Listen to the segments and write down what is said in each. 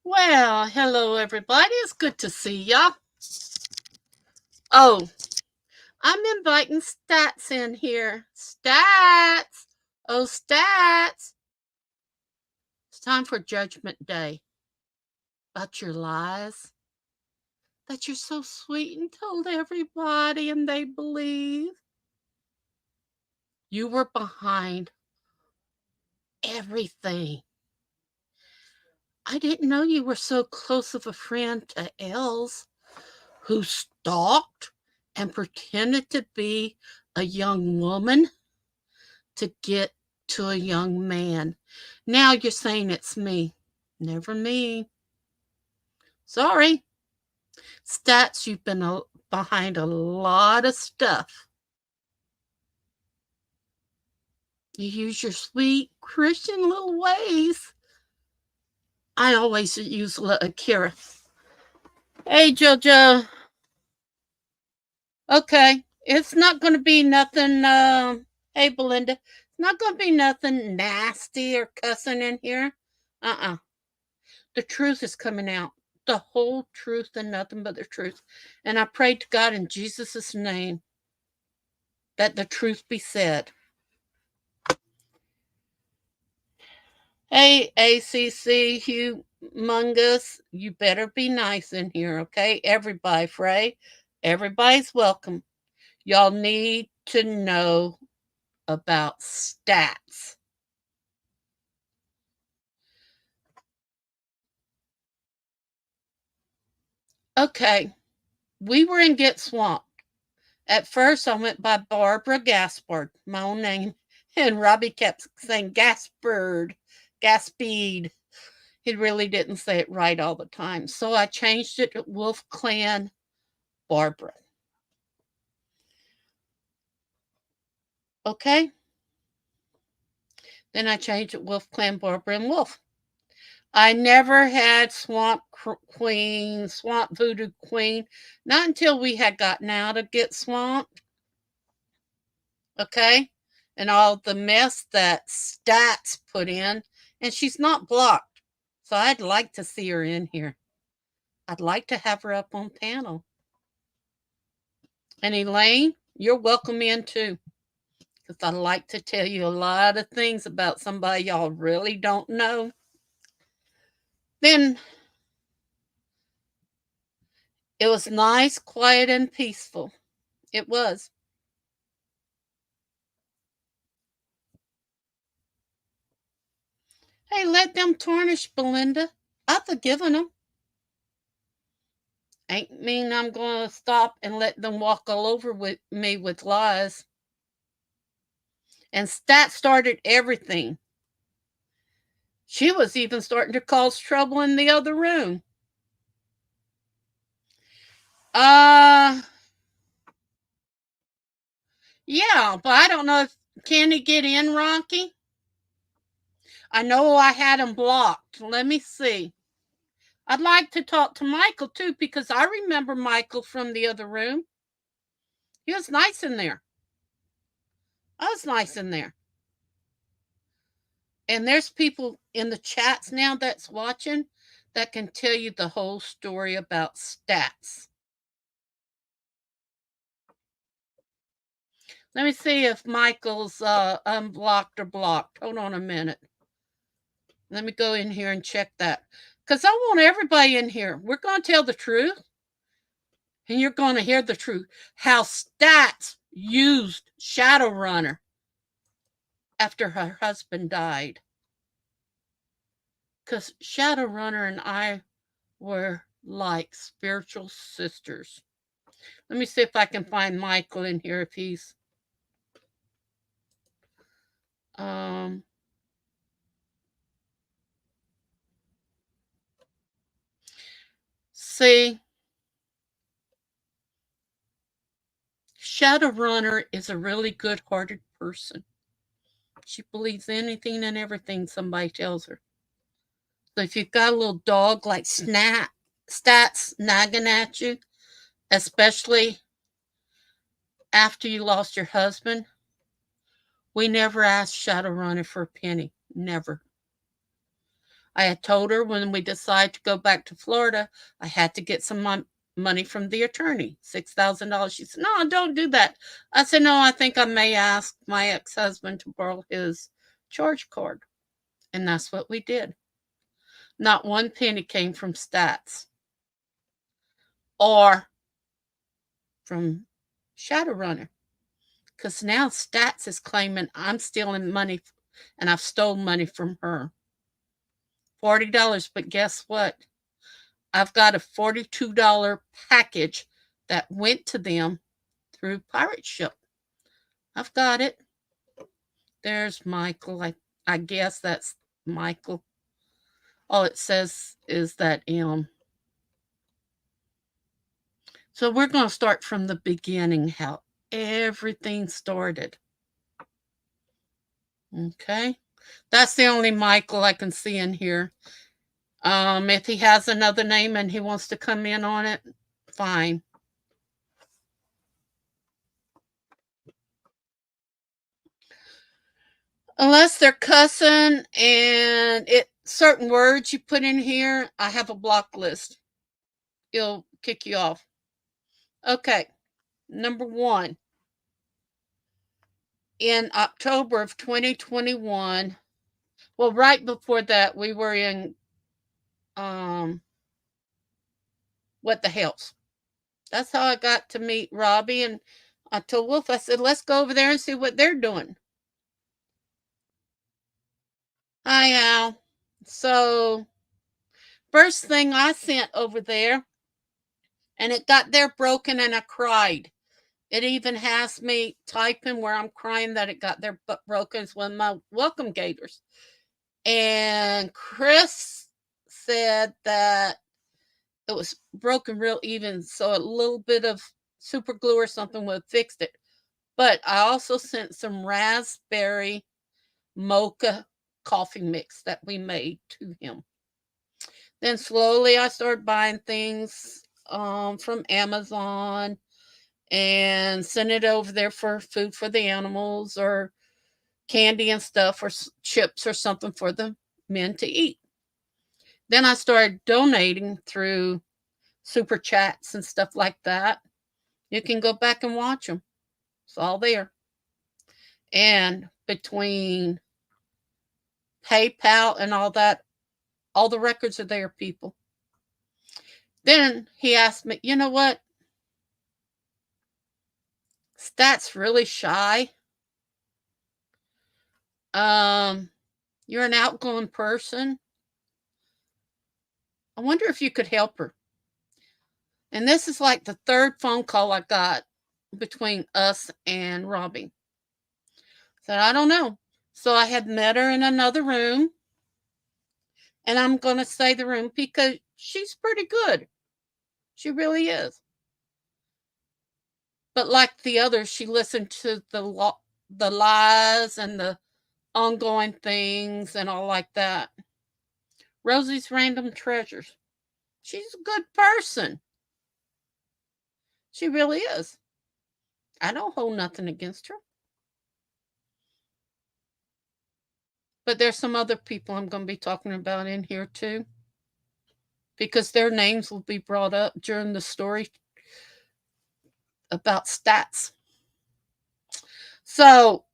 Well, hello everybody. It's good to see ya. Oh, I'm inviting Stats in here. Stats! Oh, Stats! It's time for Judgment Day. About your lies that you're so sweet and told everybody and they believe. You were behind everything. I didn't know you were so close of a friend to Els, who stalked and pretended to be a young woman to get to a young man. Now you're saying it's me. Never me. Sorry. Stats, you've been behind a lot of stuff. You use your sweet Christian little ways. I always use Kira. Hey, JoJo. Okay. It's not going to be nothing. Hey, Belinda. It's not going to be nothing nasty or cussing in here. The truth is coming out. The whole truth and nothing but the truth. And I pray to God in Jesus' name that the truth be said. Hey, ACC, humongous, you better be nice in here, okay? Everybody, Frey, everybody's welcome. Y'all need to know about stats. Okay, we were in Get Swamped. At first, I went by Barbara Gaspard, my own name, and Robbie kept saying Gaspard, Gaspede. He really didn't say it right all the time. So I changed it to Wolf Clan Barbara. Okay? Then I changed it Wolf Clan Barbara and Wolf. I never had Swamp Queen, Swamp Voodoo Queen, not until we had gotten out of Get Swamped. Okay? And all the mess that Stats put in. And she's not blocked. So I'd like to see her in here. I'd like to have her up on panel. And Elaine, you're welcome in too. Because I like to tell you a lot of things about somebody y'all really don't know. Then it was nice, quiet, and peaceful. It was. Hey, let them tarnish, Belinda. I've forgiven them. Ain't mean I'm going to stop and let them walk all over with me with lies. And Stat started everything. She was even starting to cause trouble in the other room. Uh, yeah, but I don't know if can he get in, Rocky? I know I had him blocked. Let me see. I'd like to talk to Michael too because I remember Michael from the other room. He was nice in there. I was nice in there. And there's people in the chats now that's watching that can tell you the whole story about stats. Let me see if Michael's unblocked or blocked. Hold on a minute. Let me go in here and check that. Because I want everybody in here. We're going to tell the truth. And you're going to hear the truth. How Stats used Shadowrunner after her husband died. Because Shadowrunner and I were like spiritual sisters. Let me see if I can find Michael in here if he's see, Shadowrunner is a really good-hearted person. She believes anything and everything somebody tells her. So if you've got a little dog like Stats nagging at you, especially after you lost your husband, we never asked Shadowrunner for a penny. Never. I had told her when we decided to go back to Florida, I had to get some money from the attorney, $6,000. She said, "No, don't do that." I said, "No, I think I may ask my ex-husband to borrow his charge card." And that's what we did. Not one penny came from Stats or from Shadowrunner, because now Stats is claiming I'm stealing money and I've stolen money from her. $40, but guess what? I've got a $42 package that went to them through Pirate Ship. I've got it. There's Michael. I guess that's Michael. All it says is that M. So we're going to start from the beginning, how everything started. Okay. That's the only Michael I can see in here. If he has another name and he wants to come in on it, fine. Unless they're cussing and it certain words you put in here, I have a block list. It'll kick you off. Okay. Number 1. In October of 2021, well, right before that, we were in What the Hells. That's how I got to meet Robbie, and I told Wolf, I said, let's go over there and see what they're doing. Hi, Al. So, first thing I sent over there, and it got there broken, and I cried. It even has me typing where I'm crying that it got there broken. It's one of my welcome gators. And Chris said that it was broken real even, so a little bit of super glue or something would have fixed it. But I also sent some raspberry mocha coffee mix that we made to him. Then slowly I started buying things from Amazon and send it over there for food for the animals or candy and stuff or chips or something for the men to eat. Then I started donating through super chats and stuff like that. You can go back and watch them. It's all there. And between PayPal and all that, all the records are there, people. Then he asked me, you know what? Stat's really shy. You're an outgoing person. I wonder if you could help her. And this is like the third phone call I got between us and Robbie. Said, I don't know. So I had met her in another room. And I'm going to say the room because she's pretty good. She really is. But like the others, she listened to the lies and the ongoing things and all like that. Rosie's Random Treasures. She's a good person. She really is. I don't hold nothing against her. But there's some other people I'm going to be talking about in here too, because their names will be brought up during the story about Stats. So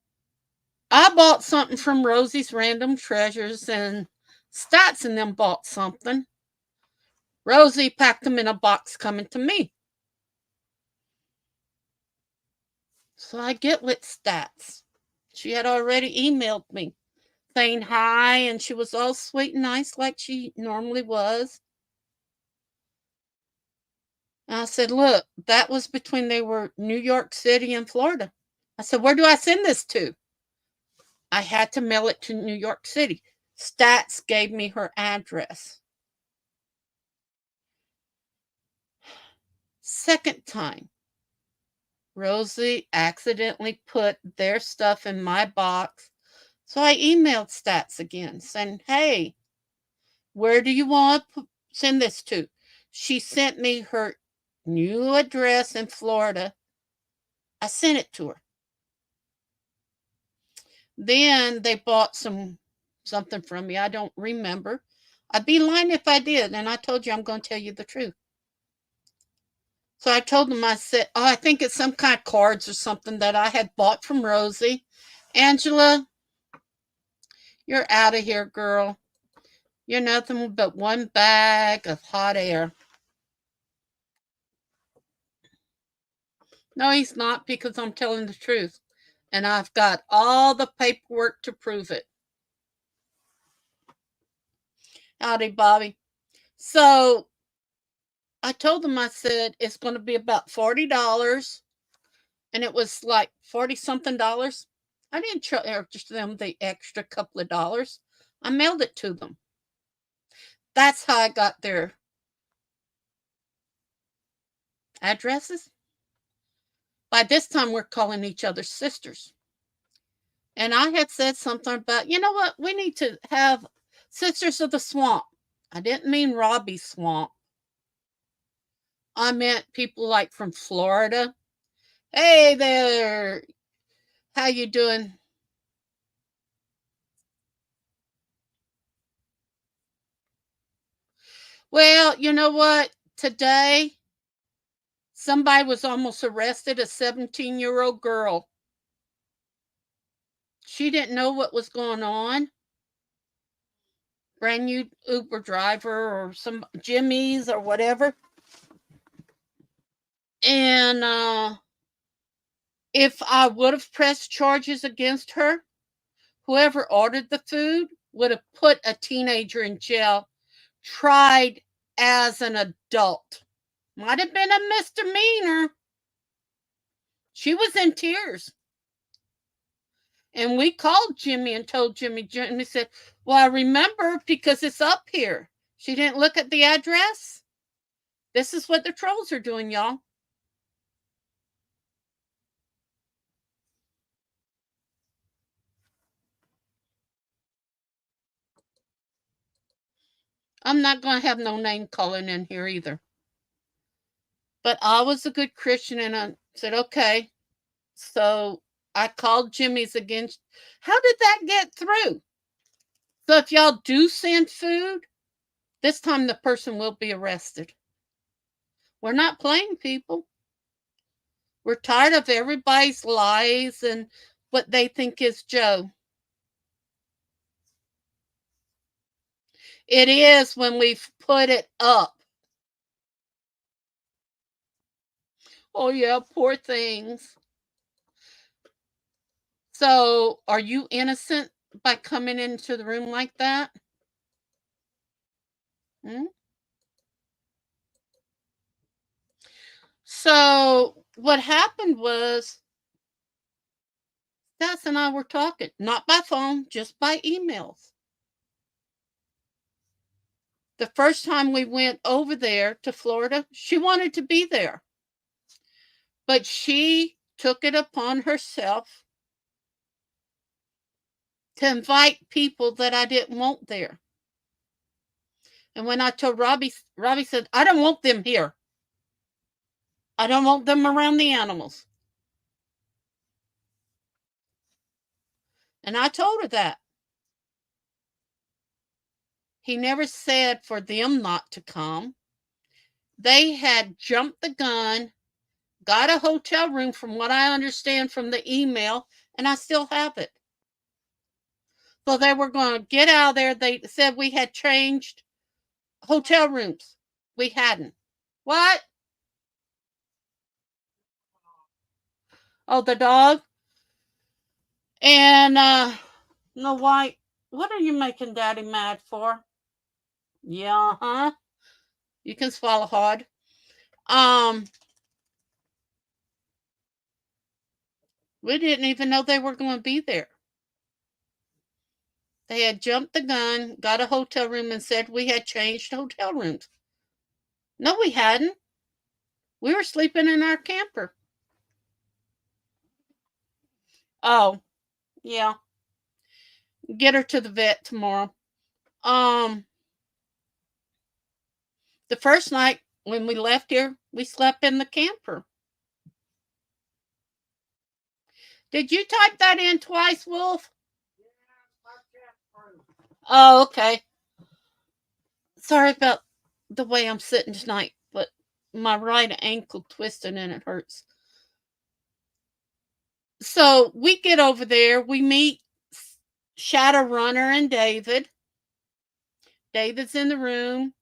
I bought something from Rosie's Random Treasures, and Stats and them bought something. Rosie packed them in a box coming to me. So I get with Stats. She had already emailed me saying hi, and she was all sweet and nice like she normally was. And I said, look, that was between they were New York City and Florida. I said, where do I send this to? I had to mail it to New York City. Stats gave me her address. Second time, Rosie accidentally put their stuff in my box. So I emailed Stats again saying, hey, where do you want to send this to? She sent me her new address in Florida. I sent it to her. Then they bought something from me. I don't remember. I'd be lying if I did, and I told you I'm going to tell you the truth. So I told them, I said, oh, I think it's some kind of cards or something that I had bought from Rosie. Angela, you're out of here, girl. You're nothing but one bag of hot air. No, he's not, because I'm telling the truth. And I've got all the paperwork to prove it. Howdy, Bobby. So I told them, I said, it's going to be about $40. And it was like 40 something dollars. I didn't charge them the extra couple of dollars. I mailed it to them. That's how I got their addresses. By this time, we're calling each other sisters. And I had said something about, you know what, we need to have Sisters of the Swamp. I didn't mean Robbie Swamp. I meant people like from Florida. Hey there, how you doing? Well, you know what? Today, somebody was almost arrested, a 17-year-old girl. She didn't know what was going on. Brand new Uber driver or some Jimmy's or whatever. And if I would have pressed charges against her, whoever ordered the food would have put a teenager in jail, tried as an adult. Might have been a misdemeanor. She was in tears. And we called Jimmy and told Jimmy. Jimmy said, well, I remember because it's up here. She didn't look at the address. This is what the trolls are doing, y'all. I'm not going to have no name calling in here either. But I was a good Christian and I said, okay. So I called Jimmy's again. How did that get through? So if y'all do send food, this time the person will be arrested. We're not playing, people. We're tired of everybody's lies and what they think is Joe. It is when we've put it up. Oh, yeah, poor things. So, are you innocent by coming into the room like that? Hmm? So, what happened was Stas and I were talking, not by phone, just by emails. The first time we went over there to Florida, she wanted to be there. But she took it upon herself to invite people that I didn't want there. And when I told Robbie said, I don't want them here. I don't want them around the animals. And I told her that. He never said for them not to come. They had jumped the gun, got a hotel room from what I understand from the email, and I still have it. So they were going to get out of there. They said we had changed hotel rooms. We hadn't. What? Oh, the dog? And no, why? What are you making Daddy mad for? Yeah, huh? You can swallow hard. Um, we didn't even know they were going to be there. They had jumped the gun, got a hotel room, and said we had changed hotel rooms. No, we hadn't. We were sleeping in our camper. Oh, yeah. Get her to the vet tomorrow. Um, the first night when we left here, we slept in the camper. Did you type that in twice, Wolf? Oh, okay. Sorry about the way I'm sitting tonight, but my right ankle twisted and it hurts. So we get over there, we meet Shadowrunner and David. David's in the room,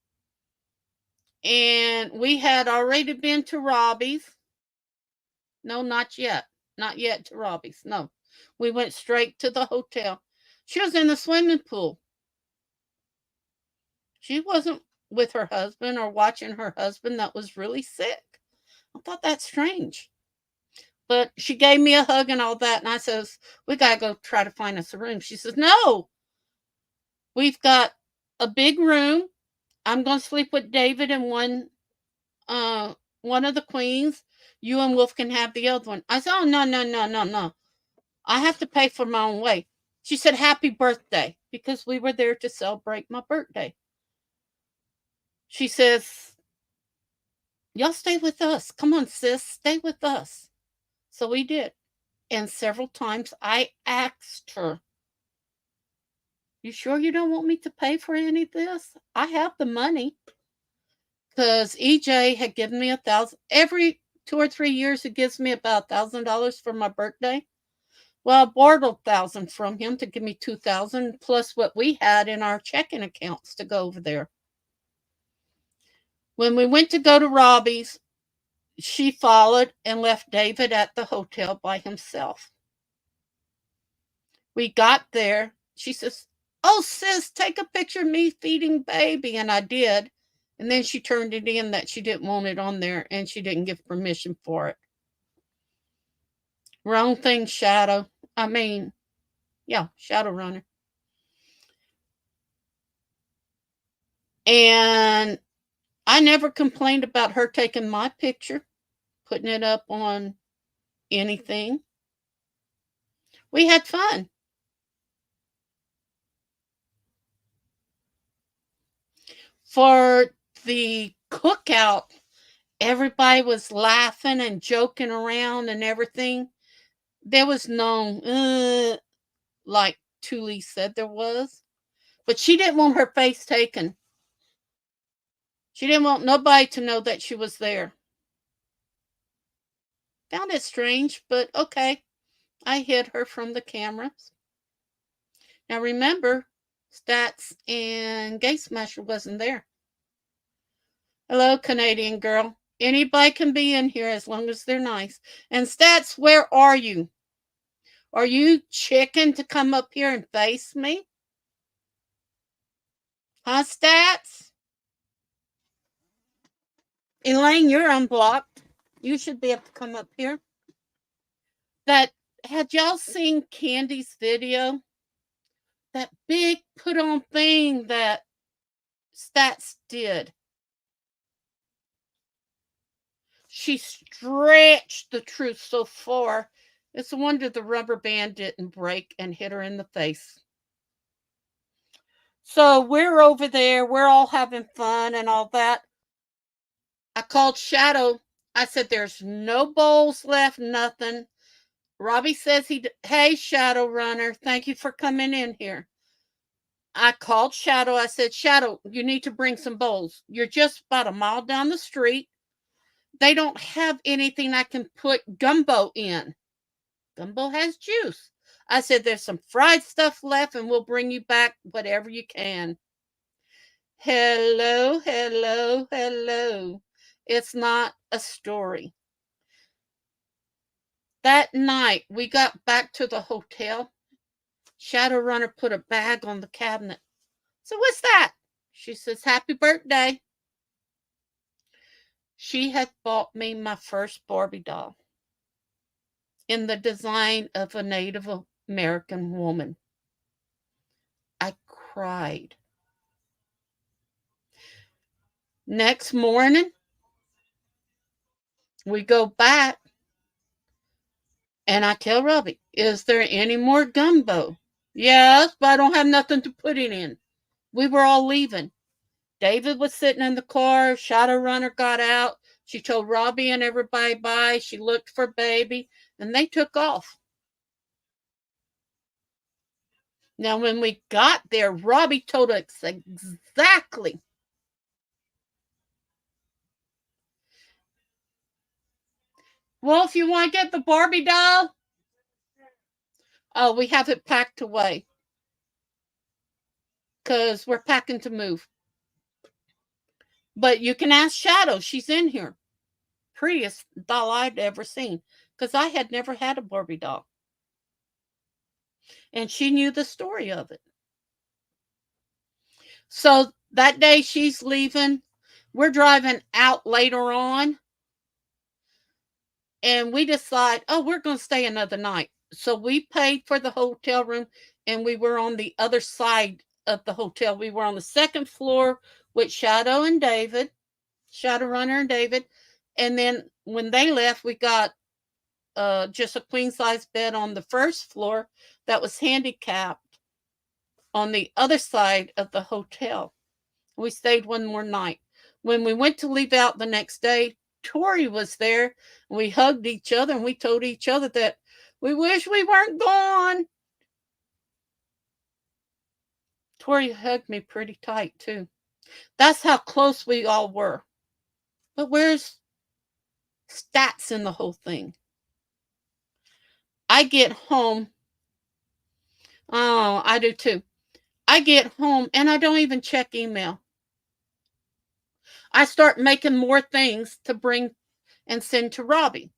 and we had already been to Robbie's. No, not yet. Not yet to Robbie's. No. We went straight to the hotel. She was in the swimming pool. She wasn't with her husband or watching her husband that was really sick. I thought that's strange. But she gave me a hug and all that, and I says, we got to go try to find us a room. She says, no, we've got a big room. I'm going to sleep with David and one of the queens. You and Wolf can have the other one. I said, oh, no, no, no, no, no. I have to pay for my own way. She said, happy birthday, because we were there to celebrate my birthday. She says, y'all stay with us. Come on, sis, stay with us. So we did. And several times I asked her, you sure you don't want me to pay for any of this? I have the money. Because EJ had given me $1,000. Every 2 or 3 years, he gives me about $1,000 for my birthday. Well, I borrowed $1,000 from him to give me $2,000 plus what we had in our checking accounts to go over there. When we went to go to Robbie's, she followed and left David at the hotel by himself. We got there. She says, oh, sis, take a picture of me feeding baby. And I did. And then she turned it in that she didn't want it on there and she didn't give permission for it. Wrong thing, Shadowrunner. And I never complained about her taking my picture, putting it up on anything. We had fun. For the cookout, everybody was laughing and joking around and everything. There was no, like Thule said there was. But she didn't want her face taken. She didn't want nobody to know that she was there. Found it strange, but okay. I hid her from the cameras. Now remember, Stats and Gay Smasher wasn't there. Hello, Canadian girl. Anybody can be in here as long as they're nice. And Stats, where are you? Are you chicken to come up here and face me? Huh, Stats? Elaine, you're unblocked. You should be able to come up here. Had y'all seen Candy's video? That big put on thing that Stats did. She stretched the truth so far. It's a wonder the rubber band didn't break and hit her in the face. So we're over there. We're all having fun and all that. I called Shadow. I said, there's no bowls left, nothing. Robbie says hey, Shadowrunner, thank you for coming in here. I called Shadow. I said, Shadow, you need to bring some bowls. You're just about a mile down the street. They don't have anything I can put gumbo in. Gumbo has juice. I said, there's some fried stuff left and we'll bring you back whatever you can. Hello, hello, hello. It's not a story. That night, we got back to the hotel. Shadowrunner put a bag on the cabinet. So what's that? She says, happy birthday. She had bought me my first Barbie doll in the design of a Native American woman. I cried. Next morning, we go back, and I tell Robbie, is there any more gumbo? Yes, but I don't have nothing to put it in. We were all leaving. David was sitting in the car. Shadowrunner got out. She told Robbie and everybody bye. She looked for baby, and they took off. Now, when we got there, Robbie told us exactly Well, if you want to get the Barbie doll, oh, we have it packed away because we're packing to move. But you can ask Shadow. She's in here. Prettiest doll I'd ever seen because I had never had a Barbie doll. And she knew the story of it. So that day she's leaving. We're driving out later on. And we decide, oh, we're going to stay another night. So we paid for the hotel room and we were on the other side of the hotel. We were on the second floor with Shadow and David, Shadowrunner and David. And then when they left, we got just a queen size bed on the first floor that was handicapped on the other side of the hotel. We stayed one more night. When we went to leave out the next day, Tori was there. We hugged each other and we told each other that we wish we weren't gone. Tori hugged me pretty tight too. That's how close we all were. But where's stats in the whole thing? I get home. Oh, I do too. I get home and I don't even check email. I start making more things to bring and send to Robbie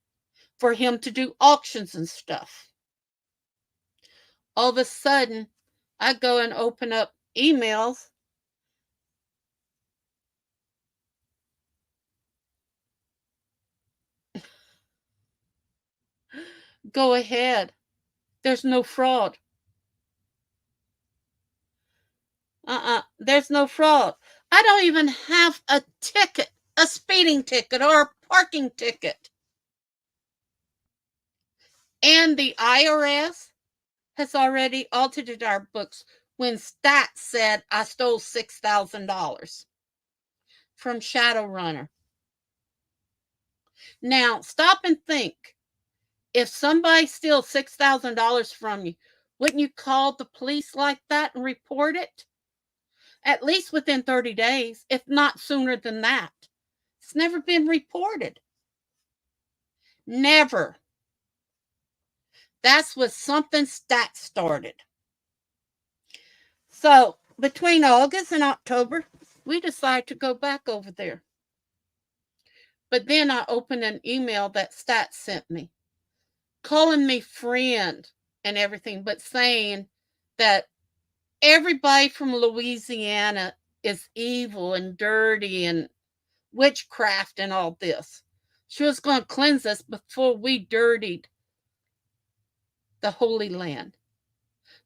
for him to do auctions and stuff. All of a sudden, I go and open up emails. Go ahead. There's no fraud. There's no fraud. I don't even have a ticket, a speeding ticket or a parking ticket. And the IRS has already audited our books when Stats said I stole $6,000 from Shadowrunner. Now, stop and think. If somebody steals $6,000 from you, wouldn't you call the police like that and report it? At least within 30 days, if not sooner than that. It's never been reported. Never. That's what something Stats started. So between August and October, we decided to go back over there. But then I opened an email that Stats sent me, calling me friend and everything, but saying that everybody from Louisiana is evil and dirty and witchcraft and all this. She was going to cleanse us before we dirtied the Holy Land,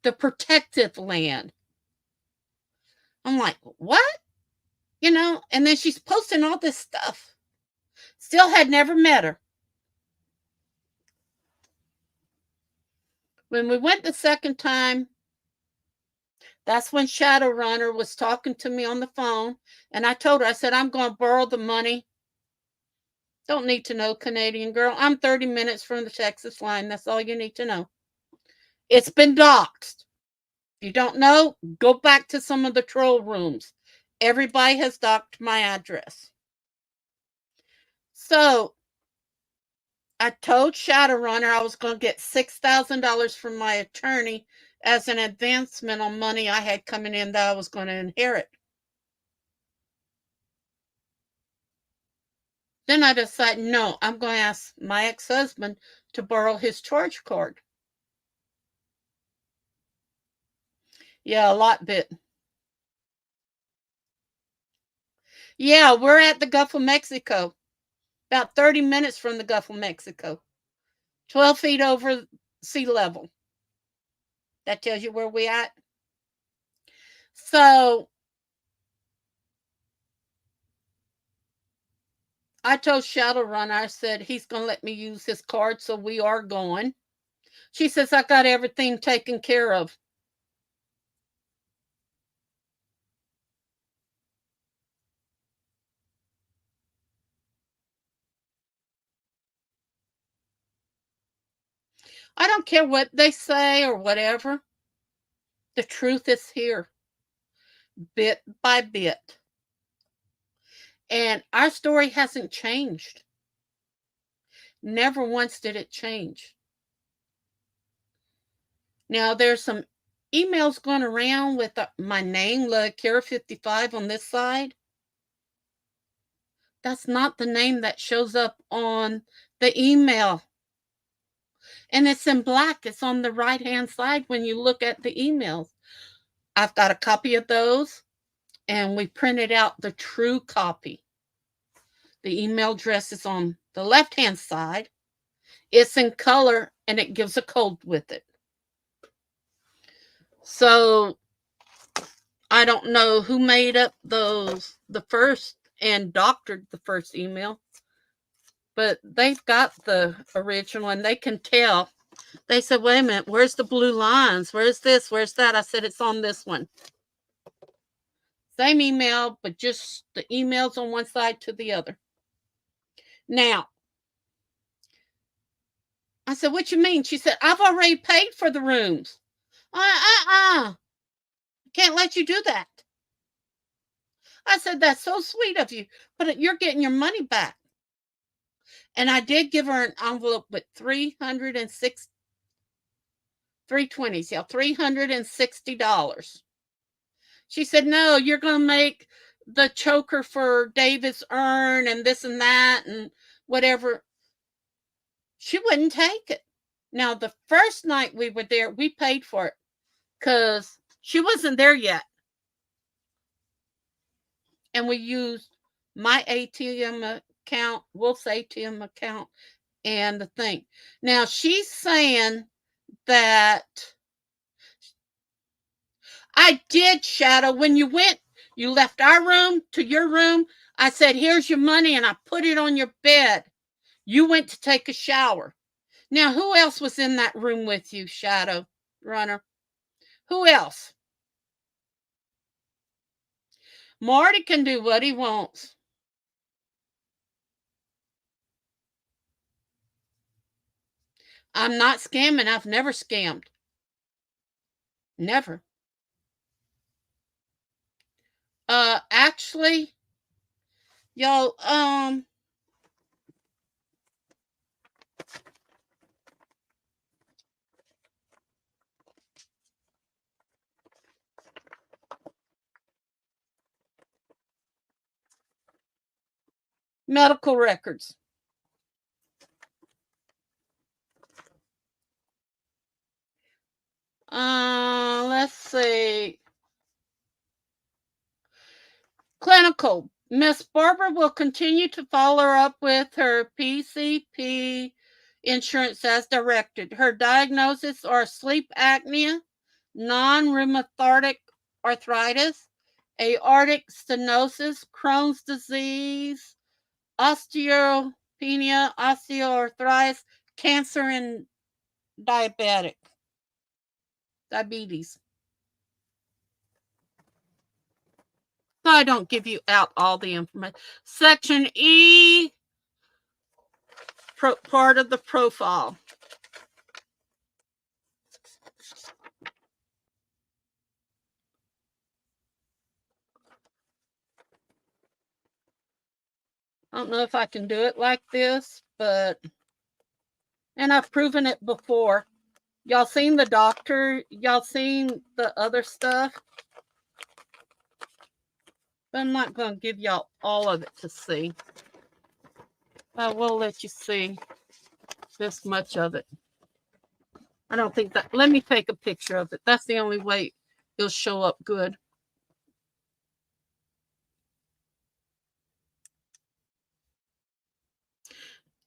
the protected land. I'm like, what? You know, and then she's posting all this stuff. Still had never met her. When we went the second time, that's when Shadowrunner was talking to me on the phone. And I told her, I said, I'm going to borrow the money. Don't need to know, Canadian girl. I'm 30 minutes from the Texas line. That's all you need to know. It's been doxed. If you don't know, go back to some of the troll rooms. Everybody has doxed my address. So I told Shadowrunner I was going to get $6,000 from my attorney as an advancement on money I had coming in that I was going to inherit. Then I decided, no, I'm going to ask my ex-husband to borrow his charge card. Yeah, a lot bit. Yeah, we're at the Gulf of Mexico. About 30 minutes from the Gulf of Mexico. 12 feet over sea level. That tells you where we at. So I told Shadowrunner, I said, he's going to let me use his card, so we are going. She says, I got everything taken care of. I don't care what they say or whatever. The truth is here, bit by bit. And our story hasn't changed. Never once did it change. Now, there's some emails going around with my name, Kira55, on this side. That's not the name that shows up on the email. And it's in black. It's on the right-hand side when you look at the emails. I've got a copy of those, and we printed out the true copy. The email address is on the left-hand side. It's in color, and it gives a code with it. So I don't know who made up the first and doctored the first email, but they've got the original, and they can tell. They said, wait a minute, where's the blue lines? Where's this? Where's that? I said, it's on this one. Same email, but just the emails on one side to the other. Now, I said, what you mean? She said, I've already paid for the rooms. Can't let you do that. I said, that's so sweet of you, but you're getting your money back. And I did give her an envelope with $320s. Yeah, $360. She said, no, you're going to make the choker for David's urn and this and that and whatever. She wouldn't take it. Now, the first night we were there, we paid for it because she wasn't there yet. And we used my ATM account, Wolf's ATM account, and the thing. Now, she's saying that I did, Shadow. When you went, you left our room to your room. I said, here's your money, and I put it on your bed. You went to take a shower. Now, who else was in that room with you, Shadow Runner? Who else? Marty can do what he wants. I'm not scamming. I've never scammed. Never. Actually, y'all, medical records. Let's see. Clinical. Miss Barbara will continue to follow up with her PCP insurance as directed. Her diagnoses are sleep apnea, non-rheumatic arthritis, aortic stenosis, Crohn's disease, osteopenia, osteoarthritis, cancer, and diabetes. So I don't give you out all the information. Section E, part of the profile. I don't know if I can do it like this, but, and I've proven it before. Y'all seen the doctor? Y'all seen the other stuff? But I'm not going to give y'all all of it to see. I will let you see this much of it. I don't think that, let me take a picture of it. That's the only way it'll show up good.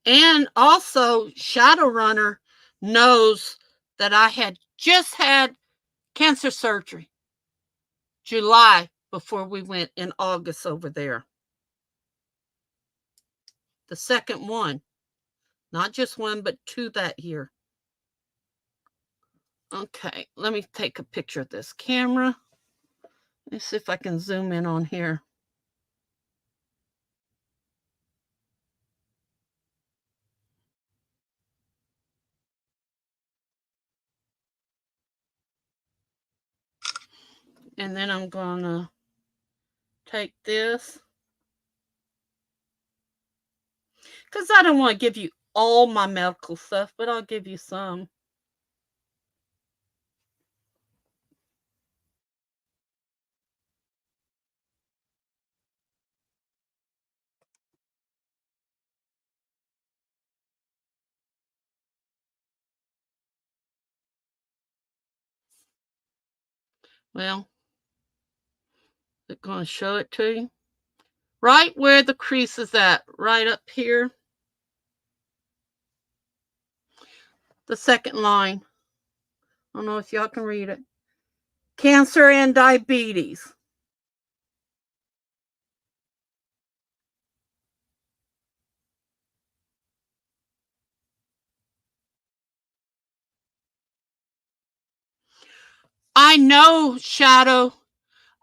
And also, Shadowrunner knows that I had just had cancer surgery July before we went in August over there. The second one. Not just one, but two that year. Okay, let me take a picture of this camera. Let's see if I can zoom in on here. And then I'm going to take this, because I don't want to give you all my medical stuff, but I'll give you some. Well, I'm going to show it to you. Right where the crease is at, right up here. The second line. I don't know if y'all can read it. Cancer and diabetes. I know, Shadow.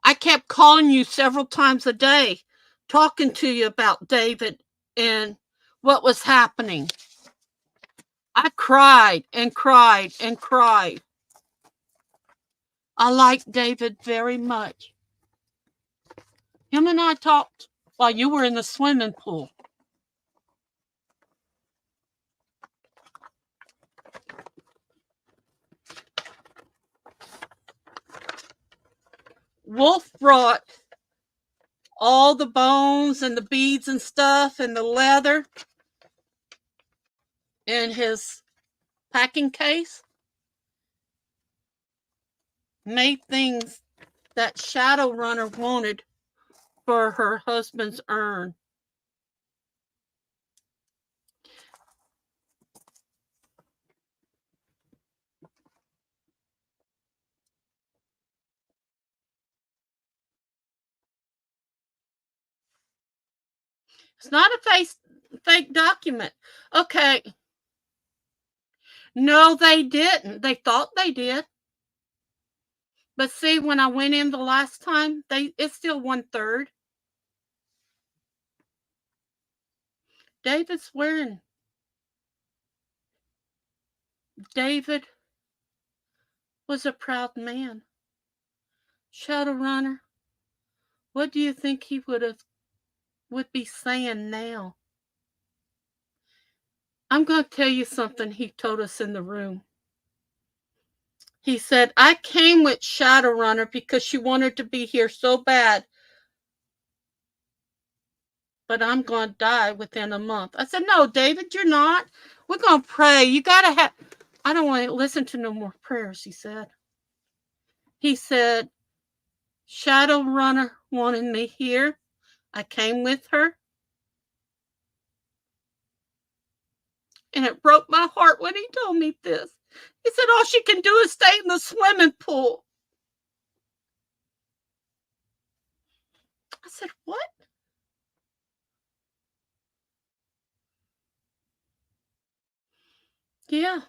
I kept calling you several times a day, talking to you about David and what was happening. I cried and cried and cried. I like David very much. Him and I talked while you were in the swimming pool. Wolf brought all the bones and the beads and stuff and the leather in his packing case. Made things that Shadowrunner wanted for her husband's urn. It's not a fake document. Okay. No, they didn't. They thought they did. But see, when I went in the last time, it's still 1/3. David's swearing. David was a proud man. Shadowrunner, what do you think he would be saying now? I'm going to tell you something he told us in the room. He said, I came with Shadowrunner because she wanted to be here so bad, but I'm going to die within a month. I said, no, David, you're not. We're going to pray. You got to have. I don't want to listen to no more prayers, he said. He said, Shadowrunner wanted me here. I came with her. And it broke my heart when he told me this. He said, all she can do is stay in the swimming pool. I said, what? Yeah.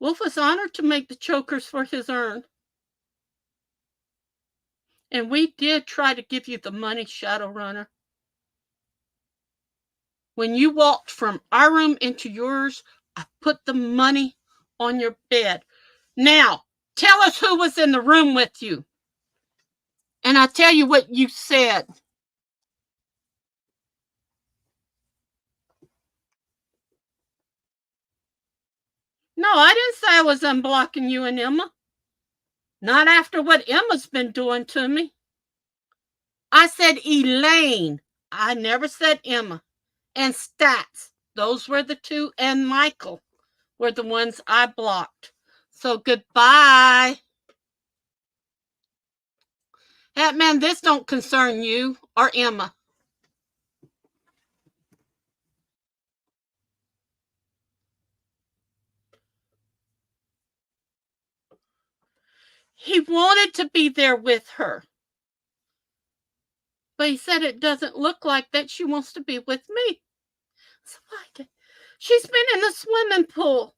Wolf was honored to make the chokers for his urn. And we did try to give you the money, Shadowrunner. When you walked from our room into yours, I put the money on your bed. Now, tell us who was in the room with you. And I tell you what you said. No, I didn't say I was unblocking you and Emma. Not after what Emma's been doing to me. I said Elaine. I never said Emma. And Stats. Those were the two. And Michael were the ones I blocked. So goodbye. Hey, man, this don't concern you or Emma. He wanted to be there with her. But he said it doesn't look like that she wants to be with me. So she's been in the swimming pool.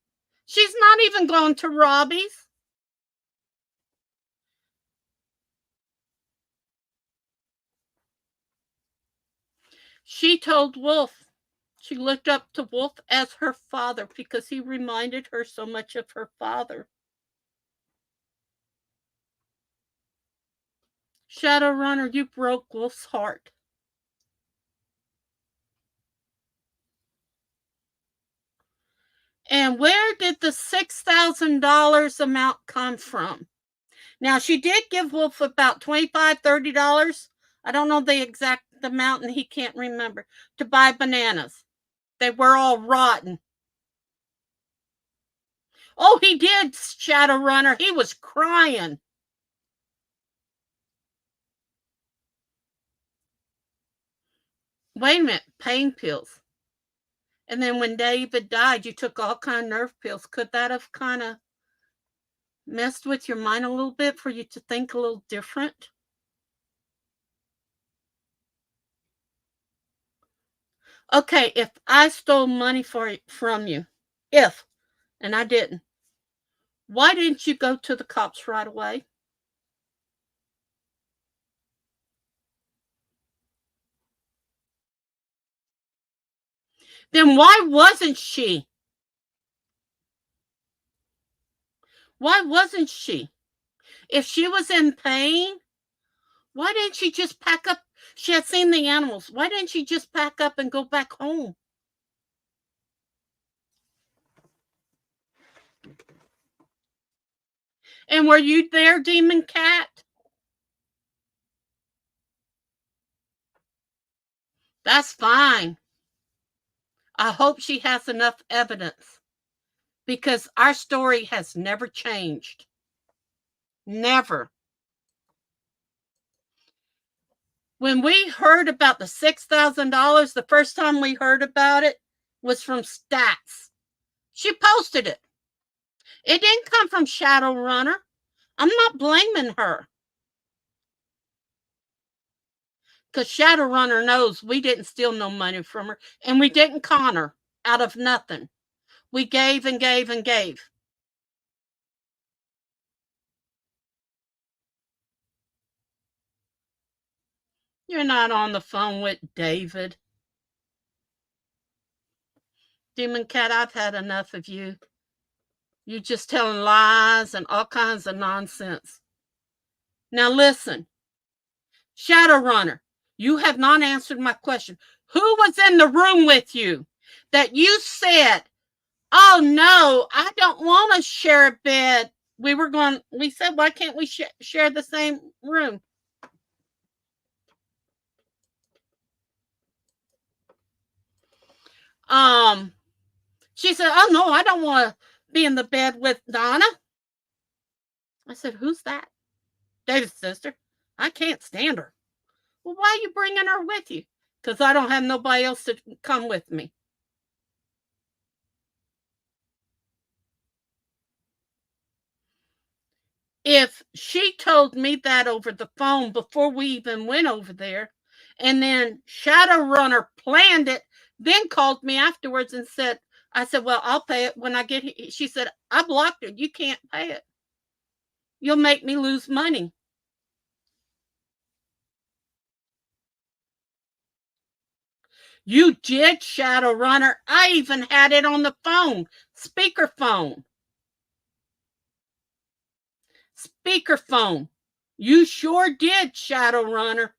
She's not even gone to Robbie's. She told Wolf she looked up to Wolf as her father because he reminded her so much of her father. Shadowrunner, you broke Wolf's heart. And where did the $6,000 amount come from? Now, she did give Wolf about $25, $30. I don't know the exact amount, and he can't remember, to buy bananas. They were all rotten. Oh, he did, Shadowrunner. He was crying. Wait a minute, pain pills. And then when David died, you took all kind of nerve pills. Could that have kind of messed with your mind a little bit for you to think a little different? Okay, if I stole money from you, and I didn't, why didn't you go to the cops right away? Then why wasn't she? Why wasn't she? If she was in pain, why didn't she just pack up? She had seen the animals. Why didn't she just pack up and go back home? And were you there, Demon Cat? That's fine. I hope she has enough evidence because our story has never changed. Never. When we heard about the $6,000, the first time we heard about it was from Stats. She posted it. It didn't come from Shadowrunner. I'm not blaming her. Because Shadowrunner knows we didn't steal no money from her, and we didn't con her out of nothing. We gave and gave and gave. You're not on the phone with David. Demon Cat, I've had enough of you. You just telling lies and all kinds of nonsense. Now listen, Shadowrunner, you have not answered my question. Who was in the room with you that you said, oh no, I don't want to share a bed? We said, why can't we share the same room? She said, oh no, I don't want to be in the bed with Donna. I said, who's that? David's sister. I can't stand her. Well, why are you bringing her with you? Because I don't have nobody else to come with me. If she told me that over the phone before we even went over there, and then Shadowrunner planned it, then called me afterwards and said, I said, well, I'll pay it when I get here. She said, I blocked it. You can't pay it. You'll make me lose money. You did, Shadowrunner. I even had it on the phone. Speakerphone. Speakerphone. You sure did, Shadowrunner.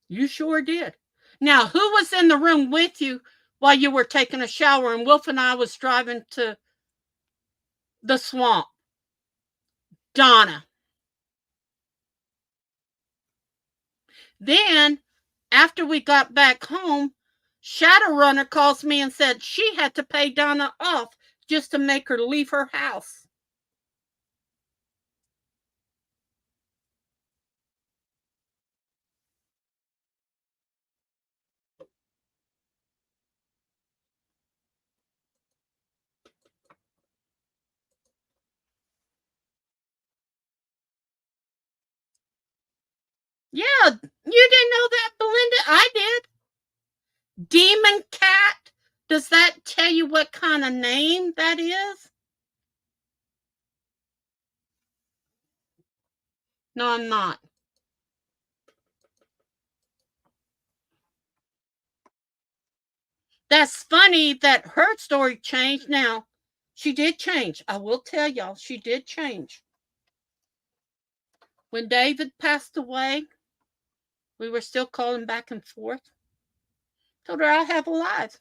You sure did. Now, who was in the room with you while you were taking a shower and Wolf and I was driving to the swamp? Donna. Then, after we got back home, Shadowrunner calls me and said she had to pay Donna off just to make her leave her house. Yeah, you didn't know that, Belinda? I did. Demon Cat? Does that tell you what kind of name that is? No, I'm not. That's funny that her story changed. Now, she did change. I will tell y'all, she did change. When David passed away, we were still calling back and forth. Told her I have a life.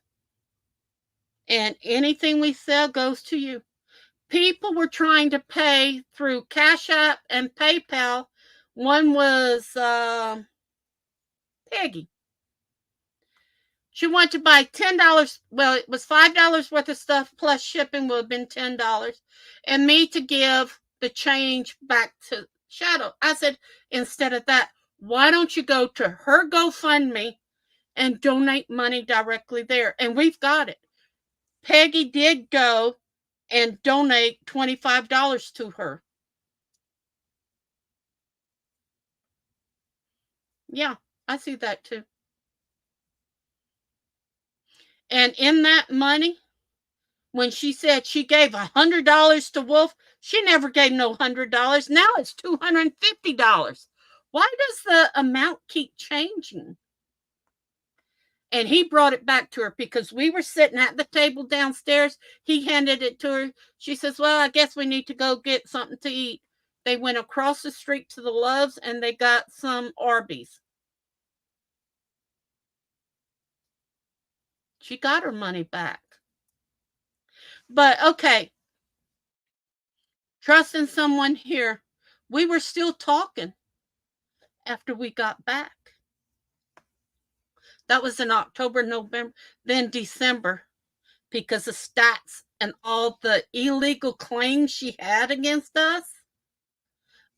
And anything we sell goes to you. People were trying to pay through Cash App and PayPal. One was Peggy. She wanted to buy $10. Well, it was $5 worth of stuff plus shipping would have been $10. And me to give the change back to Shadow. I said, instead of that, why don't you go to her GoFundMe and donate money directly there? And we've got it. Peggy did go and donate $25 to her. Yeah, I see that too. And in that money, when she said she gave $100 to Wolf, she never gave no $100. Now it's $250. Why does the amount keep changing? And he brought it back to her because we were sitting at the table downstairs. He handed it to her. She says, well, I guess we need to go get something to eat. They went across the street to the Loves and they got some Arby's. She got her money back. But okay, trusting someone here. We were still talking after we got back. That was in October, November, then December, because of stats and all the illegal claims she had against us.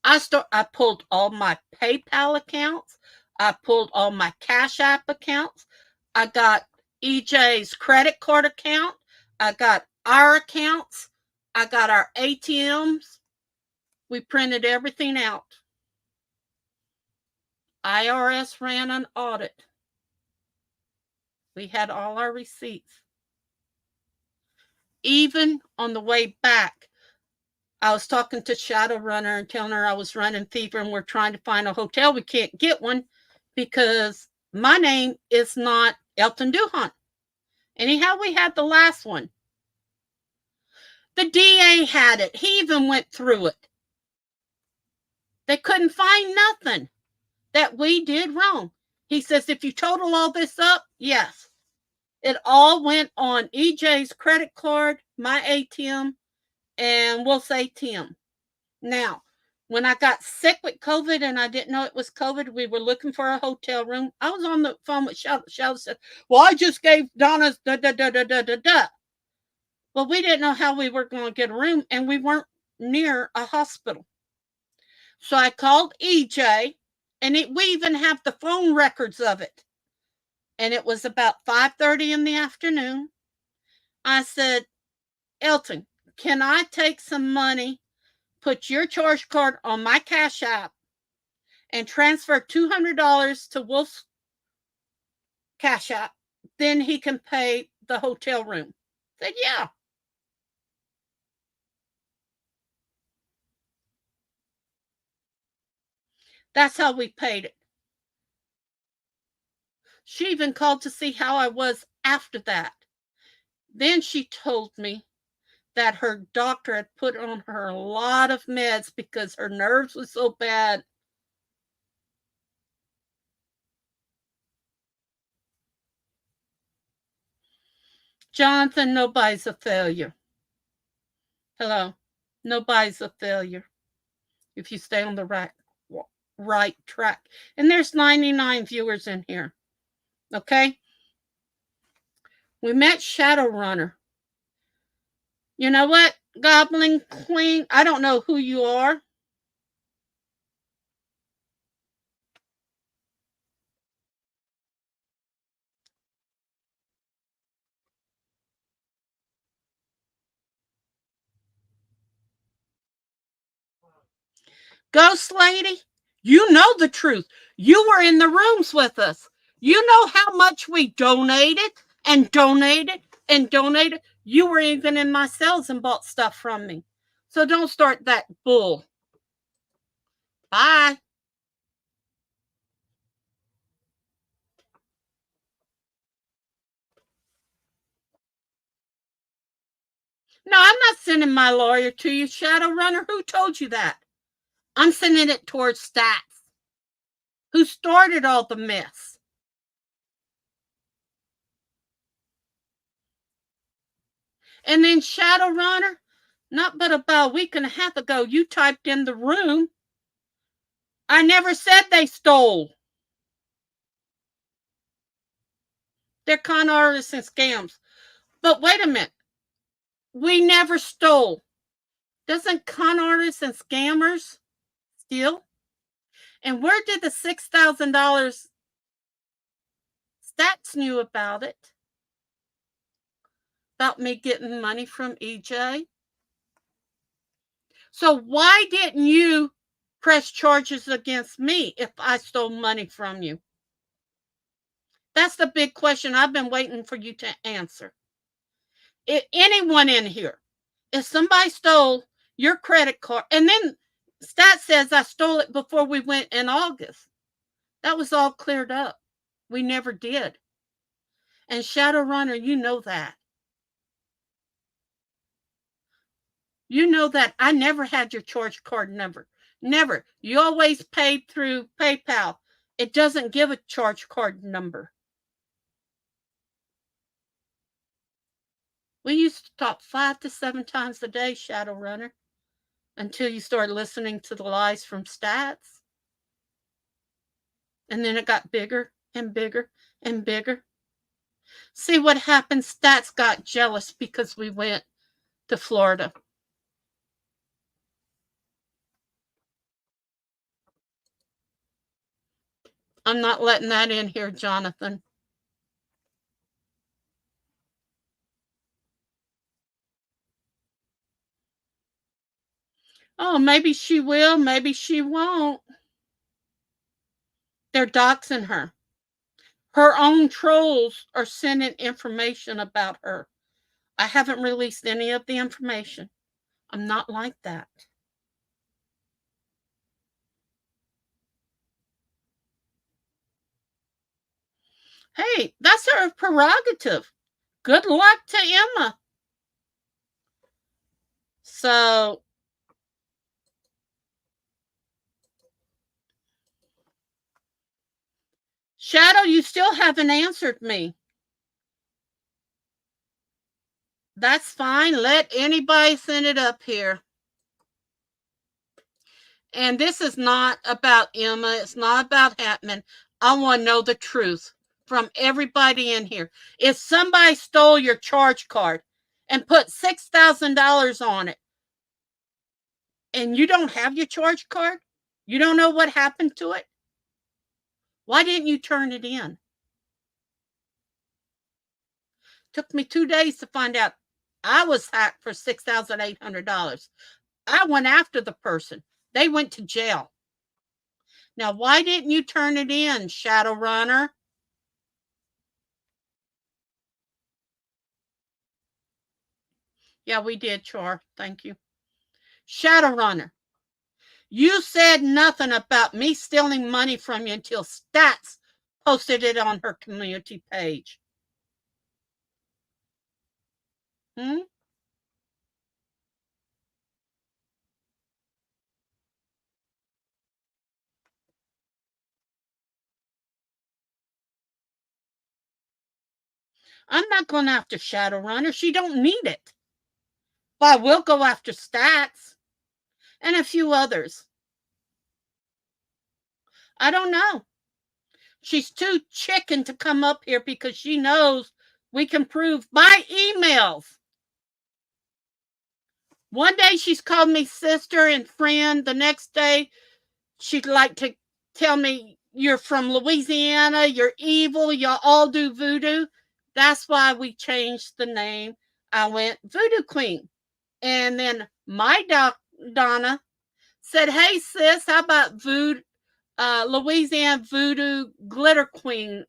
I pulled all my PayPal accounts. I pulled all my Cash App accounts. I got EJ's credit card account. I got our accounts. I got our ATMs. We printed everything out. IRS ran an audit. We had all our receipts. Even on the way back, I was talking to Shadowrunner and telling her I was running fever and we're trying to find a hotel. We can't get one because my name is not Elton Duhon. Anyhow, we had the last one. The DA had it. He even went through it. They couldn't find nothing that we did wrong. He says, if you total all this up, yes. It all went on EJ's credit card, my ATM, and Wolf's ATM. Now, when I got sick with COVID and I didn't know it was COVID, we were looking for a hotel room. I was on the phone with Sheldon. Sheldon said, well, I just gave Donna's da. Well, we didn't know how we were going to get a room, and we weren't near a hospital. So I called EJ, and we even have the phone records of it. And it was about 5:30 in the afternoon. I said, Elton, can I take some money, put your charge card on my Cash App, and transfer $200 to Wolf's Cash App? Then he can pay the hotel room. I said, yeah. That's how we paid it. She even called to see how I was after that. Then she told me that her doctor had put on her a lot of meds because her nerves were so bad. Jonathan, nobody's a failure. Hello. Nobody's a failure if you stay on the right track. And there's 99 viewers in here. Okay? We met Shadowrunner. You know what, Goblin Queen? I don't know who you are. Ghost Lady, you know the truth. You were in the rooms with us. You know how much we donated and donated and donated. You were even in my cells and bought stuff from me. So don't start that bull. Bye. No, I'm not sending my lawyer to you, Shadowrunner. Who told you that? I'm sending it towards Stats, who started all the mess. And then Shadowrunner, not but about a week and a half ago, you typed in the room, I never said they stole. They're con artists and scams. But wait a minute. We never stole. Doesn't con artists and scammers steal? And where did the $6,000 Stats knew about it? About me getting money from EJ? So why didn't you press charges against me if I stole money from you? That's the big question I've been waiting for you to answer. If anyone in here, if somebody stole your credit card, and then Stat says I stole it before we went in August, that was all cleared up. We never did. And Shadowrunner, you know that. You know that I never had your charge card number. Never. You always paid through PayPal. It doesn't give a charge card number. We used to talk 5 to 7 times a day, Shadowrunner, until you started listening to the lies from Stats. And then it got bigger and bigger and bigger. See what happened? Stats got jealous because we went to Florida. I'm not letting that in here, Jonathan. Oh, maybe she will, maybe she won't. They're doxing her. Her own trolls are sending information about her. I haven't released any of the information. I'm not like that. Hey, that's her prerogative. Good luck to Emma. So, Shadow, you still haven't answered me. That's fine. Let anybody send it up here. And this is not about Emma. It's not about Hatman. I want to know the truth from everybody in here. If somebody stole your charge card and put $6,000 on it, and you don't have your charge card, you don't know what happened to it, why didn't you turn it in? Took me 2 days to find out I was hacked for $6,800. I went after the person. They went to jail. Now, why didn't you turn it in, Shadowrunner? Yeah, we did, Char. Thank you. Shadowrunner, you said nothing about me stealing money from you until Stats posted it on her community page. Hmm? I'm not going after Shadowrunner. She don't need it. But I will go after Stats and a few others. I don't know. She's too chicken to come up here because she knows we can prove by emails. One day she's called me sister and friend. The next day she'd like to tell me you're from Louisiana, you're evil, y'all all do voodoo. That's why we changed the name. I went Voodoo Queen. And then my Donna said, hey sis, how about voodoo, Louisiana Voodoo Glitter Queen?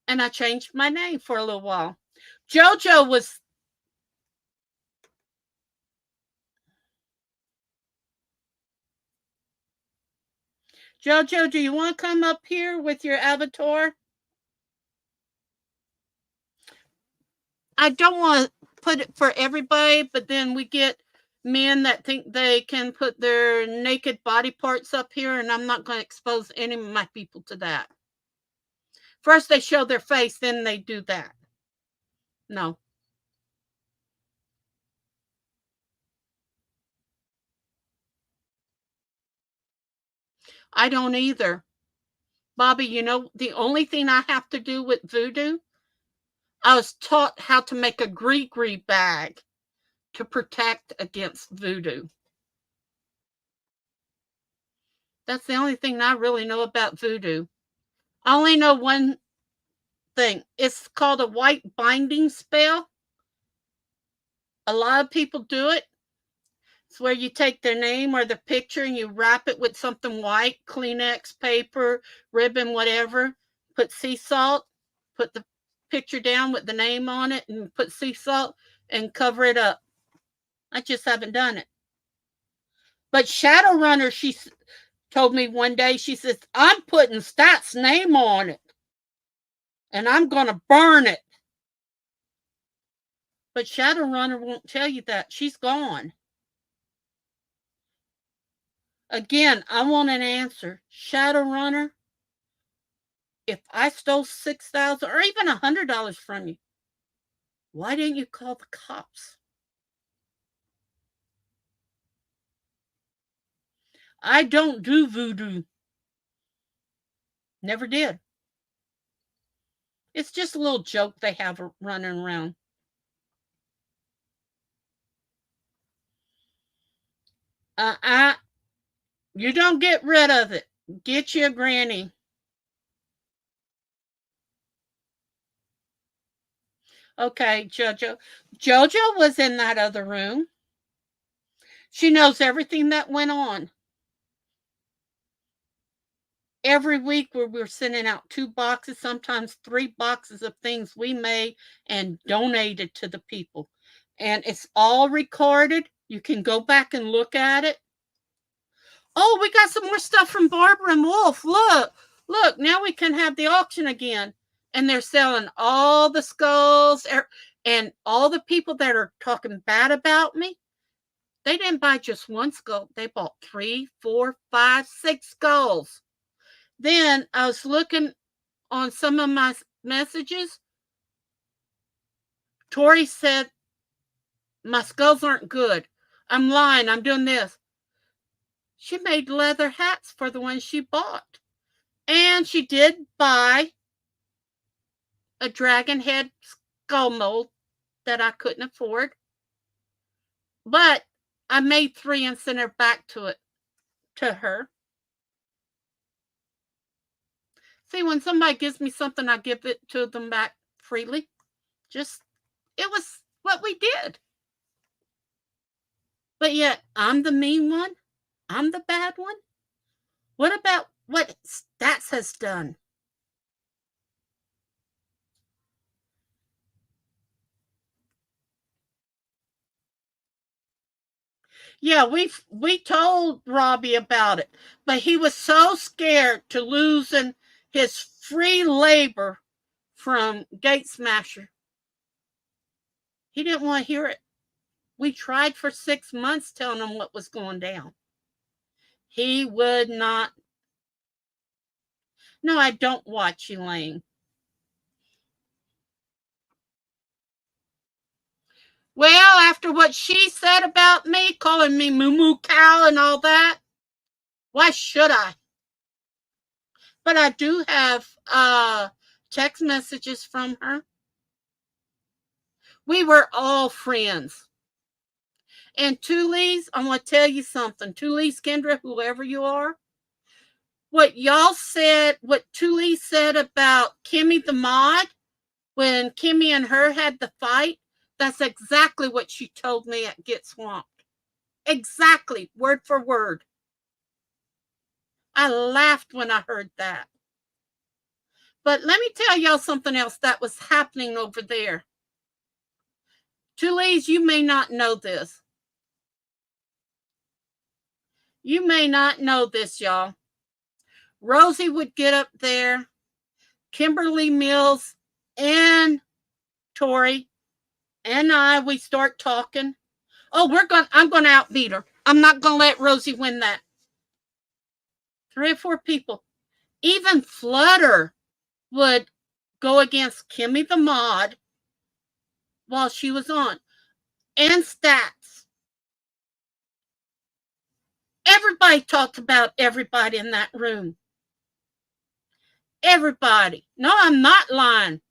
And I changed my name for a little while. JoJo was JoJo, do you want to come up here with your avatar? I don't want to put it for everybody, but then we get men that think they can put their naked body parts up here, and I'm not going to expose any of my people to that. First they show their face, then they do that. No. I don't either. Bobby, you know, the only thing I have to do with voodoo, I was taught how to make a gree bag to protect against voodoo. That's the only thing I really know about voodoo. I only know one thing. It's called a white binding spell. A lot of people do it. It's where you take their name or the picture and you wrap it with something white, Kleenex paper, ribbon, whatever. Put sea salt, put the picture down with the name on it, and put sea salt and cover it up. I just haven't done it. But Shadowrunner, she told me one day, she says, I'm putting Stat's name on it and I'm going to burn it. But Shadowrunner won't tell you that. She's gone. Again, I want an answer. Shadowrunner, if I stole $6,000 or even $100 from you, why didn't you call the cops? I don't do voodoo. Never did. It's just a little joke they have running around. You don't get rid of it. Get you a granny. Okay, Jojo. Jojo was in that other room. She knows everything that went on. Every week we're sending out 2 boxes, sometimes 3 boxes of things we made and donated to the people. And it's all recorded. You can go back and look at it. Oh, we got some more stuff from Barbara and Wolf. Look, now we can have the auction again. And they're selling all the skulls and all the people that are talking bad about me. They didn't buy just one skull. They bought 3, 4, 5, 6 skulls. Then I was looking on some of my messages. Tori said, my skulls aren't good. I'm lying. I'm doing this. She made leather hats for the ones she bought. And she did buy a dragon head skull mold that I couldn't afford. But I made 3 and sent her back to her. See, when somebody gives me something, I give it to them back freely. It was what we did. But yet, I'm the mean one. I'm the bad one. What about what Stats has done? Yeah, we told Robbie about it, but he was so scared to losing his free labor from Gate Smasher. He didn't want to hear it. We tried for 6 months telling him what was going down. He would not. No, I don't watch Elaine. Well, after what she said about me, calling me moo moo cow and all that, why should I? But I do have text messages from her. We were all friends. And Tulise, I'm going to tell you something. Tulise, Kendra, whoever you are, what y'all said, what Tulise said about Kimmy the mod, when Kimmy and her had the fight, that's exactly what she told me at Get Swamped. Exactly, word for word. I laughed when I heard that. But let me tell y'all something else that was happening over there. Tulise, you may not know this. You may not know this, y'all. Rosie would get up there, Kimberly Mills and Tori and we start talking. Oh, I'm gonna outbeat her. I'm not gonna let Rosie win that. 3 or 4 people. Even Flutter would go against Kimmy the mod while she was on. And Stats. Everybody talked about everybody in that room. Everybody. No, I'm not lying.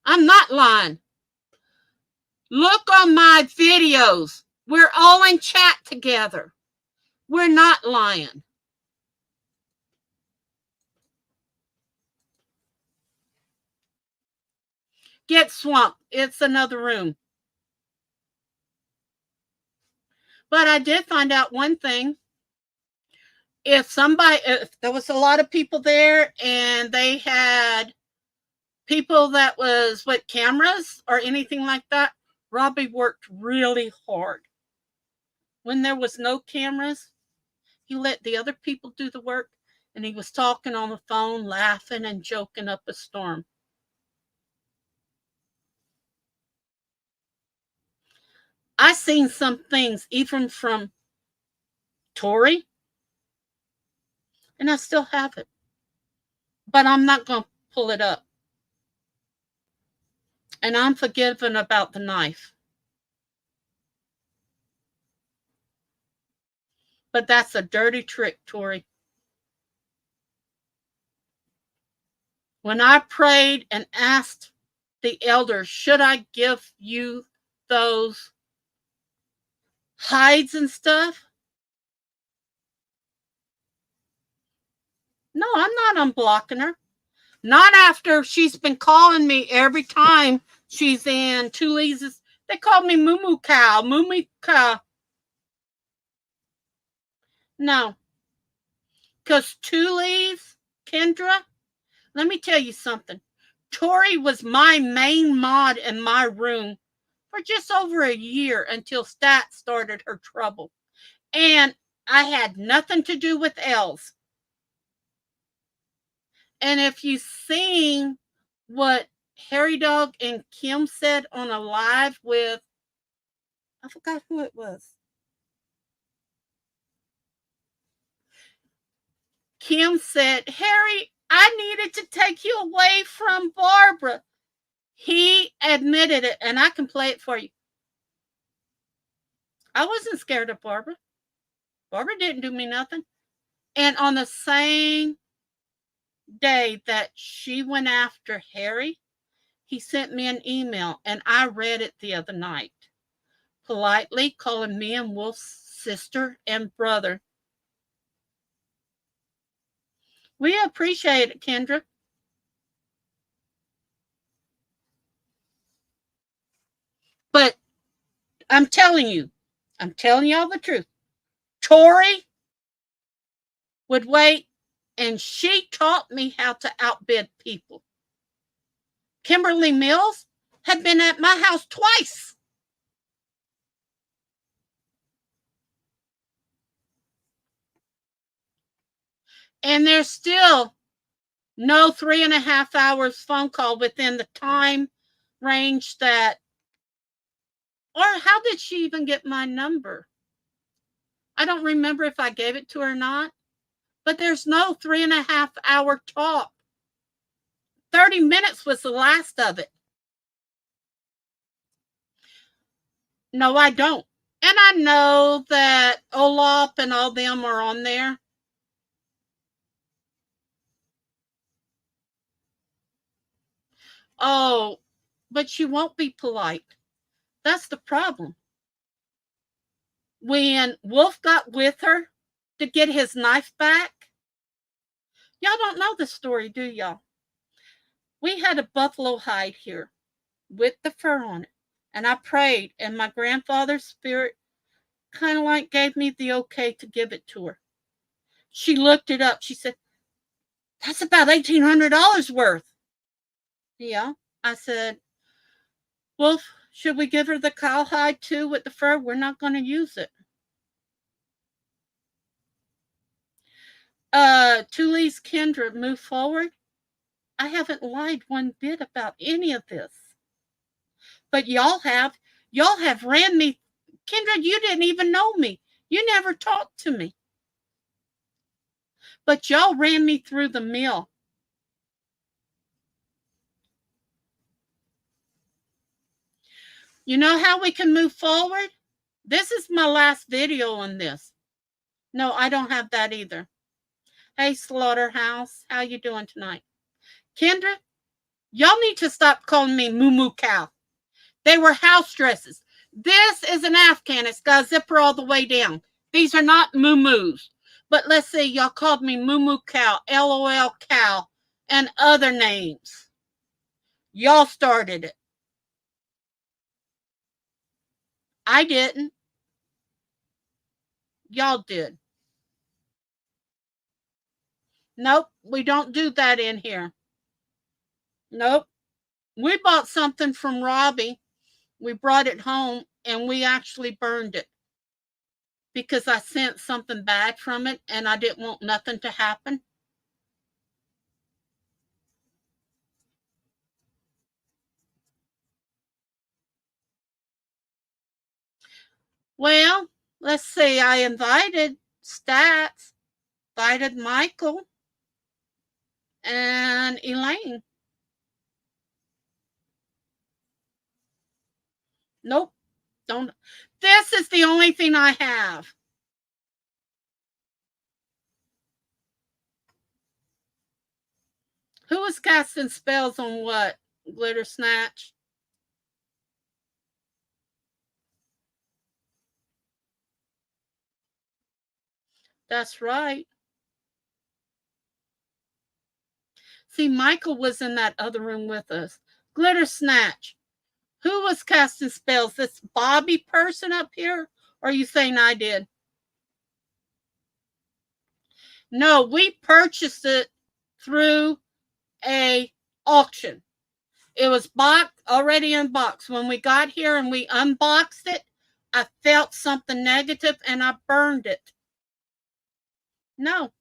I'm not lying. Look on my videos. We're all in chat together. We're not lying. Get swamped. It's another room. But I did find out one thing. If there was a lot of people there and they had people that was with cameras or anything like that, Robbie worked really hard. When there was no cameras, he let the other people do the work, and he was talking on the phone, laughing and joking up a storm. I seen some things even from Tori, and I still have it. But I'm not going to pull it up. And I'm forgiven about the knife. But that's a dirty trick, Tori. When I prayed and asked the elders, should I give you those hides and stuff? No, I'm not unblocking her. Not after she's been calling me every time she's in Tuli's. They call me Moo Cow, Moo Cow. No. Because Tuli's, Kendra, let me tell you something. Tori was my main mod in my room for just over a year until Stat started her trouble. And I had nothing to do with Els. And if you've seen what Harry Dog and Kim said on a live with, I forgot who it was. Kim said, Harry, I needed to take you away from Barbara. He admitted it, and I can play it for you. I wasn't scared of Barbara. Barbara didn't do me nothing. And on the same day that she went after Harry, he sent me an email, and I read it the other night, politely calling me and Wolf's sister and brother. We appreciate it, Kendra. But I'm telling y'all the truth. Tori would wait, and she taught me how to outbid people. Kimberly Mills had been at my house twice. And there's still no 3.5 hours phone call within the time range that, or how did she even get my number? I don't remember if I gave it to her or not, but there's no 3.5 hour talk. 30 minutes was the last of it. No, I don't. And I know that Olaf and all them are on there. Oh, but she won't be polite. That's the problem. When Wolf got with her to get his knife back, y'all don't know the story, do y'all? We had a buffalo hide here with the fur on it. And I prayed, and my grandfather's spirit kind of like gave me the okay to give it to her. She looked it up. She said, that's about $1,800 worth. Yeah. I said, Wolf, should we give her the cowhide too with the fur? We're not going to use it. Tuli's Kendra, move forward. I haven't lied one bit about any of this. But y'all have ran me. Kendra, you didn't even know me. You never talked to me. But y'all ran me through the mill. You know how we can move forward? This is my last video on this. No, I don't have that either. Hey, Slaughterhouse, how you doing tonight? Kendra, y'all need to stop calling me Moo Moo Cow. They were house dresses. This is an Afghan. It's got a zipper all the way down. These are not Moo Moos. But let's see, y'all called me Moo Moo Cow, LOL Cow, and other names. Y'all started it. I didn't. Y'all did. Nope, we don't do that in here. Nope. We bought something from Robbie. We brought it home and we actually burned it because I sensed something bad from it and I didn't want nothing to happen. Well, let's see. I invited Stats, invited Michael and Elaine. Nope. Don't. This is the only thing I have. Who was casting spells on what? Glitter Snatch? That's right. See, Michael was in that other room with us. Glitter Snatch. Who was casting spells? This Bobby person up here? Or are you saying I did? No, we purchased it through a auction. It was already in box. When we got here and we unboxed it, I felt something negative and I burned it. No.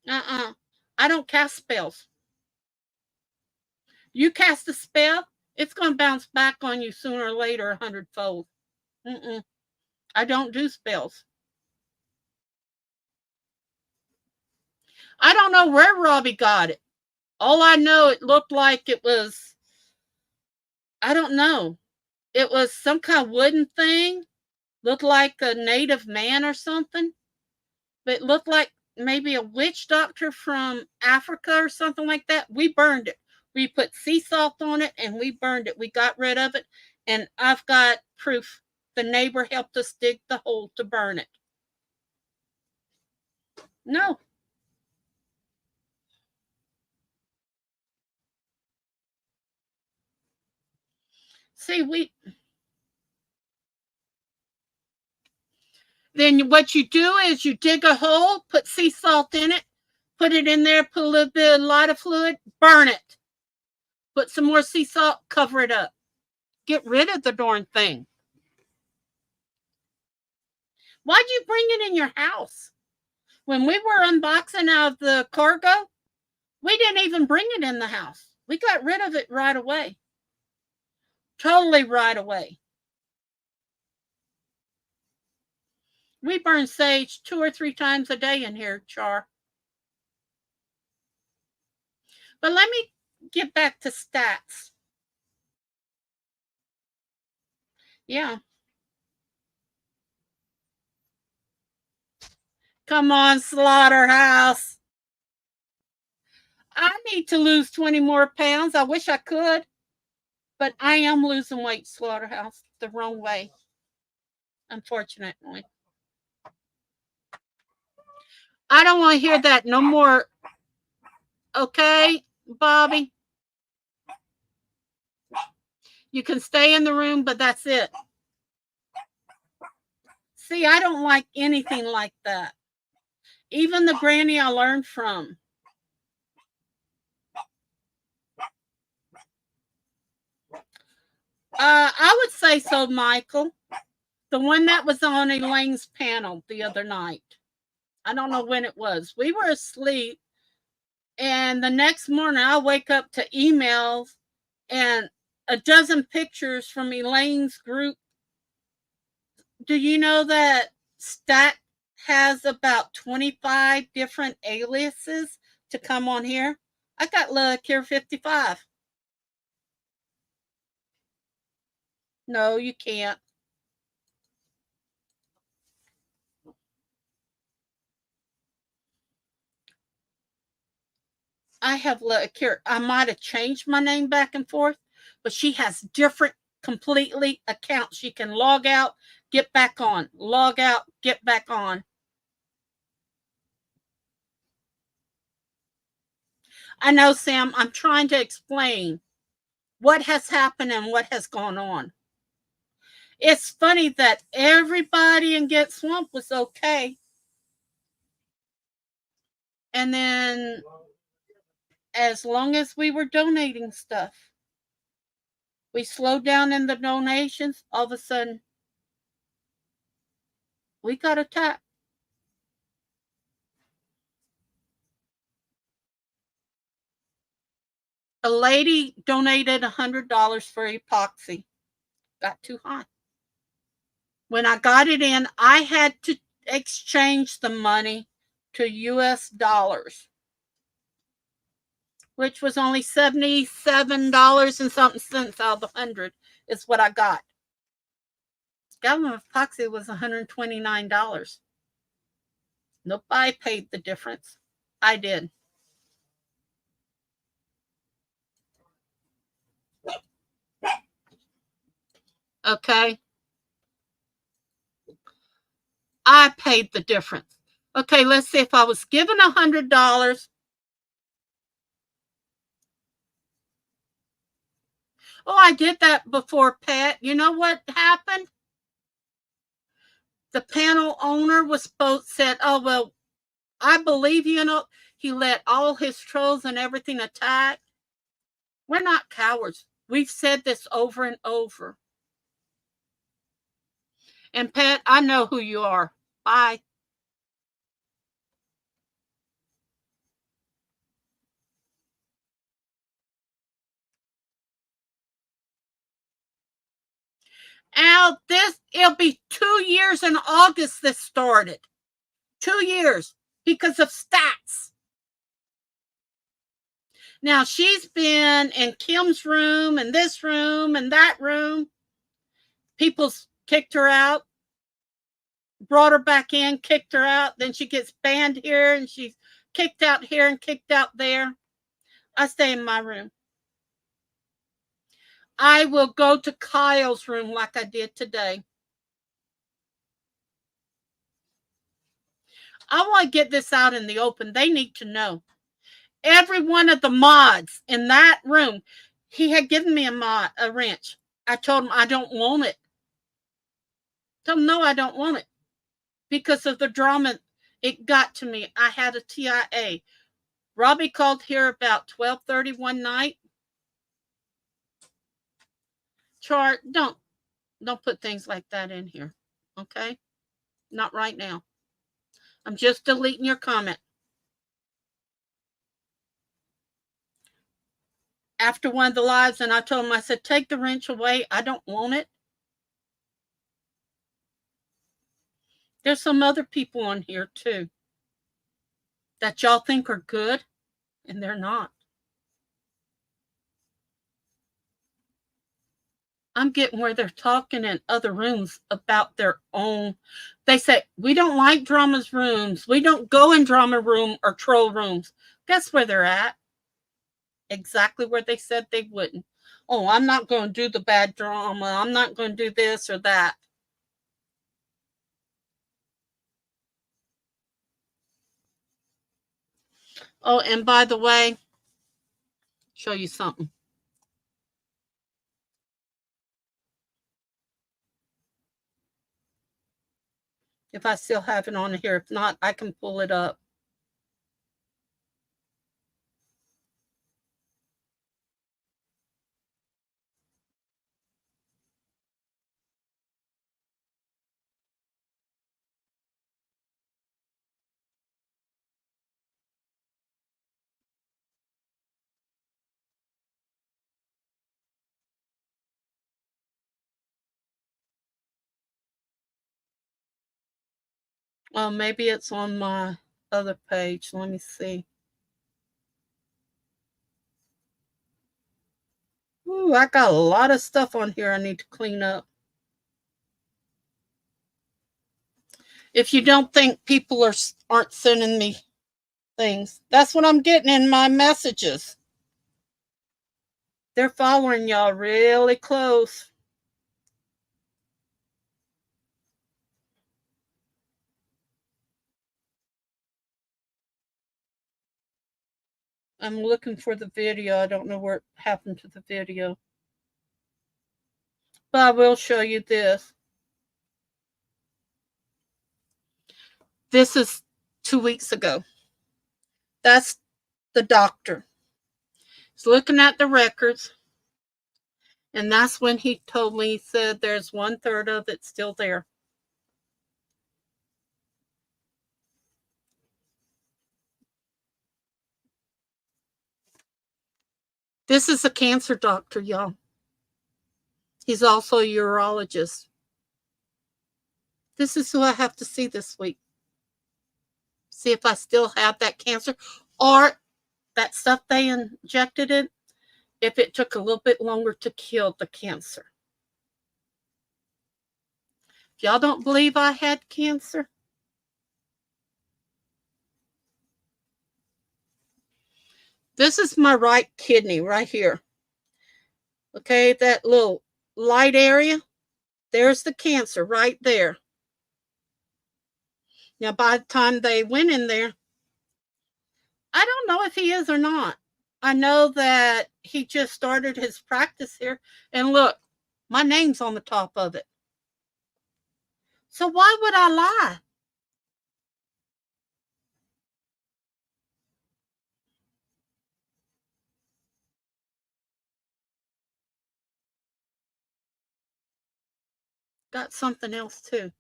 I don't cast spells. You cast a spell, it's going to bounce back on you sooner or later 100-fold. I don't do spells. I don't know where Robbie got it. All I know, it looked like it was, I don't know. It was some kind of wooden thing. Looked like a native man or something. But it looked like maybe a witch doctor from Africa or something like that. We burned it. We put sea salt on it and we burned it. We got rid of it. And I've got proof. The neighbor helped us dig the hole to burn it. No. See, then what you do is you dig a hole, put sea salt in it, put it in there, put a little bit of lighter fluid, burn it. Put some more sea salt, cover it up. Get rid of the darn thing. Why'd you bring it in your house? When we were unboxing out of the cargo, we didn't even bring it in the house. We got rid of it right away. Totally right away. We burn sage 2 or 3 times a day in here, Char. But let me get back to Stats. Yeah. Come on, Slaughterhouse. I need to lose 20 more pounds. I wish I could. But I am losing weight, Slaughterhouse, the wrong way, unfortunately. I don't want to hear that no more. Okay, Bobby? You can stay in the room, but that's it. See, I don't like anything like that. Even the granny I learned from. I would say so, Michael. The one that was on Elaine's panel the other night. I don't know when it was. We were asleep, and the next morning I wake up to emails and a dozen pictures from Elaine's group. Do you know that Stat has about 25 different aliases to come on here? I got luck here 55. No, you can't. I have I might have changed my name back and forth, but she has different completely accounts. She can log out, get back on, log out, get back on. I know, Sam, I'm trying to explain what has happened and what has gone on. It's funny that everybody in Get Swamp was okay. And then, as long as we were donating stuff, we slowed down in the donations. All of a sudden, we got attacked. A lady donated $100 for epoxy. Got too hot. When I got it in, I had to exchange the money to US dollars, which was only $77 and something cents out of the 100 is what I got. Gallon of epoxy was $129. Nobody paid the difference. I did. Okay. I paid the difference. Okay, let's see if I was given $100. Oh, I did that before, Pat. You know what happened? The panel owner said, "Oh well, I believe you know." He let all his trolls and everything attack. We're not cowards. We've said this over and over. And Pat, I know who you are. Bye. Al, it'll be 2 years in August this started. 2 years because of stats. Now she's been in Kim's room and this room and that room. People's kicked her out, brought her back in, kicked her out. Then she gets banned here and she's kicked out here and kicked out there. I stay in my room. I will go to Kyle's room like I did today. I want to get this out in the open. They need to know. Every one of the mods in that room, he had given me a wrench. I told him I don't want it. Told him no, I don't want it. Because of the drama, it got to me. I had a TIA. Robbie called here about 12:30 one night. Chart, don't put things like that in here. Okay? Not right now. I'm just deleting your comment. After one of the lives, and I told him, I said, take the wrench away. I don't want it. There's some other people on here too that y'all think are good, and they're not. I'm getting where they're talking in other rooms about their own. They say, we don't like drama's rooms. We don't go in drama room or troll rooms. Guess where they're at? Exactly where they said they wouldn't. Oh, I'm not going to do the bad drama. I'm not going to do this or that. Oh, and by the way, show you something. If I still have it on here. If not, I can pull it up. Well, maybe it's on my other page. Let me see. Ooh, I got a lot of stuff on here I need to clean up. If you don't think people aren't sending me things. That's what I'm getting in my messages. They're following y'all really close. I'm looking for the video. I don't know what happened to the video. But I will show you this. This is 2 weeks ago. That's the doctor. He's looking at the records. And that's when he told me, he said there's 1/3 of it still there. This is a cancer doctor, y'all. He's also a urologist. This is who I have to see this week. See if I still have that cancer or that stuff they injected in, if it took a little bit longer to kill the cancer. If y'all don't believe I had cancer, this is my right kidney right here. Okay, that little light area, there's the cancer right there. Now, by the time they went in there, I don't know if he is or not. I know that he just started his practice here. And look, my name's on the top of it. So why would I lie? Got something else too.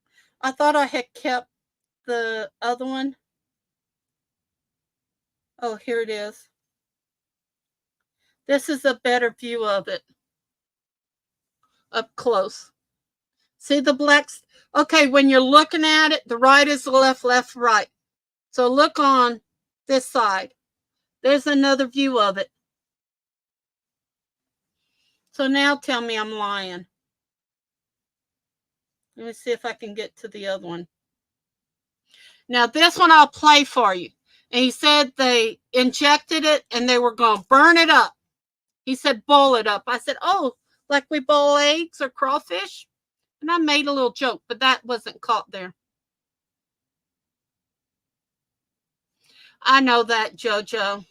I thought I had kept the other one. Oh, here it is. This is a better view of it. Up close. See the blacks? Okay, when you're looking at it, the right is the left, left, right. So look on this side. There's another view of it. So now tell me I'm lying. Let me see if I can get to the other one. Now this one I'll play for you. And he said they injected it and they were going to burn it up. He said boil it up. I said, oh, like we boil eggs or crawfish? And I made a little joke, but that wasn't caught there. I know that, JoJo.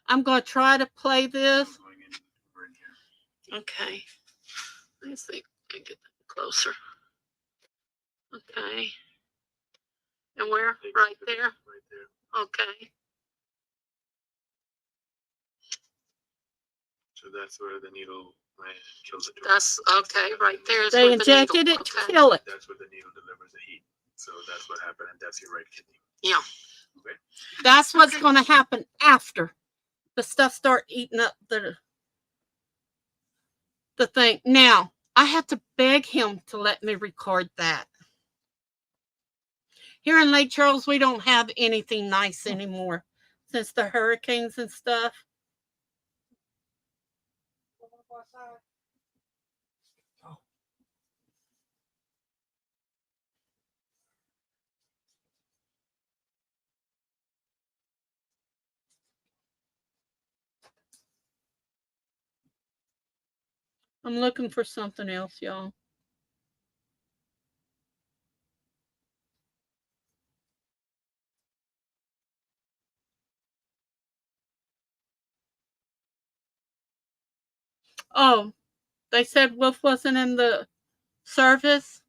I'm going to try to play this. Okay. Let me see if I can get closer. Okay. And where? Right there? Right there. Okay. So that's where the needle kills it. That's okay, right there. They injected it to kill it. That's where the needle delivers the heat. So that's what happened, and that's your right kidney. Yeah. Okay. That's what's going to happen after the stuff start eating up the thing. Now, I have to beg him to let me record that. Here in Lake Charles, we don't have anything nice anymore since the hurricanes and stuff. I'm looking for something else, y'all. Oh, they said Wolf wasn't in the service.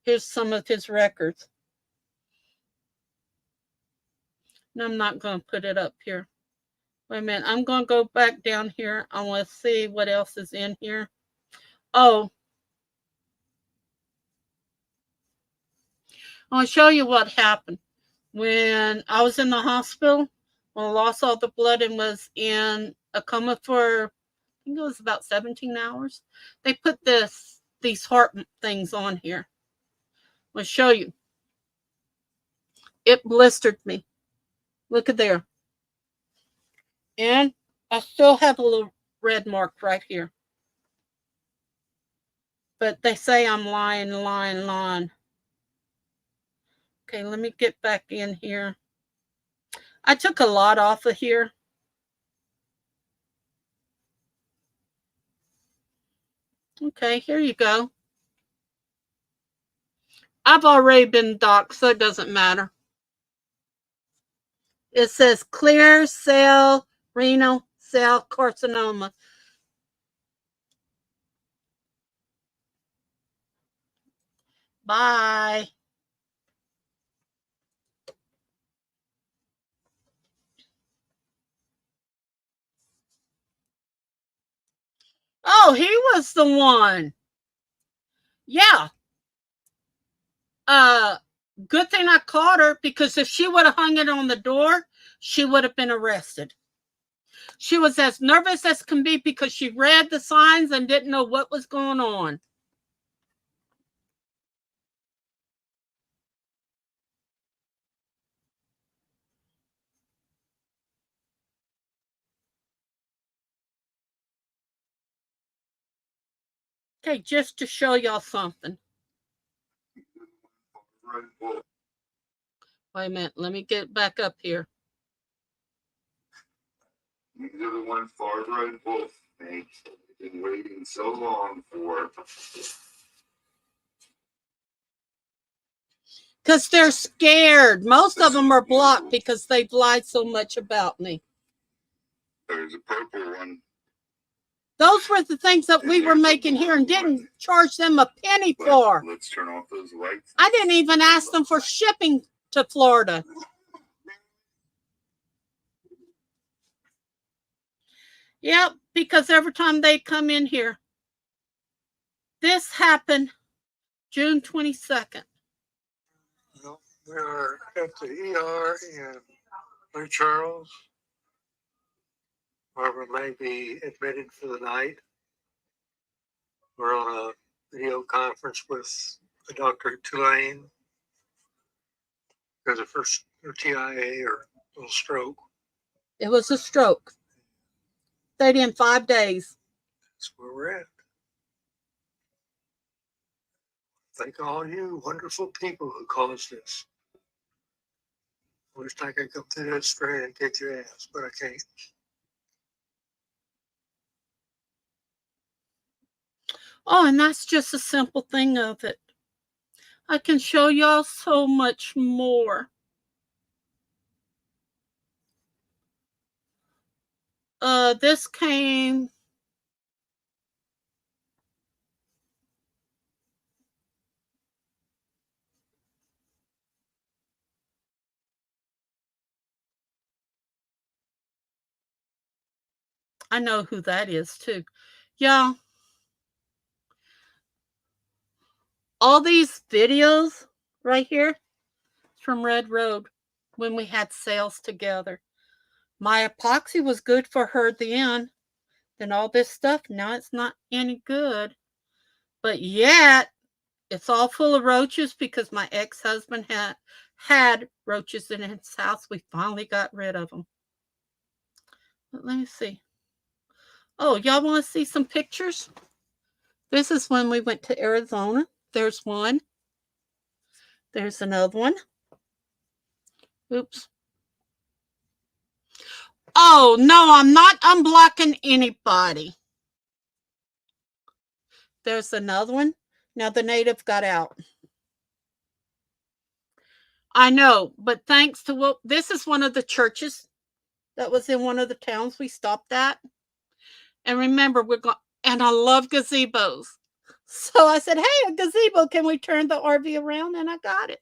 Here's some of his records. And I'm not going to put it up here. Wait a minute. I'm going to go back down here. I want to see what else is in here. Oh, I want to show you what happened. When I was in the hospital, when I lost all the blood and was in a coma for, I think it was about 17 hours, they put these heart things on here. I'll show you. It blistered me. Look at there. And I still have a little red mark right here. But they say I'm lying. Okay, let me get back in here. I took a lot off of here. Okay, here you go. I've already been doxxed, so it doesn't matter. It says clear cell renal cell carcinoma. Bye. Oh, he was the one. Yeah. Good thing I caught her, because if she would have hung it on the door, she would have been arrested. She was as nervous as can be because she read the signs and didn't know what was going on. Okay, just to show y'all something. Wait a minute, let me get back up here. These are the ones Barbara and Wolf make. They've been waiting so long for. Because they're scared. Most of them are blocked because they've lied so much about me. There's a purple one. Those were the things that we were making here and didn't charge them a penny for. Let's turn off those lights. I didn't even ask them for shipping to Florida. Yep, because every time they come in here. This happened June 22nd. Well, we are at the ER in Lake Charles. Barbara may be admitted for the night. We're on a video conference with Dr. Tulane because of her TIA or little stroke. It was a stroke. Stayed in 5 days. That's where we're at. Thank all you wonderful people who caused this. I wish I could come through that screen and kick your ass, but I can't. Oh, and that's just a simple thing of it. I can show y'all so much more. This came. I know who that is too. Yeah. All these videos right here from Red Road when we had sales together. My epoxy was good for her then. Then all this stuff, now it's not any good. But yet, it's all full of roaches because my ex-husband had roaches in his house. We finally got rid of them. But let me see. Oh, y'all want to see some pictures? This is when we went to Arizona. There's one. There's another one. Oops. Oh, no, I'm not unblocking anybody. There's another one. Now the native got out. I know, but thanks to what this is one of the churches that was in one of the towns we stopped at. And remember, we're going, and I love gazebos. So I said, hey, a gazebo, can we turn the RV around? And I got it.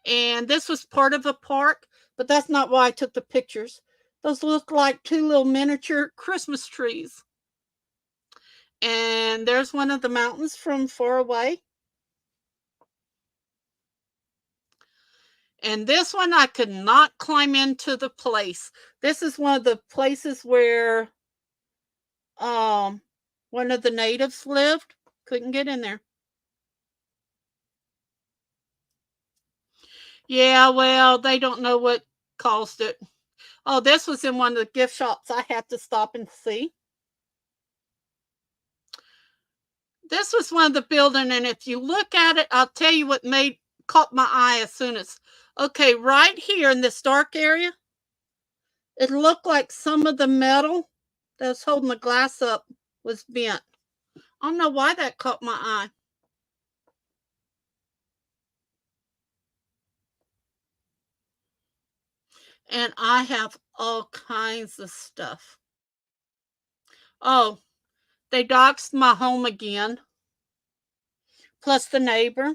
And this was part of a park, but that's not why I took the pictures. Those look like 2 little miniature Christmas trees. And there's one of the mountains from far away. And this one, I could not climb into the place. This is one of the places where one of the natives lived. Couldn't get in there. Yeah, well, they don't know what caused it. Oh, this was in one of the gift shops I had to stop and see. This was one of the building, and if you look at it, I'll tell you what caught my eye as soon as Okay, right here in this dark area, it looked like some of the metal that was holding the glass up was bent. I don't know why that caught my eye. And I have all kinds of stuff. Oh, they doxed my home again, plus the neighbor.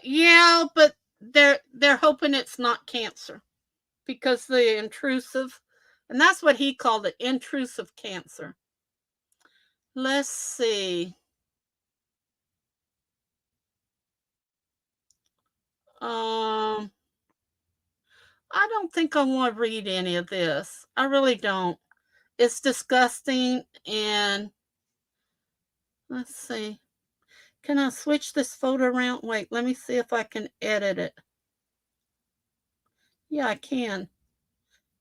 Yeah, but they're hoping it's not cancer because the intrusive, and that's what he called it, intrusive cancer. Let's see. I don't think I want to read any of this. I really don't. It's disgusting. And let's see. Can I switch this photo around? Wait, let me see if I can edit it. Yeah, I can.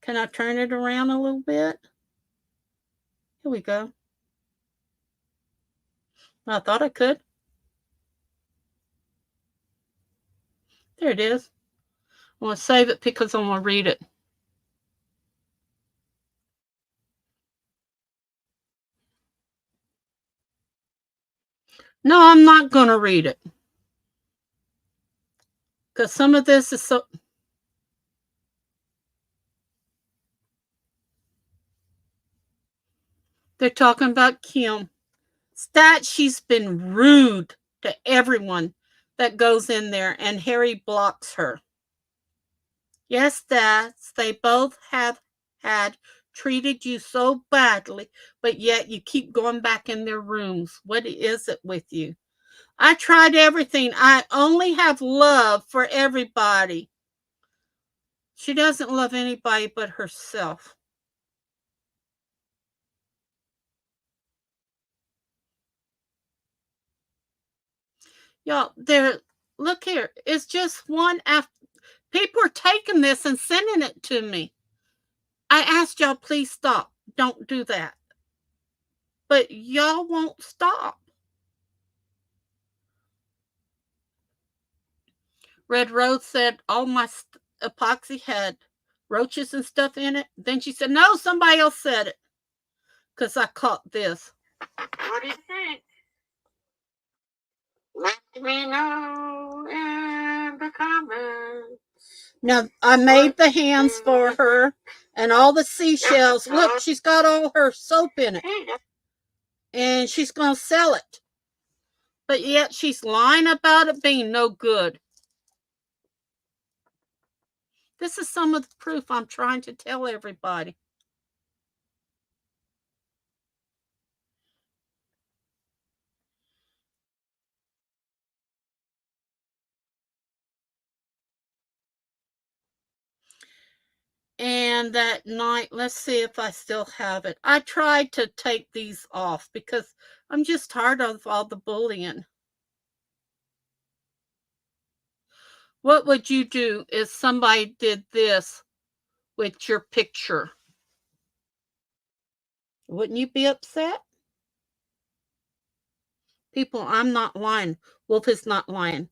Can I turn it around a little bit? Here we go. I thought I could. There it is. I want to save it because I want to read it. No, I'm not going to read it. Because some of this is so... They're talking about Kim. Stat, she's been rude to everyone that goes in there, and Harry blocks her. Yes, Stats, they both have had treated you so badly, but yet you keep going back in their rooms. What is it with you? I tried everything. I only have love for everybody. She doesn't love anybody but herself. Y'all, look here. It's just one after. People are taking this and sending it to me. I asked y'all, please stop. Don't do that. But y'all won't stop. Red Rose said all my epoxy had roaches and stuff in it. Then she said, no, somebody else said it. Because I caught this. What do you think? Let me know in the comments. Now, I made the hands for her and all the seashells. Look, she's got all her soap in it. And she's going to sell it. But yet she's lying about it being no good. This is some of the proof I'm trying to tell everybody. And that night, let's see if I still have it. I tried to take these off because I'm just tired of all the bullying. What would you do if somebody did this with your picture? Wouldn't you be upset? People, I'm not lying. Wolf is not lying.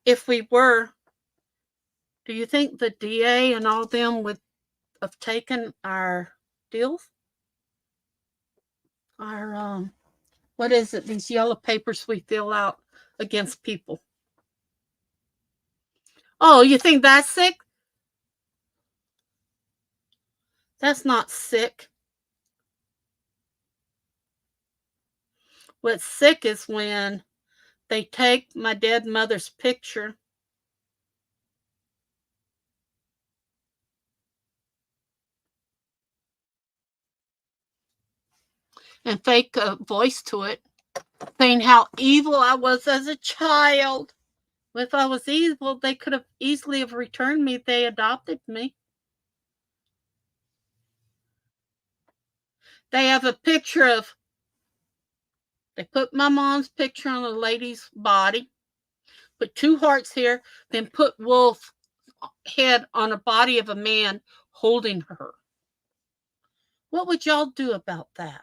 If we were, do you think the DA and all them would have taken our deals? Our, what is it? These yellow papers we fill out against people. Oh, you think that's sick? That's not sick. What's sick is when they take my dead mother's picture and fake a voice to it, saying how evil I was as a child. If I was evil, they could have easily have returned me if they adopted me. They have a picture of, they put my mom's picture on a lady's body, put 2 hearts here, then put Wolf's head on a body of a man holding her. What would y'all do about that?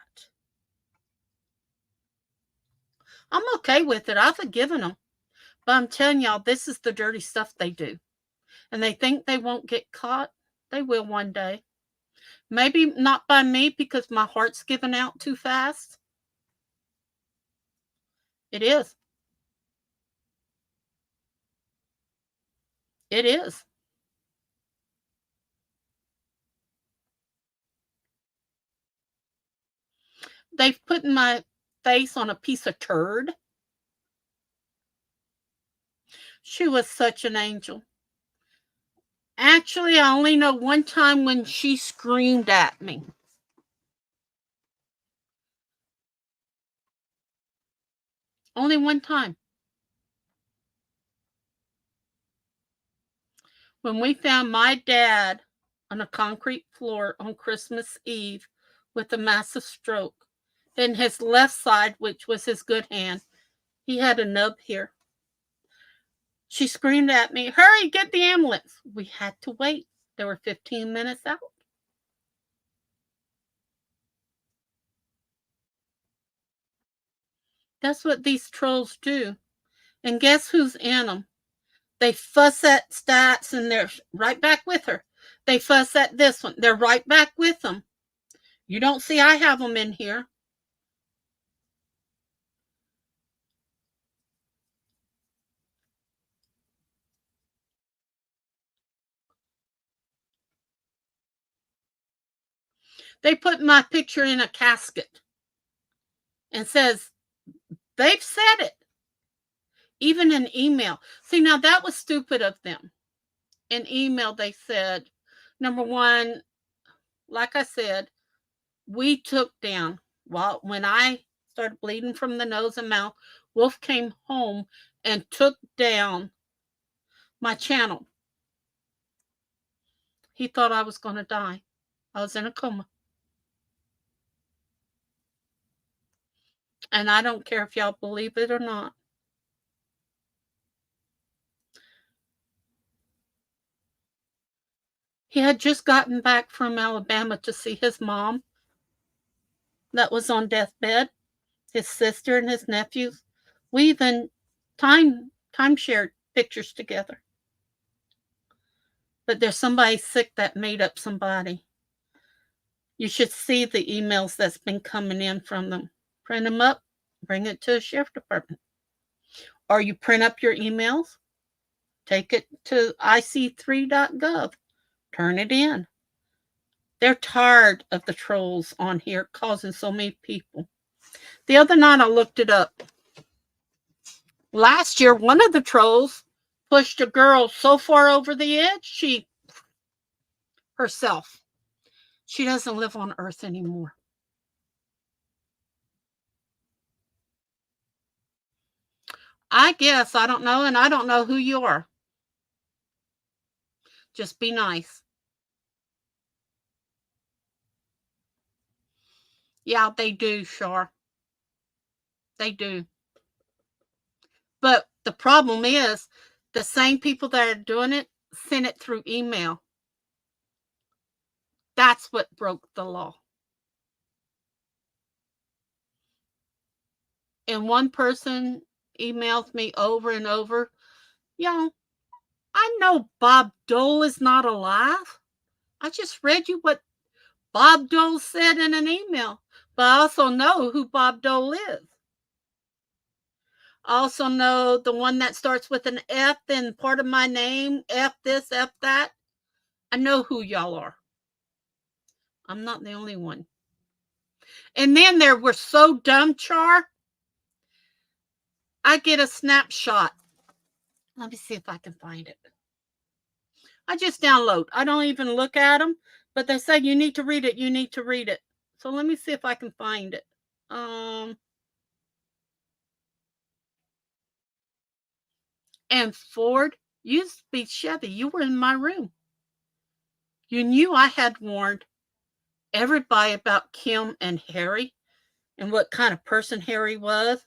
I'm okay with it. I've forgiven them. But I'm telling y'all, this is the dirty stuff they do. And they think they won't get caught. They will one day. Maybe not by me because my heart's given out too fast. It is. It is. They've put my face on a piece of turd. She was such an angel. Actually, I only know one time when she screamed at me. Only one time. When we found my dad on a concrete floor on Christmas Eve with a massive stroke. In his left side, which was his good hand, he had a nub here. She screamed at me, "Hurry, get the ambulance." We had to wait. They were 15 minutes out. That's what these trolls do. And guess who's in them? They fuss at stats and they're right back with her. They fuss at this one. They're right back with them. You don't see I have them in here. They put my picture in a casket and says, they've said it. Even in email. See, now that was stupid of them. In email, they said, number one, like I said, we took down, when I started bleeding from the nose and mouth, Wolf came home and took down my channel. He thought I was going to die. I was in a coma. And I don't care if y'all believe it or not. He had just gotten back from Alabama to see his mom that was on deathbed, his sister and his nephews. We even time shared pictures together. But there's somebody sick that made up somebody. You should see the emails that's been coming in from them. Print them up, bring it to a sheriff department. Or you print up your emails, take it to ic3.gov, turn it in. They're tired of the trolls on here causing so many people. The other night I looked it up. Last year, one of the trolls pushed a girl so far over the edge, she doesn't live on Earth anymore. I guess, I don't know, and I don't know who you are. Just be nice. Yeah, they do, Shar. They do. But the problem is, the same people that are doing it send it through email. That's what broke the law. And one person emails me over and over, I know Bob Dole is not alive. I just read you what Bob Dole said in an email, but I also know who Bob Dole is. I also know the one that starts with an F in part of my name, F this, F that. I know who y'all are. I'm not the only one. And then there were so dumb, Char. I get a snapshot. Let me see if I can find it. I just download. I don't even look at them, but they say you need to read it. You need to read it. So let me see if I can find it. And Ford, you speak Chevy. You were in my room. You knew I had warned everybody about Kim and Harry and what kind of person Harry was.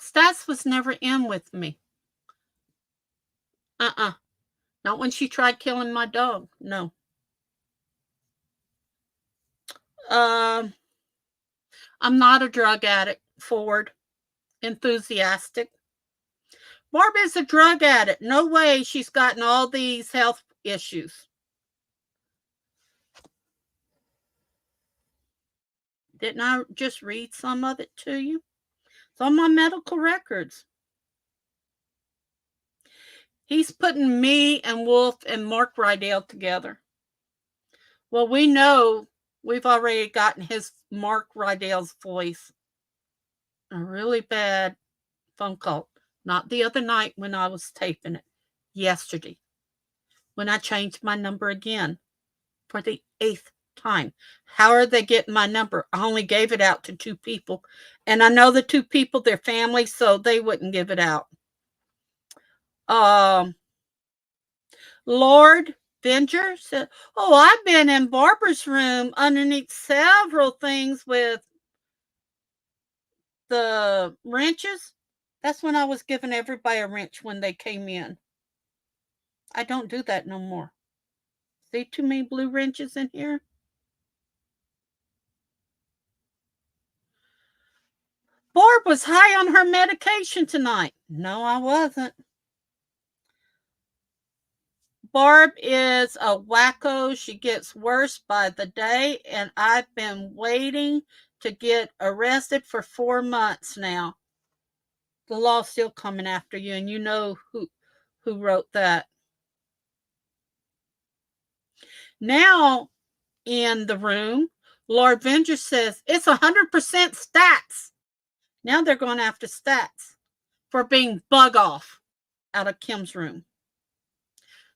Stats was never in with me. Not when she tried killing my dog. No. I'm not a drug addict. Forward. Enthusiastic. Barb is a drug addict. No way she's gotten all these health issues. Didn't I just read some of it to you? It's on my medical records. He's putting me and Wolf and Mark Rydell together. Well, we know we've already gotten his Mark Rydell's voice. A really bad phone call. Not the other night when I was taping it. Yesterday. When I changed my number again for the 8th time. How are they getting my number? I only gave it out to 2 people. And I know the 2 people, they're family, so they wouldn't give it out. Lord Venger said, oh, I've been in Barbara's room underneath several things with the wrenches. That's when I was giving everybody a wrench when they came in. I don't do that no more. See too many blue wrenches in here? Barb was high on her medication tonight. No, I wasn't. Barb is a wacko. She gets worse by the day, and I've been waiting to get arrested for 4 months now. The law's still coming after you, and you know who wrote that. Now, in the room, Lord Venger says, it's 100% stats. Now they're going after stats for being bug off out of Kim's room.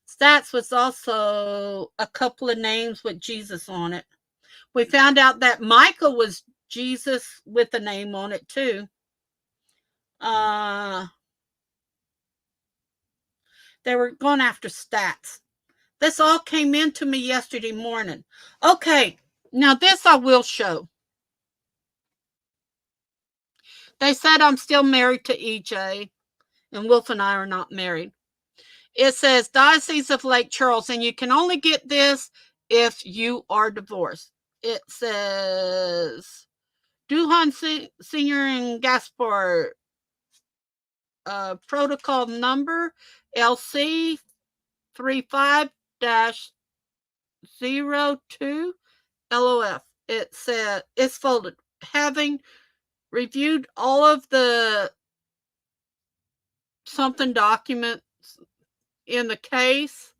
Stats was also a couple of names with Jesus on it. We found out that Michael was Jesus with a name on it too. They were going after stats. This all came into me yesterday morning. Okay, now this I will show. They said I'm still married to EJ, and Wolf and I are not married. It says Diocese of Lake Charles, and you can only get this if you are divorced. It says Duhan Senior and Gaspar protocol number LC 35-02 LOF. It said it's folded. Having reviewed all of the something documents in the case.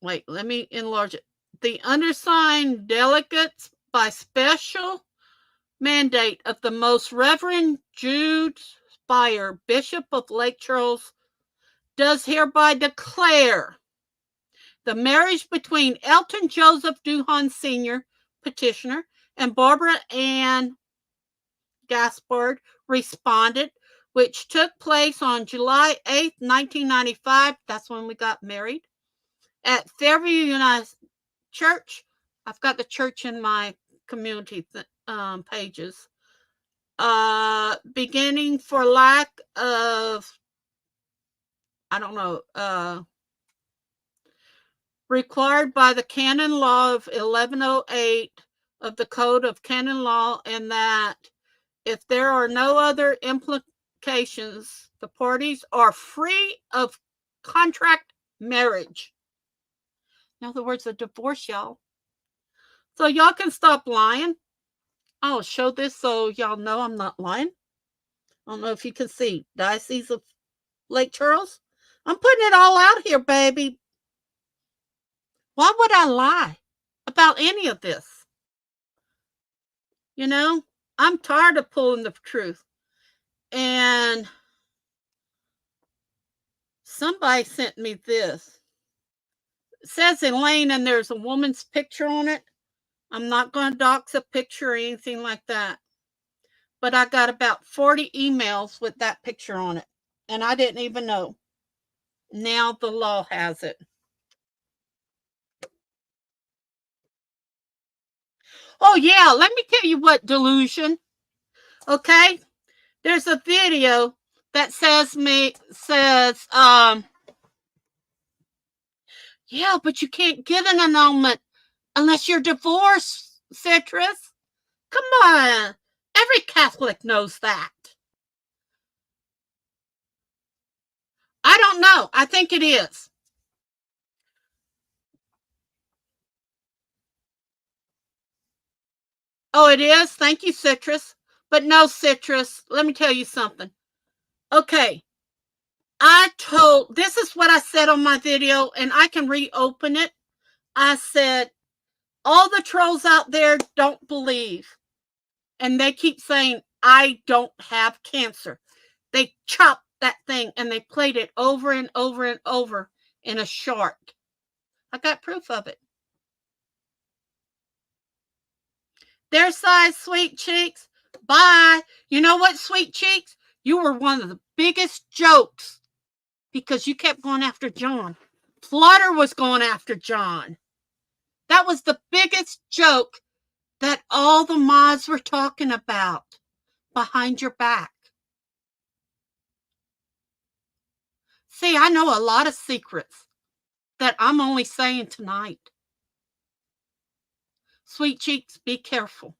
Wait, let me enlarge it. The undersigned delegates by special mandate of the Most Reverend Jude Spire, Bishop of Lake Charles, does hereby declare the marriage between Elton Joseph Duhan Sr., petitioner, and Barbara Ann Gaspard, respondent, which took place on July 8th, 1995. That's when we got married. At Fairview United Church. I've got the church in my community pages. Beginning for lack of, I don't know, required by the canon law of 1108 of the Code of Canon Law, and that if there are no other implications, the parties are free of contract marriage. In other words, a divorce, y'all. So y'all can stop lying. I'll show this so y'all know I'm not lying. I don't know if you can see. Diocese of Lake Charles. I'm putting it all out here, baby. Why would I lie about any of this? You know, I'm tired of pulling the truth. And somebody sent me this. It says Elaine, and there's a woman's picture on it. I'm not going to dox a picture or anything like that. But I got about 40 emails with that picture on it. And I didn't even know. Now the law has it. Oh, yeah. Let me tell you what delusion. Okay. There's a video that says, yeah, but you can't get an annulment unless you're divorced, Citrus. Come on. Every Catholic knows that. I don't know. I think it is. Oh, it is? Thank you, Citrus. But no, Citrus, let me tell you something. Okay. This is what I said on my video, and I can reopen it. I said, all the trolls out there don't believe. And they keep saying, I don't have cancer. They chopped that thing and they played it over and over and over in a short. I got proof of it. Their size, Sweet Cheeks. Bye. You know what, Sweet Cheeks? You were one of the biggest jokes because you kept going after John. Flutter was going after John. That was the biggest joke that all the mods were talking about behind your back. See, I know a lot of secrets that I'm only saying tonight. Sweet Cheeks, be careful.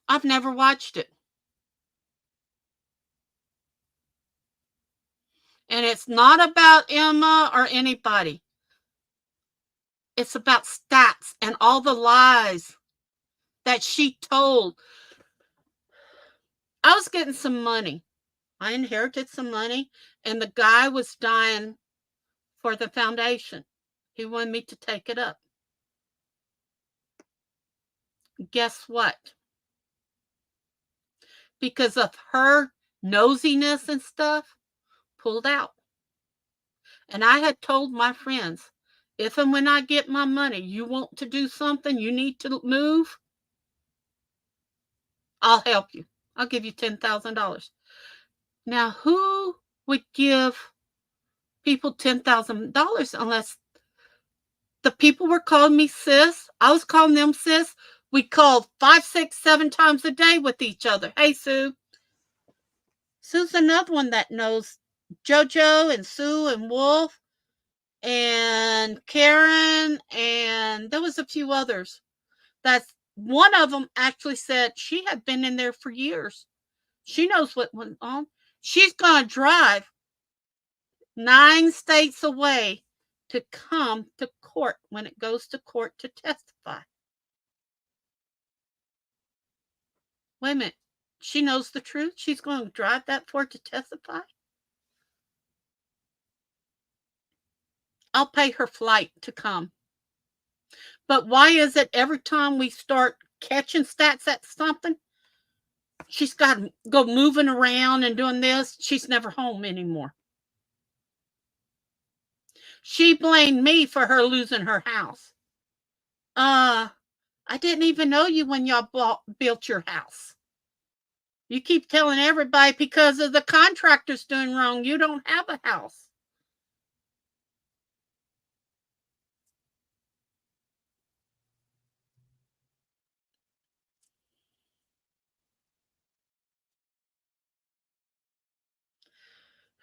I've never watched it. And it's not about Emma or anybody. It's about stats and all the lies that she told. I was getting some money. I inherited some money, and the guy was dying for the foundation. He wanted me to take it up. Guess what? Because of her nosiness and stuff, pulled out. And I had told my friends, if and when I get my money, you want to do something, you need to move, I'll help you. I'll give you $10,000. Now, who would give people $10,000 unless the people were calling me sis? I was calling them sis. We called 5, 6, 7 times a day with each other. Hey, Sue. Sue's another one that knows JoJo and Sue and Wolf and Karen, and there was a few others. That's one of them actually said she had been in there for years. She knows what went on. She's going to drive 9 states away to come to court when it goes to court to testify. Wait a minute. She knows the truth? She's going to drive that far to testify? I'll pay her flight to come. But why is it every time we start catching stats at something, she's got to go moving around and doing this? She's never home anymore. She blamed me for her losing her house. I didn't even know you when y'all built your house. You keep telling everybody because of the contractors doing wrong, you don't have a house.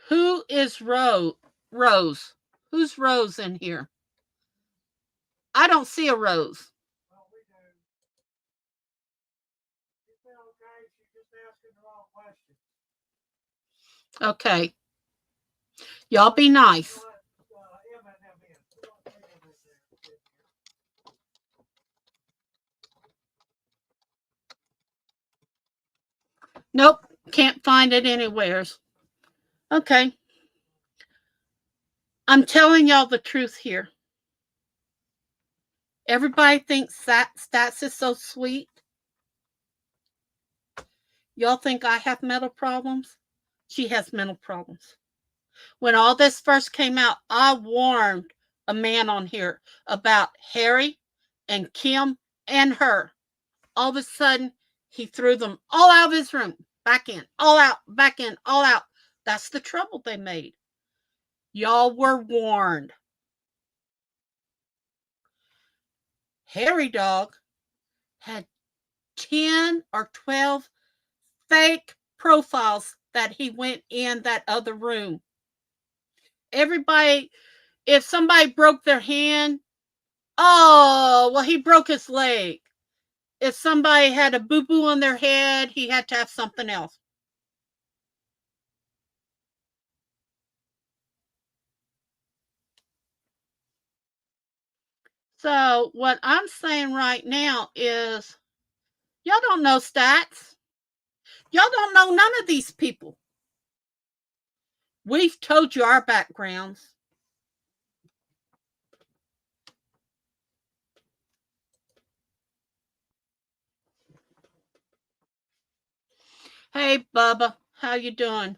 Who is Rose? Who's Rose in here? I don't see a Rose. Okay. Y'all be nice. Nope. Can't find it anywhere. Okay. I'm telling y'all the truth here. Everybody thinks Stats is so sweet. Y'all think I have mental problems? She has mental problems. When all this first came out, I warned a man on here about Harry and Kim and her. All of a sudden, he threw them all out of his room. Back in, all out, back in, all out. That's the trouble they made. Y'all were warned. Harry Dog had 10 or 12 fake profiles that he went in that other room. Everybody, if somebody broke their hand, Oh, well, he broke his leg. If somebody had a boo-boo on their head, he had to have something else. So what I'm saying right now is y'all don't know stats. Y'all don't know none of these people. We've told you our backgrounds. Hey, Bubba, how you doing?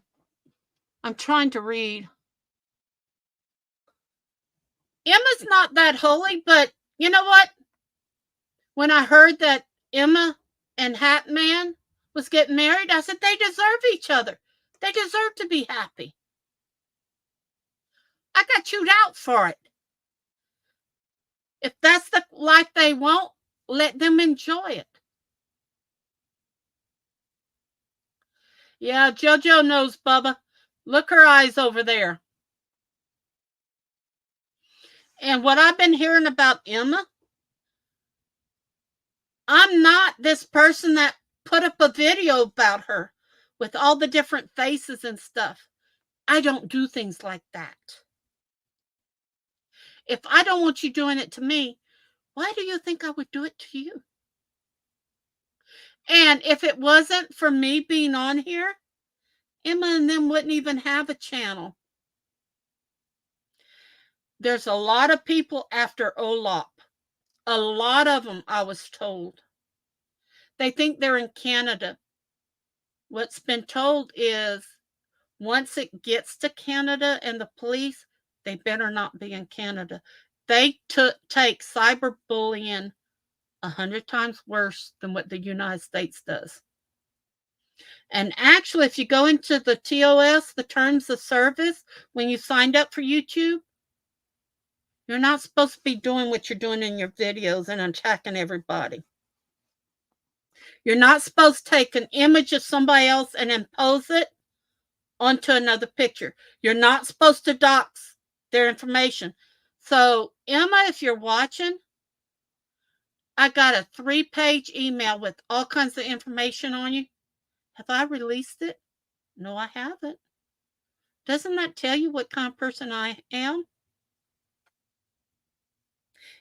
I'm trying to read. Emma's not that holy, but you know what? When I heard that Emma and Hat Man was getting married, I said they deserve each other. They deserve to be happy. I got chewed out for it. If that's the life they want, let them enjoy it. Yeah, JoJo knows, Bubba. Look her eyes over there. And what I've been hearing about Emma, I'm not this person that put up a video about her with all the different faces and stuff. I don't do things like that. If I don't want you doing it to me, why do you think I would do it to you? And if it wasn't for me being on here, Emma and them wouldn't even have a channel. There's a lot of people after Olap. A lot of them, I was told. They think they're in Canada. What's been told is once it gets to Canada and the police, they better not be in Canada. They take cyberbullying 100 times worse than what the United States does. And actually, if you go into the TOS, the terms of service, when you signed up for YouTube, you're not supposed to be doing what you're doing in your videos and attacking everybody. You're not supposed to take an image of somebody else and impose it onto another picture. You're not supposed to dox their information. So, Emma, if you're watching, I got a 3-page email with all kinds of information on you. Have I released it? No, I haven't. Doesn't that tell you what kind of person I am?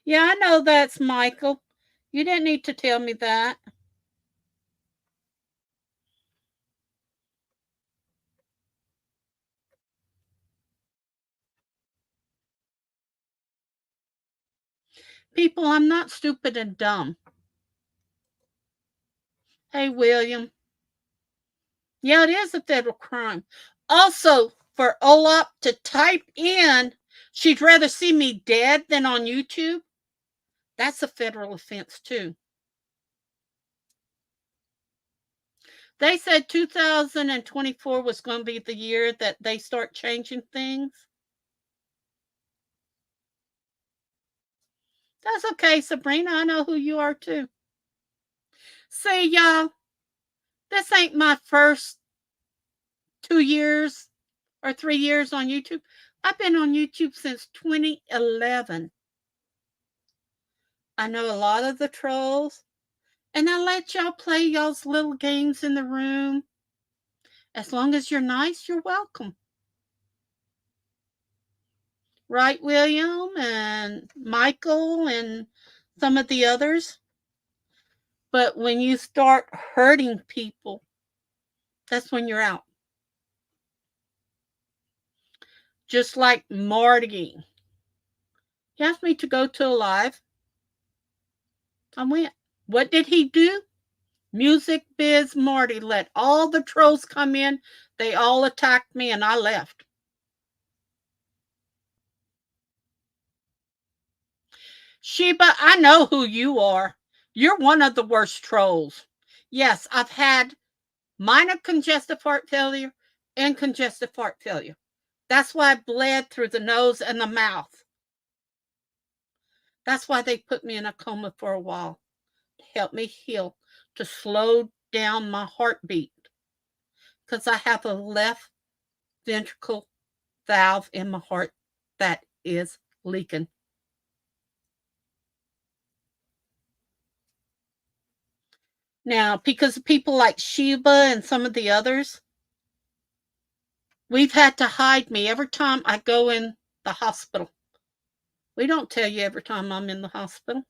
Yeah, I know that's Michael. You didn't need to tell me that. People, I'm not stupid and dumb. Hey, William. Yeah, it is a federal crime. Also, for Olap to type in, she'd rather see me dead than on YouTube, that's a federal offense, too. They said 2024 was going to be the year that they start changing things. That's okay, Sabrina. I know who you are, too. See, y'all, this ain't my first 2 years or 3 years on YouTube. I've been on YouTube since 2011. I know a lot of the trolls, and I let y'all play y'all's little games in the room. As long as you're nice, you're welcome. Right, William and Michael and some of the others? But when you start hurting people, that's when you're out. Just like Marty. He asked me to go to a live. I went. What did he do? Music Biz Marty let all the trolls come in. They all attacked me and I left. Sheba, I know who you are. You're one of the worst trolls. Yes, I've had minor congestive heart failure and congestive heart failure. That's why I bled through the nose and the mouth. That's why they put me in a coma for a while, to help me heal, to slow down my heartbeat. Because I have a left ventricle valve in my heart that is leaking. Now, because of people like Sheba and some of the others, we've had to hide me every time I go in the hospital. We don't tell you every time I'm in the hospital.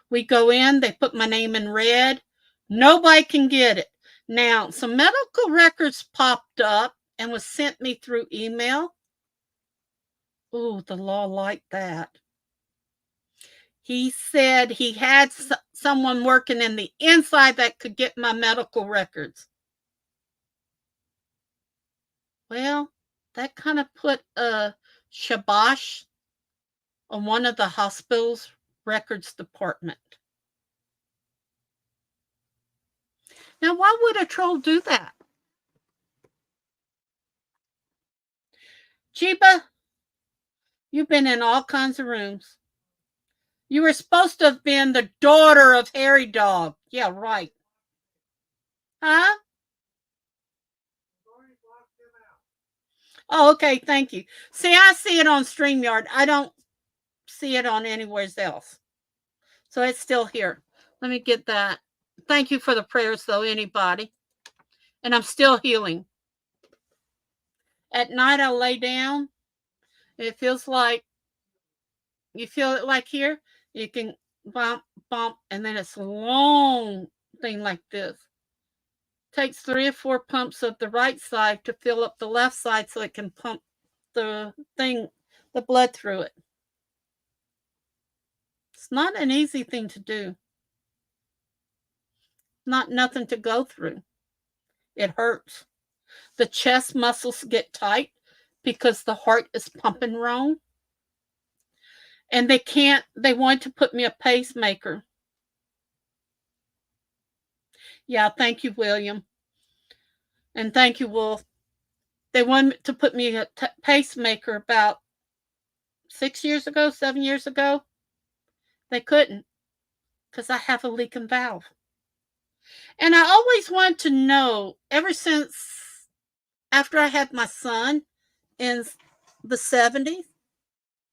We go in, they put my name in red. Nobody can get it. Now, some medical records popped up and was sent me through email. Ooh, the law liked that. He said he had someone working in the inside that could get my medical records. Well, that kind of put a shabash on one of the hospital's records department. Now, why would a troll do that? Chiba, you've been in all kinds of rooms. You were supposed to have been the daughter of Harry Dog. Yeah, right. Huh? Oh, okay, thank you. See, I see it on StreamYard. I don't see it on anywhere else. So it's still here. Let me get that. Thank you for the prayers, though, anybody. And I'm still healing. At night, I'll lay down. It feels like, you feel it like here? You can bump, bump, and then it's a long thing like this. Takes 3 or 4 pumps of the right side to fill up the left side so it can pump the blood through it. It's not an easy thing to do. Not nothing to go through. It hurts. The chest muscles get tight because the heart is pumping wrong. And they want to put me a pacemaker. Yeah, thank you, William. And thank you, Wolf. They wanted to put me a pacemaker about 7 years ago. They couldn't because I have a leaking valve. And I always wanted to know, ever since after I had my son in the 70s,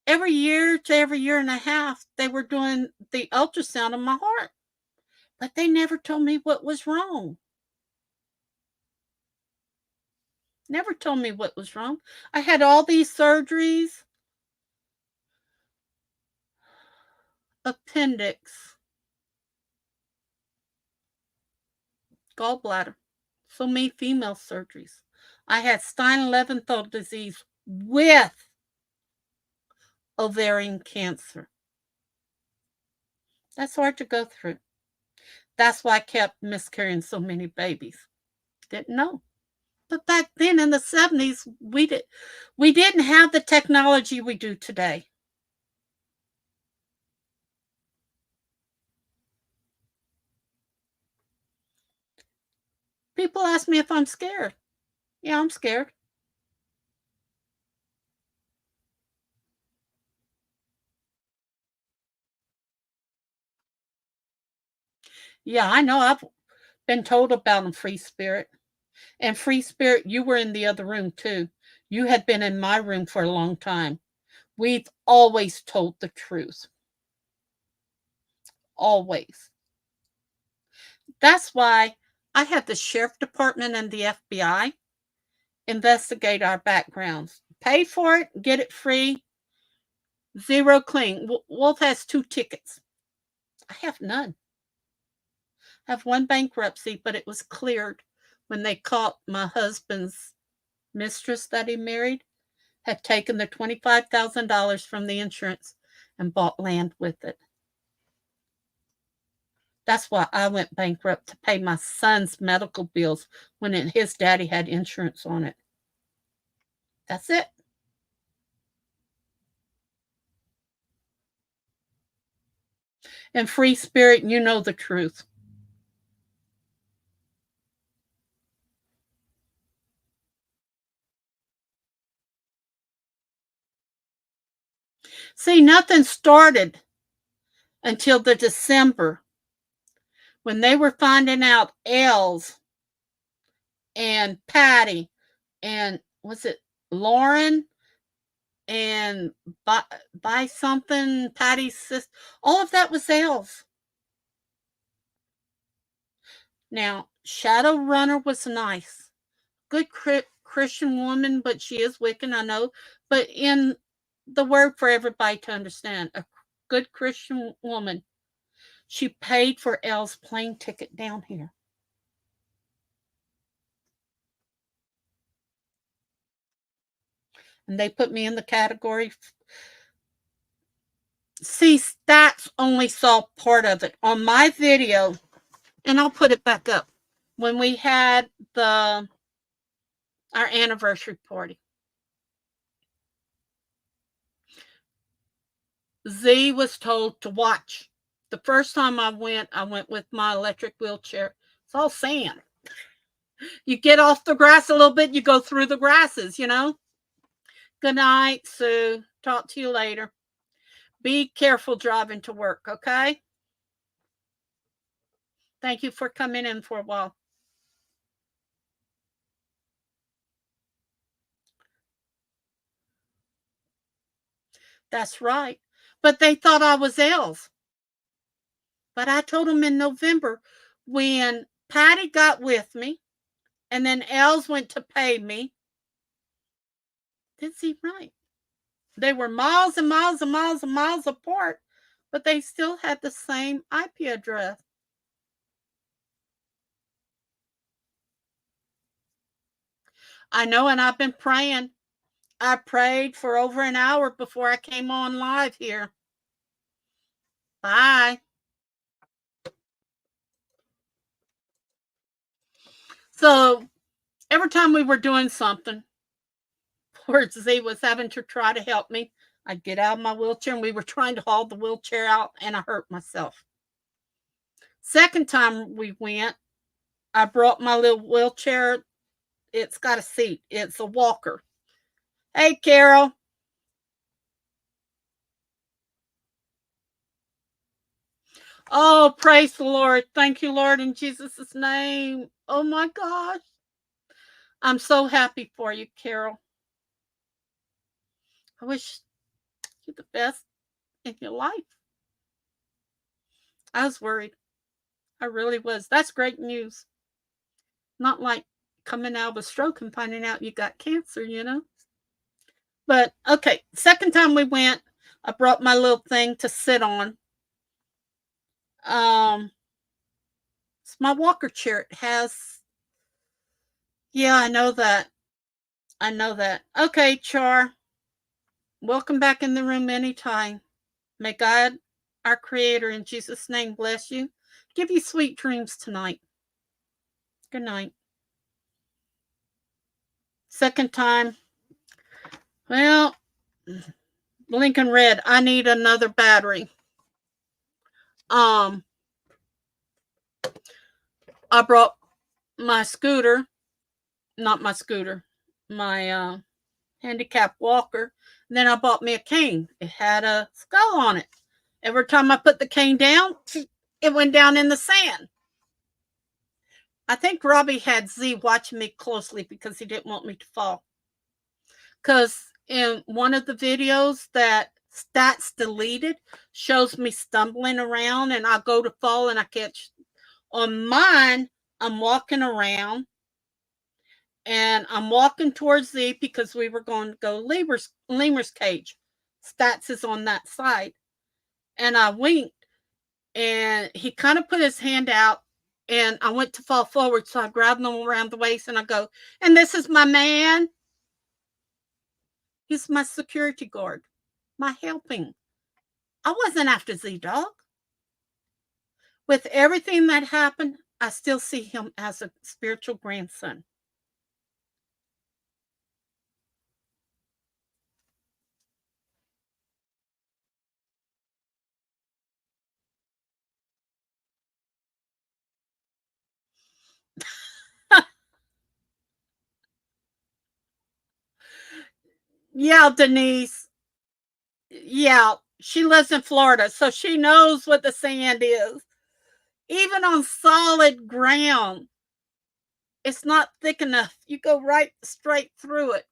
every year to every year and a half, they were doing the ultrasound of my heart. But they never told me what was wrong. Never told me what was wrong. I had all these surgeries. Appendix. Gallbladder. So many female surgeries. I had Stein-Leventhal disease with ovarian cancer. That's hard to go through. That's why I kept miscarrying so many babies. Didn't know. But back then in the 70s, we didn't have the technology we do today. People ask me if I'm scared. Yeah, I'm scared. Yeah, I know. I've been told about them, Free Spirit. And Free Spirit, you were in the other room too. You had been in my room for a long time. We've always told the truth. Always. That's why I had the sheriff department and the FBI investigate our backgrounds. Pay for it, get it free, zero clean. Wolf has 2 tickets. I have none. I have 1 bankruptcy, but it was cleared when they caught my husband's mistress that he married had taken the $25,000 from the insurance and bought land with it. That's why I went bankrupt, to pay my son's medical bills when his daddy had insurance on it. That's it. And Free Spirit, you know the truth. See, nothing started until the December when they were finding out Els and Patty and was it Lauren and by something, Patty's sister. All of that was Els. Now, Shadowrunner was nice. Good Christian woman, but she is Wiccan, I know. But in the word for everybody to understand, a good Christian woman, she paid for Elle's plane ticket down here. And they put me in the category. See, Stats only saw part of it. On my video, and I'll put it back up, when we had our anniversary party, Z was told to watch. The first time I went with my electric wheelchair. It's all sand. You get off the grass a little bit, you go through the grasses, Good night, Sue. Talk to you later. Be careful driving to work, okay? Thank you for coming in for a while. That's right. But they thought I was Els. But I told them in November when Patty got with me and then Els went to pay me. Didn't seem right. They were miles and miles and miles and miles apart, but they still had the same IP address. I know, and I've been praying. I prayed for over an hour before I came on live here. Bye. So every time we were doing something, poor Z was having to try to help me. I'd get out of my wheelchair and we were trying to haul the wheelchair out and I hurt myself. Second time we went, I brought my little wheelchair. It's got a seat. It's a walker. Hey, Carol. Oh, praise the Lord. Thank you, Lord, in Jesus' name. Oh, my gosh. I'm so happy for you, Carol. I wish you the best in your life. I was worried. I really was. That's great news. Not like coming out of a stroke and finding out you got cancer, But, okay, second time we went, I brought my little thing to sit on. It's my walker chair. It has... Yeah, I know that. Okay, Char. Welcome back in the room anytime. May God, our Creator, in Jesus' name, bless you. Give you sweet dreams tonight. Good night. Second time. Well, Lincoln Red, I need another battery. I brought my scooter, not my scooter, my handicap walker. Then I bought me a cane. It had a skull on it. Every time I put the cane down, it went down in the sand. I think Robbie had Z watching me closely because he didn't want me to fall. Because in one of the videos that Stats deleted shows me stumbling around and I go to fall and I catch. On mine, I'm walking around and I'm walking towards Z because we were going to go lemur's cage. Stats is on that side. And I winked and he kind of put his hand out and I went to fall forward. So I grabbed him around the waist and I go, and this is my man. He's my security guard, my helping. I wasn't after Z-Dog. With everything that happened, I still see him as a spiritual grandson. Yeah, Denise. Yeah, she lives in Florida, so she knows what the sand is. Even on solid ground, it's not thick enough. You go right straight through it.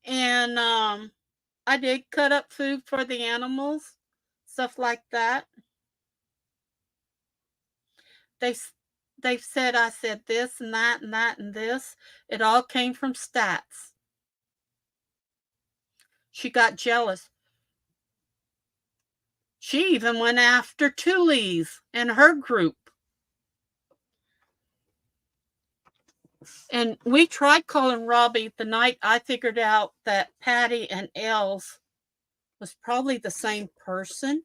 And I did cut up food for the animals, stuff like that. They've said I said this and that and that and this. It all came from stats. She got jealous. She even went after Tully's and her group. And we tried calling Robbie the night I figured out that Patty and Els was probably the same person.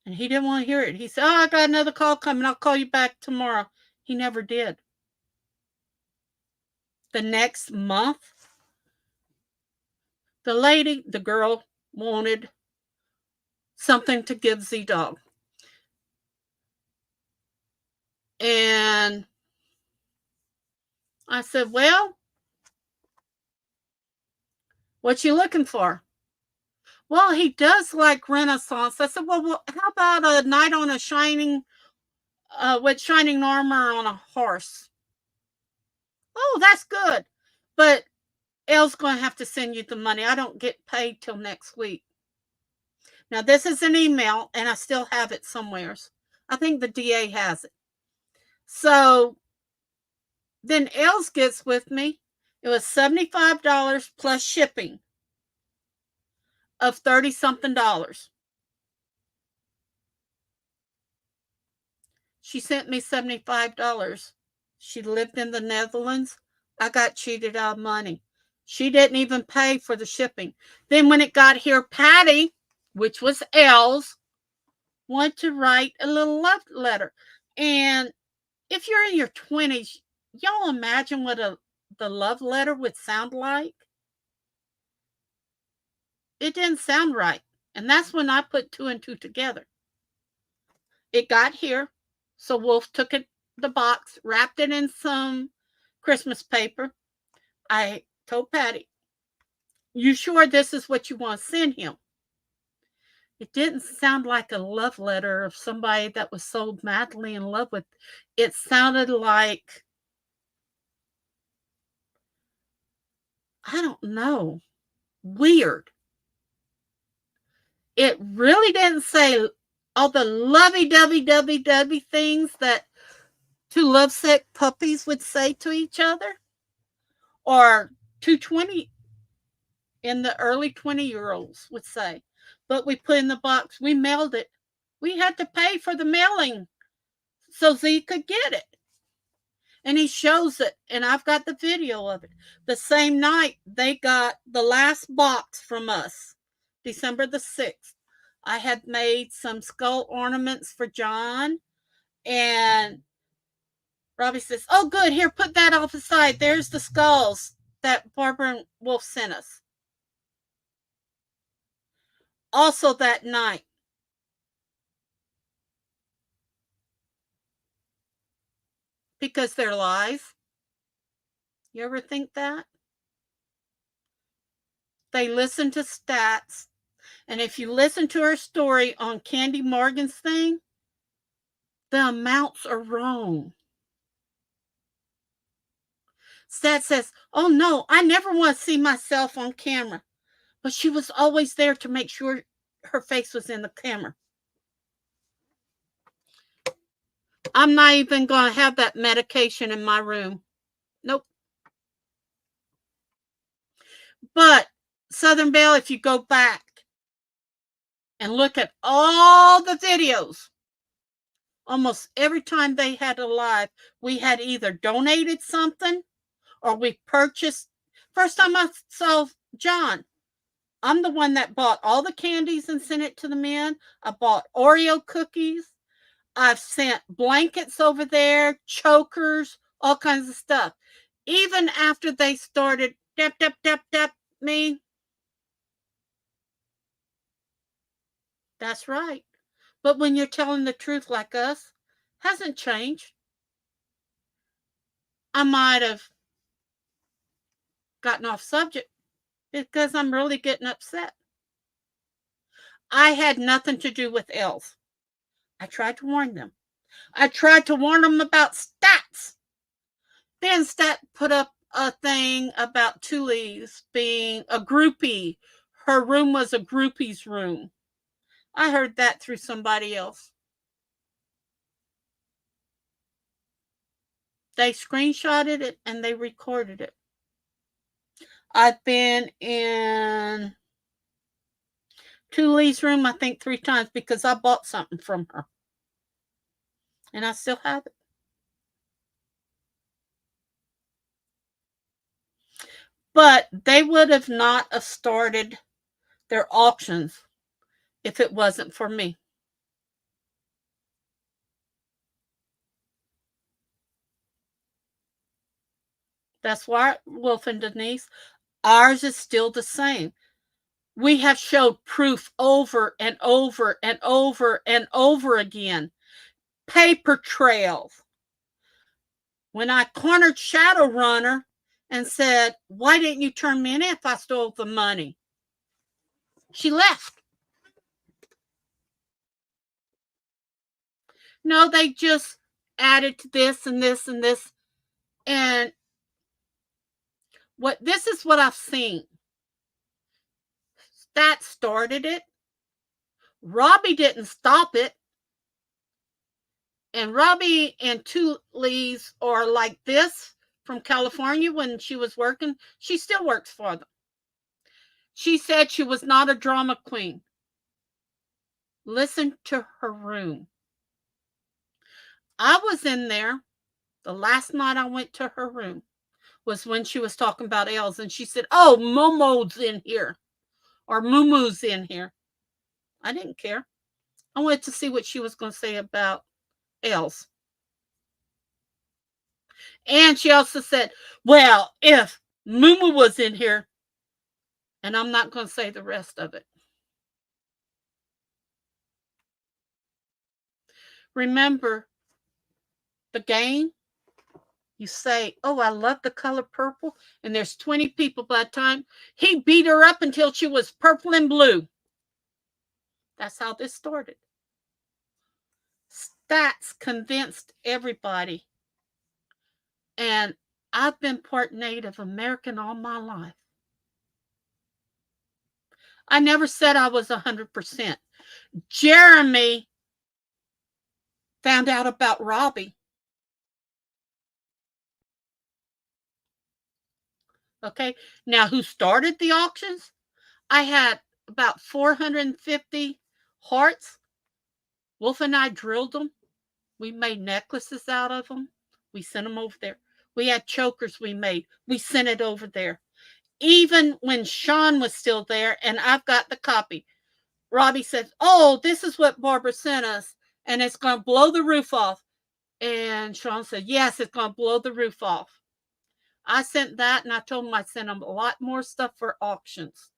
And he didn't want to hear it. He said, I got another call coming. I'll call you back tomorrow. He never did. The next month, the girl, wanted something to give Z-Dog. And I said, well, what you looking for? Well, he does like Renaissance. I said, well, how about a knight on a with shining armor on a horse? Oh, that's good. But Elle's going to have to send you the money. I don't get paid till next week. Now, this is an email, and I still have it somewhere. I think the DA has it. So then Els gets with me. It was $75 plus shipping of $30-something. She sent me $75. She lived in the Netherlands. I got cheated out of money. She didn't even pay for the shipping. Then when it got here, Patty, which was Els, wanted to write a little love letter. And if you're in your 20s, y'all imagine what the love letter would sound like? It didn't sound right. And that's when I put two and two together. It got here. So Wolf took the box, wrapped it in some Christmas paper. I told Patty, you sure this is what you want to send him? It didn't sound like a love letter of somebody that was so madly in love with. It sounded like, I don't know, weird. It really didn't say all the lovey-dovey things that two lovesick puppies would say to each other, or 220 in the early 20-year-olds would say. But we put in the box, we mailed it. We had to pay for the mailing so Z could get it. And he shows it, and I've got the video of it. The same night, they got the last box from us, December the 6th. I had made some skull ornaments for John, and Robbie says, oh, good, here, put that off the side. There's the skulls that Barbara and Wolf sent us. Also that night, because they're lies. You ever think that? They listen to stats. And if you listen to her story on Candy Morgan's thing, the amounts are wrong. Stat says, oh no, I never want to see myself on camera. But she was always there to make sure her face was in the camera. I'm not even going to have that medication in my room. Nope. But Southern Belle, if you go back and look at all the videos, almost every time they had a live, we had either donated something or we purchased. First time I saw John, I'm the one that bought all the candies and sent it to the men. I bought Oreo cookies. I've sent blankets over there, chokers, all kinds of stuff. Even after they started me. That's right. But when you're telling the truth like us, hasn't changed. I might have gotten off subject because I'm really getting upset. I had nothing to do with Els. I tried to warn them. I tried to warn them about stats. Then Stat put up a thing about Tully's being a groupie. Her room was a groupie's room. I heard that through somebody else. They screenshotted it and they recorded it. I've been in Lee's room, I think 3 times because I bought something from her. And I still have it. But they would have not have started their auctions if it wasn't for me. That's why, Wolf and Denise, ours is still the same. We have showed proof over and over and over and over again. Paper trails. When I cornered Shadowrunner and said, why didn't you turn me in if I stole the money? She left. No, they just added to this and this and this. And this is what I've seen. That started it. Robbie didn't stop it. And Robbie and Lee's are like this from California when she was working. She still works for them. She said she was not a drama queen. Listen to her room. I was in there. The last night I went to her room was when she was talking about Els. And she said, oh, Momo's in here. Or Mumu's in here. I didn't care. I wanted to see what she was going to say about Els. And she also said, well, if Mumu was in here, and I'm not going to say the rest of it. Remember, the game, you say, oh, I love the color purple, and there's 20 people by the time he beat her up until she was purple and blue. That's how this started. Stats convinced everybody. And I've been part Native American all my life. I never said I was 100%. Jeremy found out about Robbie. Okay, now who started the auctions? I had about 450 hearts. Wolf and I drilled them. We made necklaces out of them. We sent them over there. We had chokers we made. We sent it over there. Even when Sean was still there, and I've got the copy, Robbie said, oh, this is what Barbara sent us, and it's going to blow the roof off. And Sean said, yes, it's going to blow the roof off. I sent that, and I told them I sent them a lot more stuff for auctions.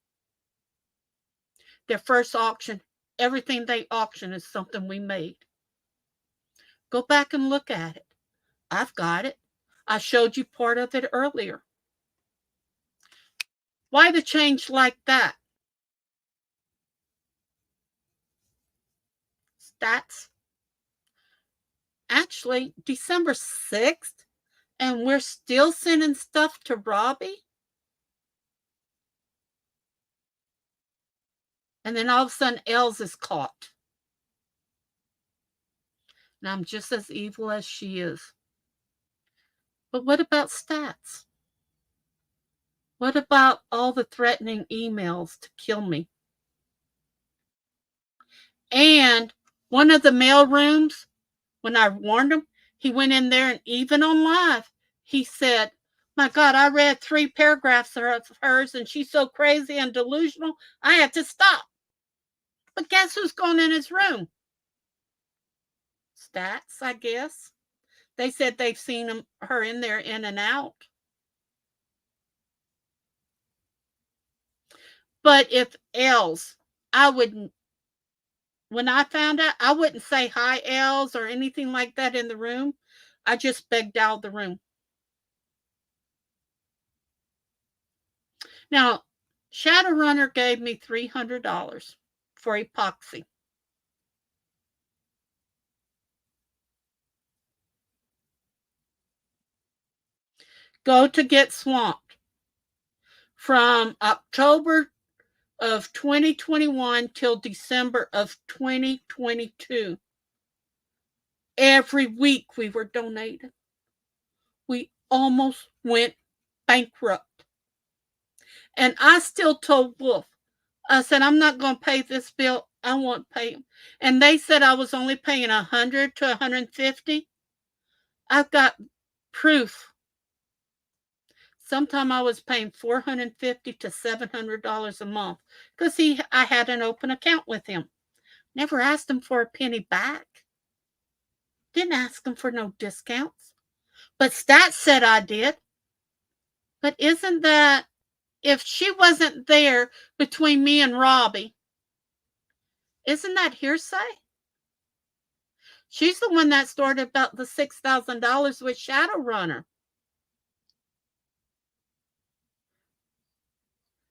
Their first auction, everything they auction is something we made. Go back and look at it. I've got it. I showed you part of it earlier. Why the change like that? Stats. Actually, December 6th, and we're still sending stuff to Robbie? And then all of a sudden, Els is caught. And I'm just as evil as she is. But what about stats? What about all the threatening emails to kill me? And one of the mail rooms, when I warned him, he went in there, and even on live, he said, my God, I read 3 paragraphs of hers, and she's so crazy and delusional, I had to stop. But guess who's going in his room? Stats, I guess. They said they've seen her in there in and out. But if Els, I wouldn't, when I found out, I wouldn't say hi, Els, or anything like that in the room. I just begged out of the room. Now, Shadowrunner gave me $300 for epoxy. Go to Get Swamped. From October of 2021 till December of 2022. Every week we were donating We almost went bankrupt. And I still told Wolf, I said, I'm not going to pay this bill. I won't pay him. And they said I was only paying $100 to $150. I've got proof. Sometime I was paying $450 to $700 a month because I had an open account with him. Never asked him for a penny back. Didn't ask him for no discounts. But Stat said I did. But isn't that, if she wasn't there between me and Robbie, isn't that hearsay? She's the one that started about the $6,000 with Shadowrunner.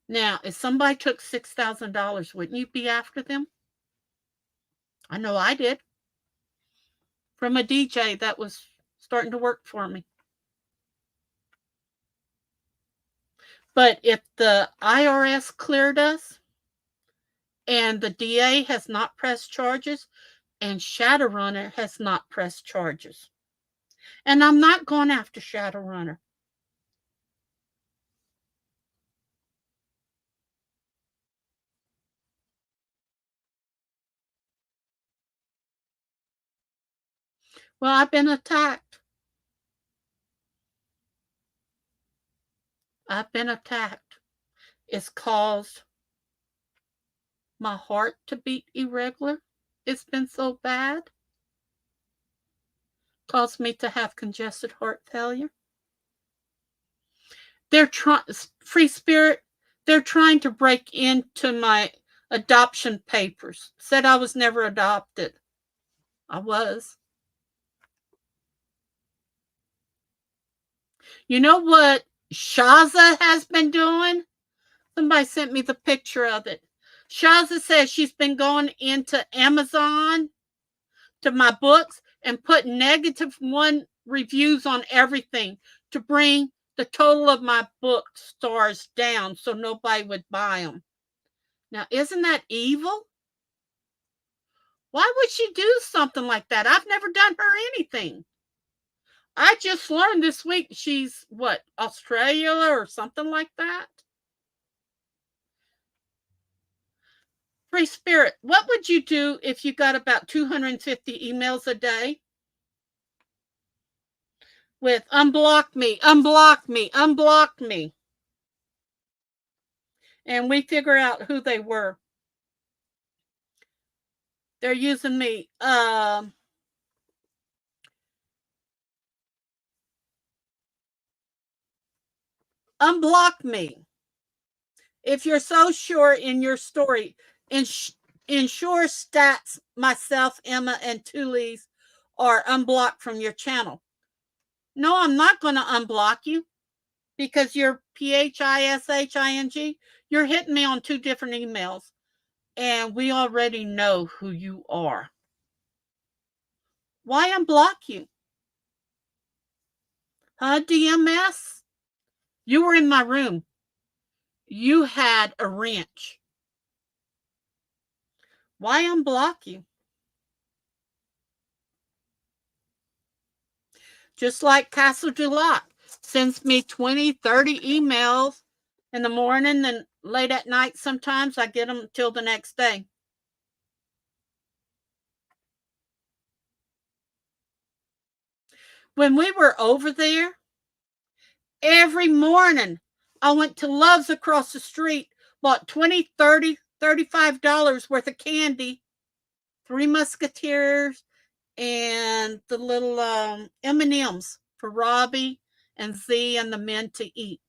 Now, if somebody took $6,000, wouldn't you be after them? I know I did. From a DJ that was starting to work for me. But if the IRS cleared us and the DA has not pressed charges and Shadowrunner has not pressed charges, and I'm not going after Shadowrunner. Well, I've been attacked. I've been attacked. It's caused my heart to beat irregular. It's been so bad. Caused me to have congested heart failure. They're trying, Free Spirit, they're trying to break into my adoption papers. Said I was never adopted. I was. You know what Shaza has been doing? Somebody sent me the picture of it. Shaza says she's been going into Amazon to my books and put -1 reviews on everything to bring the total of my book stars down so nobody would buy them. Now, isn't that evil? Why would she do something like that? I've never done her anything. I just learned this week she's, what, Australia or something like that? Free Spirit, what would you do if you got about 250 emails a day? With unblock me, unblock me, unblock me. And we figure out who they were. They're using me. Unblock me. If you're so sure in your story, ensure Stats, myself, Emma, and Tully's are unblocked from your channel. No, I'm not going to unblock you because you're PHISHING. You're hitting me on 2 different emails, and we already know who you are. Why unblock you? Huh, DMS? You were in my room. You had a wrench. Why unblock you? Just like Castle Dulac sends me 20, 30 emails in the morning and late at night. Sometimes I get them till the next day. When we were over there, every morning I went to Love's across the street, bought $20, $30, $35 worth of candy, 3 Musketeers, and the little M&Ms for Robbie and Z and the men to eat.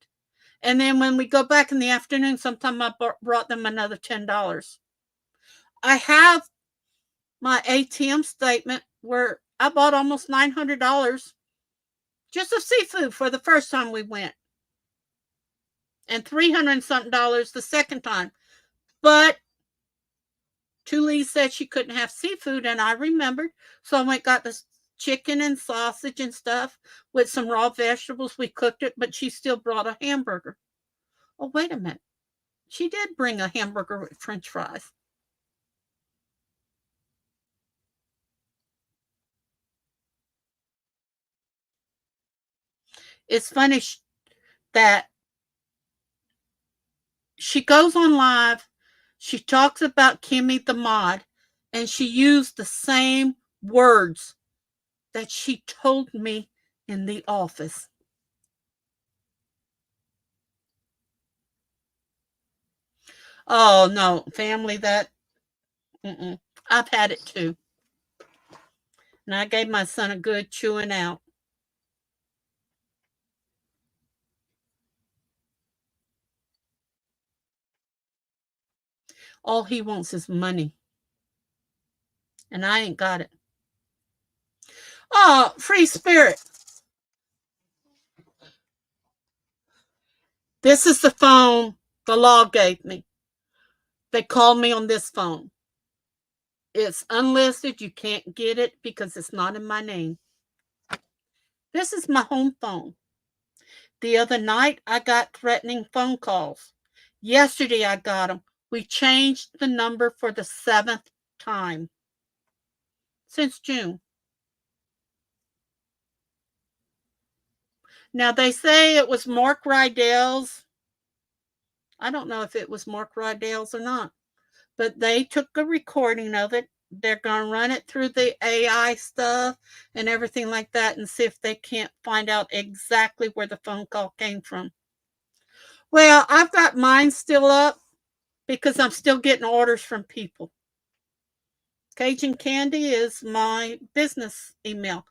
And then when we go back in the afternoon, sometime I brought them another $10. I have my ATM statement where I bought almost $900 just of seafood for the first time we went, and $300 something the second time. But Tully said she couldn't have seafood, and I remembered, so I went and got this chicken and sausage and stuff with some raw vegetables. We cooked it, but she still brought a hamburger. Oh, wait a minute. She did bring a hamburger with French fries. It's funny that she goes on live, she talks about Kimmy the mod, and she used the same words that she told me in the office. Oh, no, family, I've had it too. And I gave my son a good chewing out. All he wants is money. And I ain't got it. Oh, free spirit. This is the phone the law gave me. They called me on this phone. It's unlisted. You can't get it because it's not in my name. This is my home phone. The other night, I got threatening phone calls. Yesterday, I got them. We changed the number for the 7th time since June. Now, they say it was Mark Rydell's. I don't know if it was Mark Rydell's or not, but they took a recording of it. They're going to run it through the AI stuff and everything like that and see if they can't find out exactly where the phone call came from. Well, I've got mine still up because I'm still getting orders from people. Cajun Candy is my business email.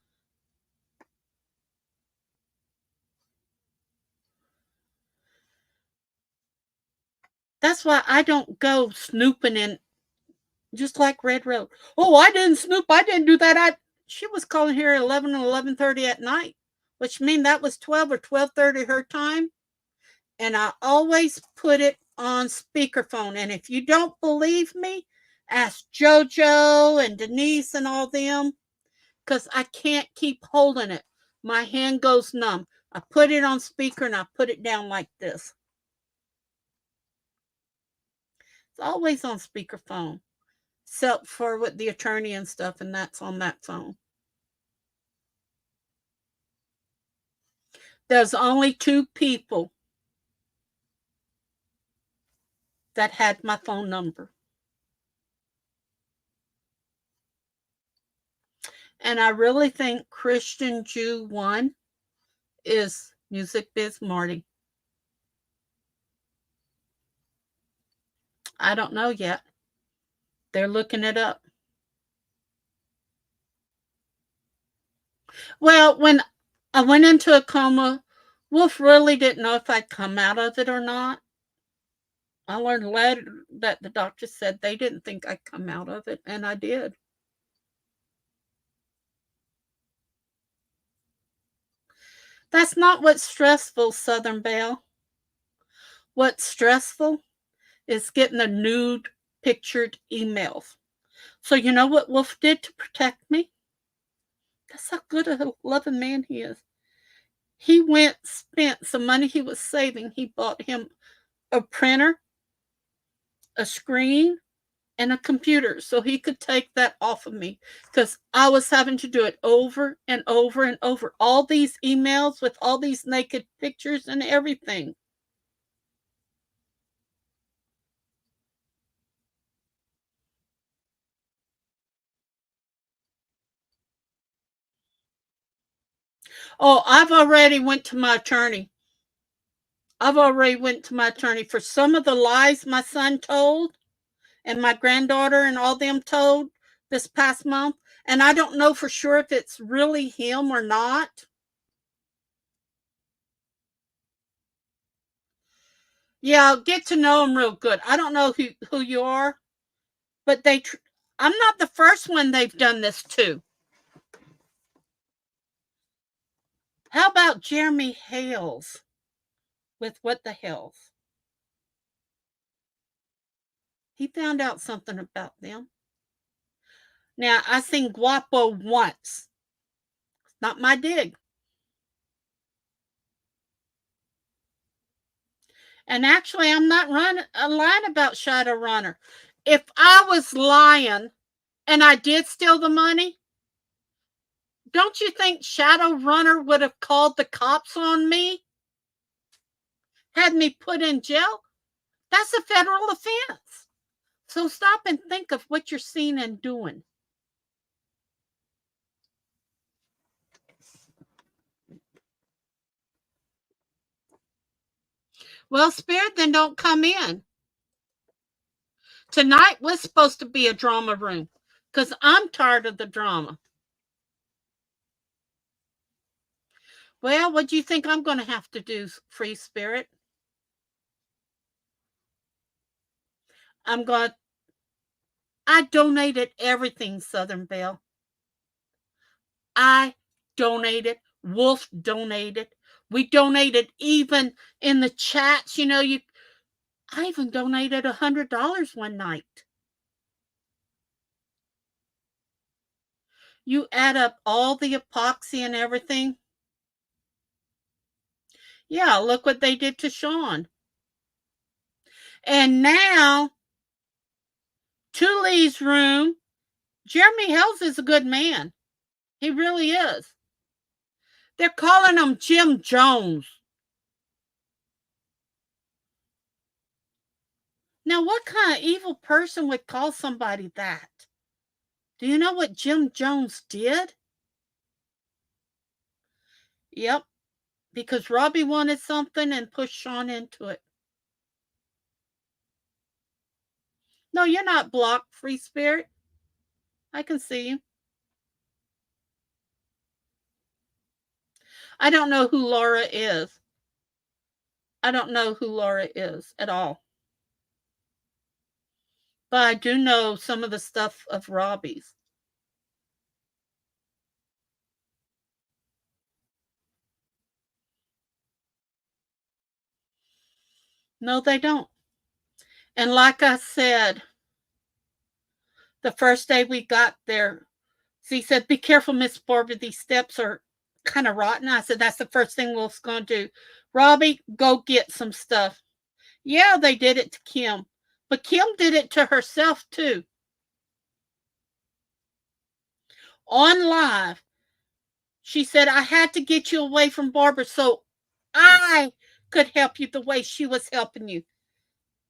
That's why I don't go snooping in, just like Red Road. Oh, I didn't snoop. I didn't do that. She was calling here at 11 and 11:30 at night, which means that was 12 or 12:30 her time. And I always put it on speakerphone. And if you don't believe me, ask JoJo and Denise and all them, because I can't keep holding it. My hand goes numb. I put it on speaker and I put it down like this. It's always on speakerphone, except for with the attorney and stuff, and that's on that phone. There's only 2 people that had my phone number. And I really think Christian Jew 1 is Music Biz Marty. I don't know yet. They're looking it up. Well, when I went into a coma, Wolf really didn't know if I'd come out of it or not. I learned later that the doctor said they didn't think I'd come out of it, and I did. That's not what's stressful, Southern Belle. What's stressful is getting the nude pictured emails. So you know what Wolf did to protect me? That's how good a loving man he is. He spent some money he was saving. He bought him a printer, a screen, and a computer so he could take that off of me because I was having to do it over and over and over. All these emails with all these naked pictures and everything. Oh, I've already went to my attorney. For some of the lies my son told and my granddaughter and all them told this past month. And I don't know for sure if it's really him or not. Yeah, I'll get to know him real good. I don't know who you are, but I'm not the first one they've done this to. How about Jeremy Hales with What the Hells? He found out something about them. Now, I seen Guapo once. Not my dig. And actually, I'm not lying about Shadowrunner. If I was lying and I did steal the money, Don't you think Shadowrunner would have called the cops on me? Had me put in jail? That's a federal offense. So stop and think of what you're seeing and doing. Well, Spirit, then don't come in. Tonight was supposed to be a drama room because I'm tired of the drama. Well, what do you think I'm going to have to do, Free Spirit? I donated everything, Southern Belle. I donated. Wolf donated. We donated even in the chats. I even donated $100 one night. You add up all the epoxy and everything. Yeah, look what they did to Sean. And now, to Lee's room, Jeremy Hells is a good man. He really is. They're calling him Jim Jones. Now, what kind of evil person would call somebody that? Do you know what Jim Jones did? Yep, because Robbie wanted something and pushed Sean into it. No, you're not blocked, Free Spirit. I can see you. I don't know who Laura is. I don't know who Laura is at all. But I do know some of the stuff of Robbie's. No, they don't. And like I said, the first day we got there, he said, be careful, Miss Barbara, these steps are kind of rotten. I said, that's the first thing we're going to do. Robbie, go get some stuff. Yeah, they did it to Kim. But Kim did it to herself, too. On live, she said, I had to get you away from Barbara so I could help you the way she was helping you.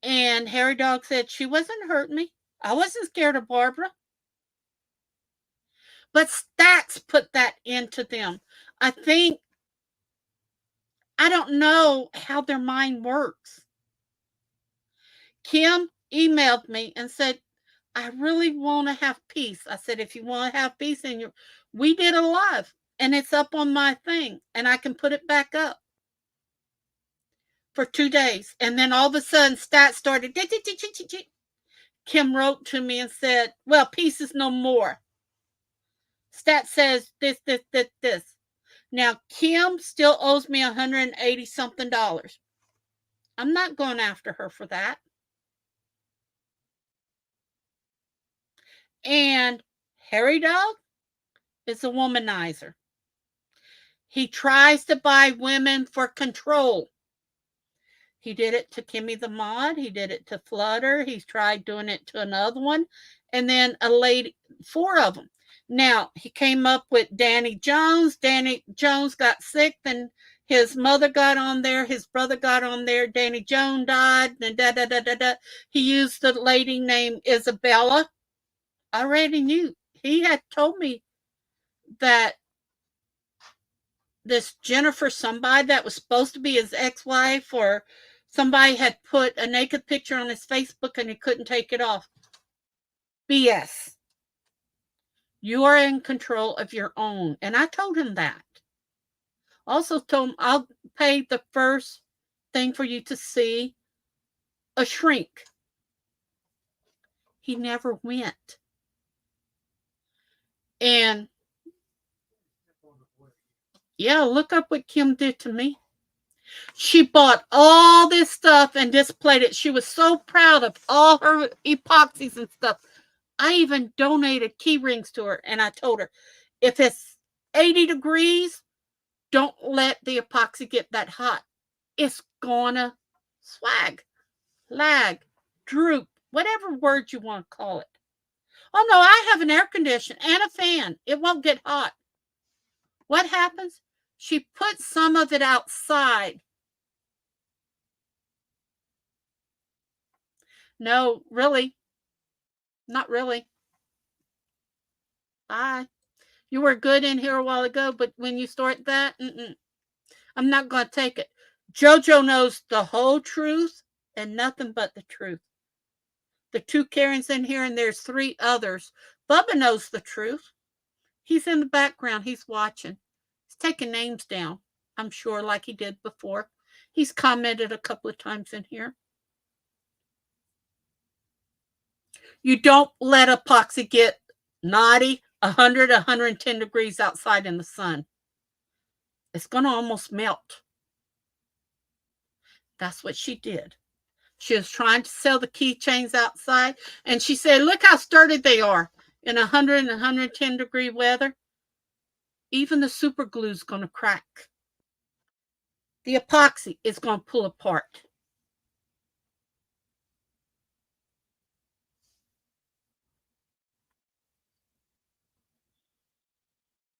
And Harry Dog said, she wasn't hurting me. I wasn't scared of Barbara. But stats put that into them. I don't know how their mind works. Kim emailed me and said, I really want to have peace. I said, if you want to have peace, we did a live and it's up on my thing and I can put it back up for 2 days. And then all of a sudden stats started. Kim wrote to me and said, well, peace is no more. Stat says this. Now, Kim still owes me $180 something. I'm not going after her for that. And Harry Dog is a womanizer. He tries to buy women for control. He did it to Kimmy the Mod. He did it to Flutter. He's tried doing it to another one. And then a lady, 4 of them. Now, he came up with Danny Jones. Danny Jones got sick, then his mother got on there, his brother got on there, Danny Jones died, and He used the lady named Isabella. I already knew. He had told me that this Jennifer somebody that was supposed to be his ex-wife or somebody had put a naked picture on his Facebook and he couldn't take it off. BS. You are in control of your own. And I told him that. Also told him, I'll pay the first thing for you to see a shrink. He never went. And yeah, look up what Kim did to me. She bought all this stuff and displayed it. She was so proud of all her epoxies and stuff. I even donated key rings to her, and I told her, if it's 80 degrees, don't let the epoxy get that hot. It's gonna swag, lag, droop, whatever word you want to call it. Oh no, I have an air conditioner and a fan. It won't get hot. What happens? She puts some of it outside. No, really. Not really. Bye. You were good in here a while ago, but when you start that, I'm not going to take it. JoJo knows the whole truth and nothing but the truth. The 2 Karens in here, and there's 3 others. Bubba knows the truth. He's in the background. He's watching. He's taking names down, I'm sure, like he did before. He's commented a couple of times in here. You don't let epoxy get naughty 100, 110 degrees outside in the sun. It's going to almost melt. That's what she did. She was trying to sell the keychains outside, and she said, look how sturdy they are in 100 and 110 degree weather. Even the super glue is going to crack. The epoxy is going to pull apart.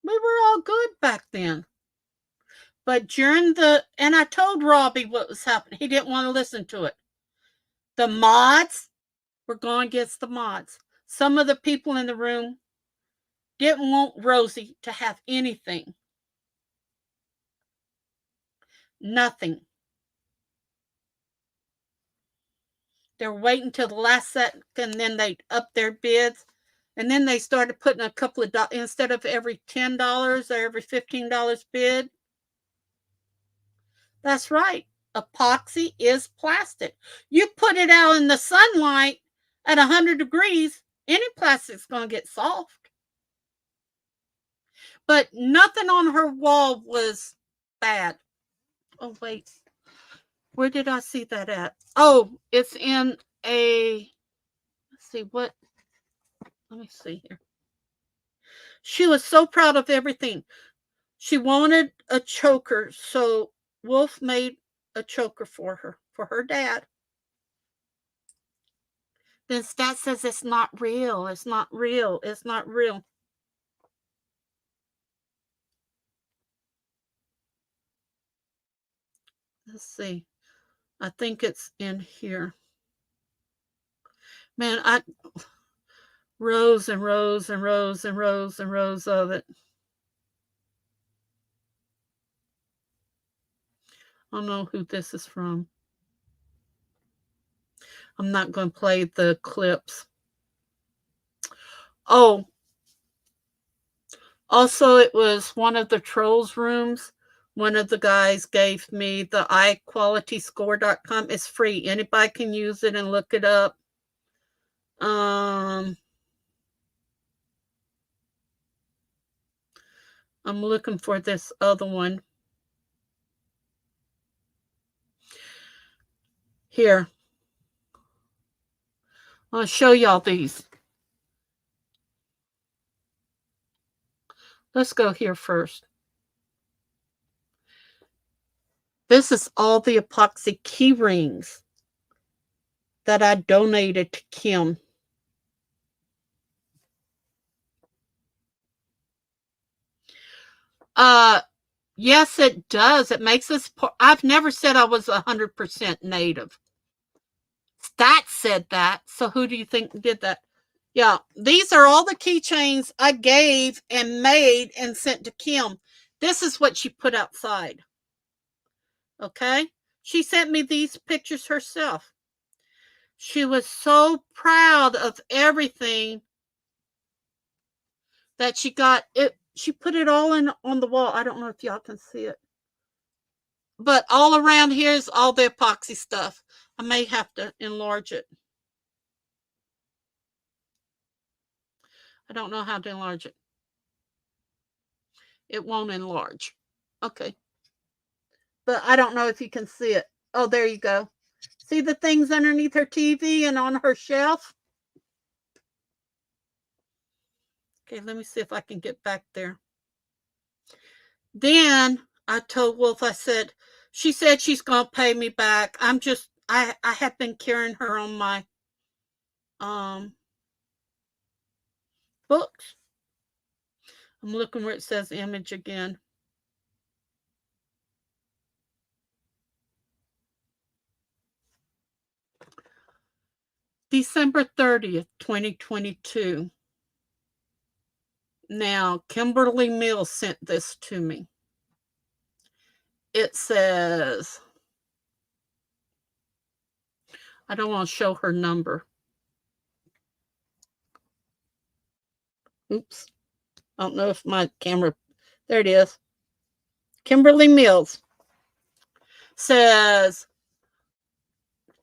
We were all good back then. But during and I told Robbie what was happening. He didn't want to listen to it. The mods were going against the mods. Some of the people in the room didn't want Rosie to have anything. Nothing. They're waiting till the last second, and then they up their bids. And then they started putting a couple of dollars, instead of every $10 or every $15 bid. That's right. Epoxy is plastic. You put it out in the sunlight at 100 degrees, any plastic's going to get soft. But nothing on her wall was bad. Oh, wait. Where did I see that at? Oh, it's in let's see what, let me see here. She was so proud of everything. She wanted a choker, so Wolf made a choker for her dad. Then Stat says it's not real. It's not real. It's not real. Let's see. I think it's in here. Man, rows and rows and rows and rows and rows of it. I don't know who this is from. I'm not going to play the clips. Oh, also, it was one of the trolls' rooms. One of the guys gave me the iQualityScore.com. It's free. Anybody can use it and look it up. I'm looking for this other one. Here. I'll show y'all these. Let's go here first. This is all the epoxy key rings that I donated to Kim. Yes, it does. It makes us. I've never said I was 100% native. Stats said that. So who do you think did that? Yeah, these are all the keychains I gave and made and sent to Kim. This is what she put outside. Okay? She sent me these pictures herself. She was so proud of everything that she got it. She put it all in on the wall. I don't know if y'all can see it. But all around here is all the epoxy stuff. I may have to enlarge it. I don't know how to enlarge it. It won't enlarge. Okay. But I don't know if you can see it. Oh, there you go. See the things underneath her TV and on her shelf? Okay, let me see if I can get back there. Then I told Wolf, I said, she said she's going to pay me back. I have been carrying her on my books. I'm looking where it says image again. December 30th, 2022. Now, Kimberly Mills sent this to me. It says, I don't want to show her number. Oops. I don't know if my camera, there it is. Kimberly Mills says,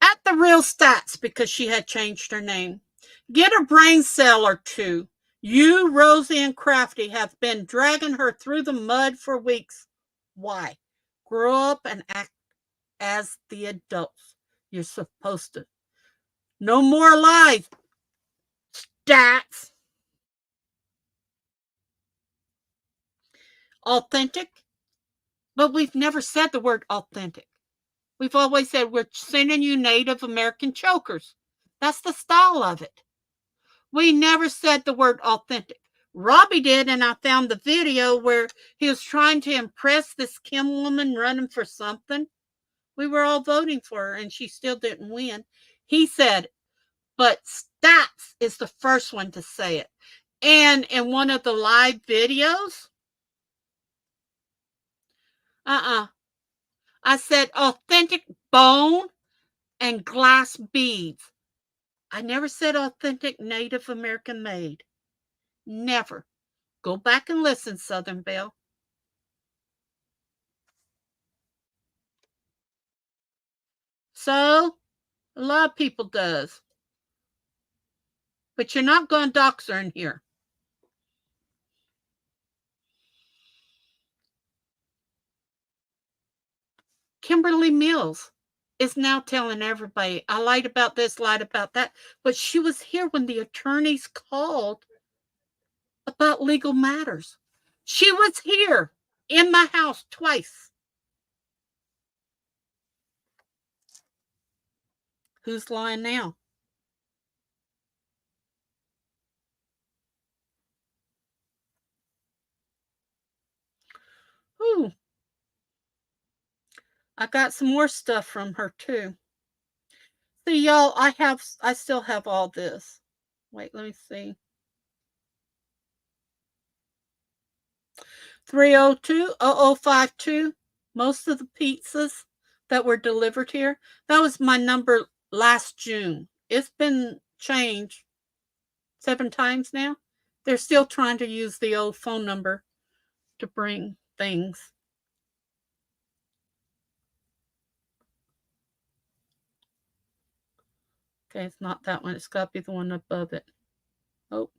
at the real stats, because she had changed her name, get a brain cell or two. You, Rosie, and Crafty have been dragging her through the mud for weeks. Why? Grow up and act as the adults you're supposed to. No more lies. Stats. Authentic. But we've never said the word authentic. We've always said we're sending you Native American chokers. That's the style of it. We never said the word authentic. Robbie did, and I found the video where he was trying to impress this Kim woman running for something. We were all voting for her, and she still didn't win. He said, but Stats is the first one to say it. And in one of the live videos, I said authentic bone and glass beads. I never said authentic Native American made. Never. Go back and listen, Southern Belle. So, a lot of people does. But you're not going to dox her in here. Kimberly Mills is now telling everybody, I lied about this, lied about that. But she was here when the attorneys called about legal matters. She was here in my house twice. Who's lying now? Ooh. I got some more stuff from her too. See, y'all, I still have all this. Wait, let me see. 302-0052. Most of the pizzas that were delivered here, that was my number last June. It's been changed 7 times now. They're still trying to use the old phone number to bring things. Okay, it's not that one. It's got to be the one above it. Oh.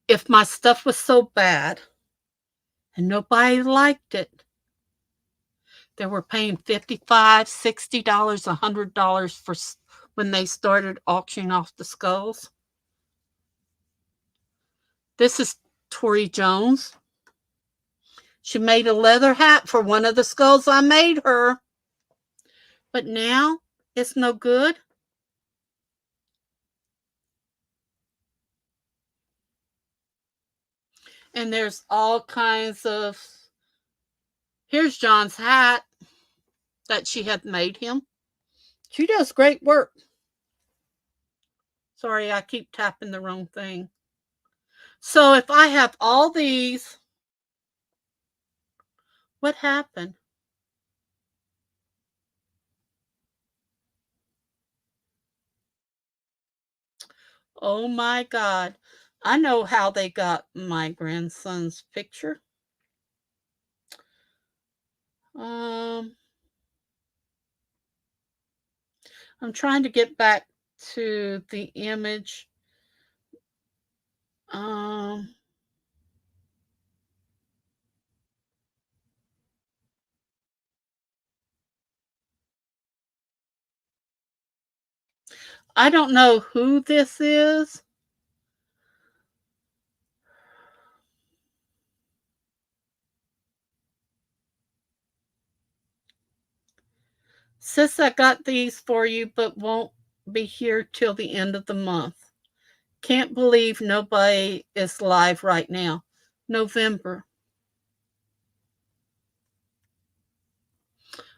If my stuff was so bad and nobody liked it, they were paying $55, $60, $100 for when they started auctioning off the skulls. This is Tori Jones. She made a leather hat for one of the skulls I made her. But now it's no good. And there's all kinds of... Here's John's hat that she had made him. She does great work. Sorry, I keep tapping the wrong thing. So if I have all these, what happened? Oh my God. I know how they got my grandson's picture. I'm trying to get back to the image. I don't know who this is. Sis, I got these for you, but won't be here till the end of the month. Can't believe nobody is live right now. November.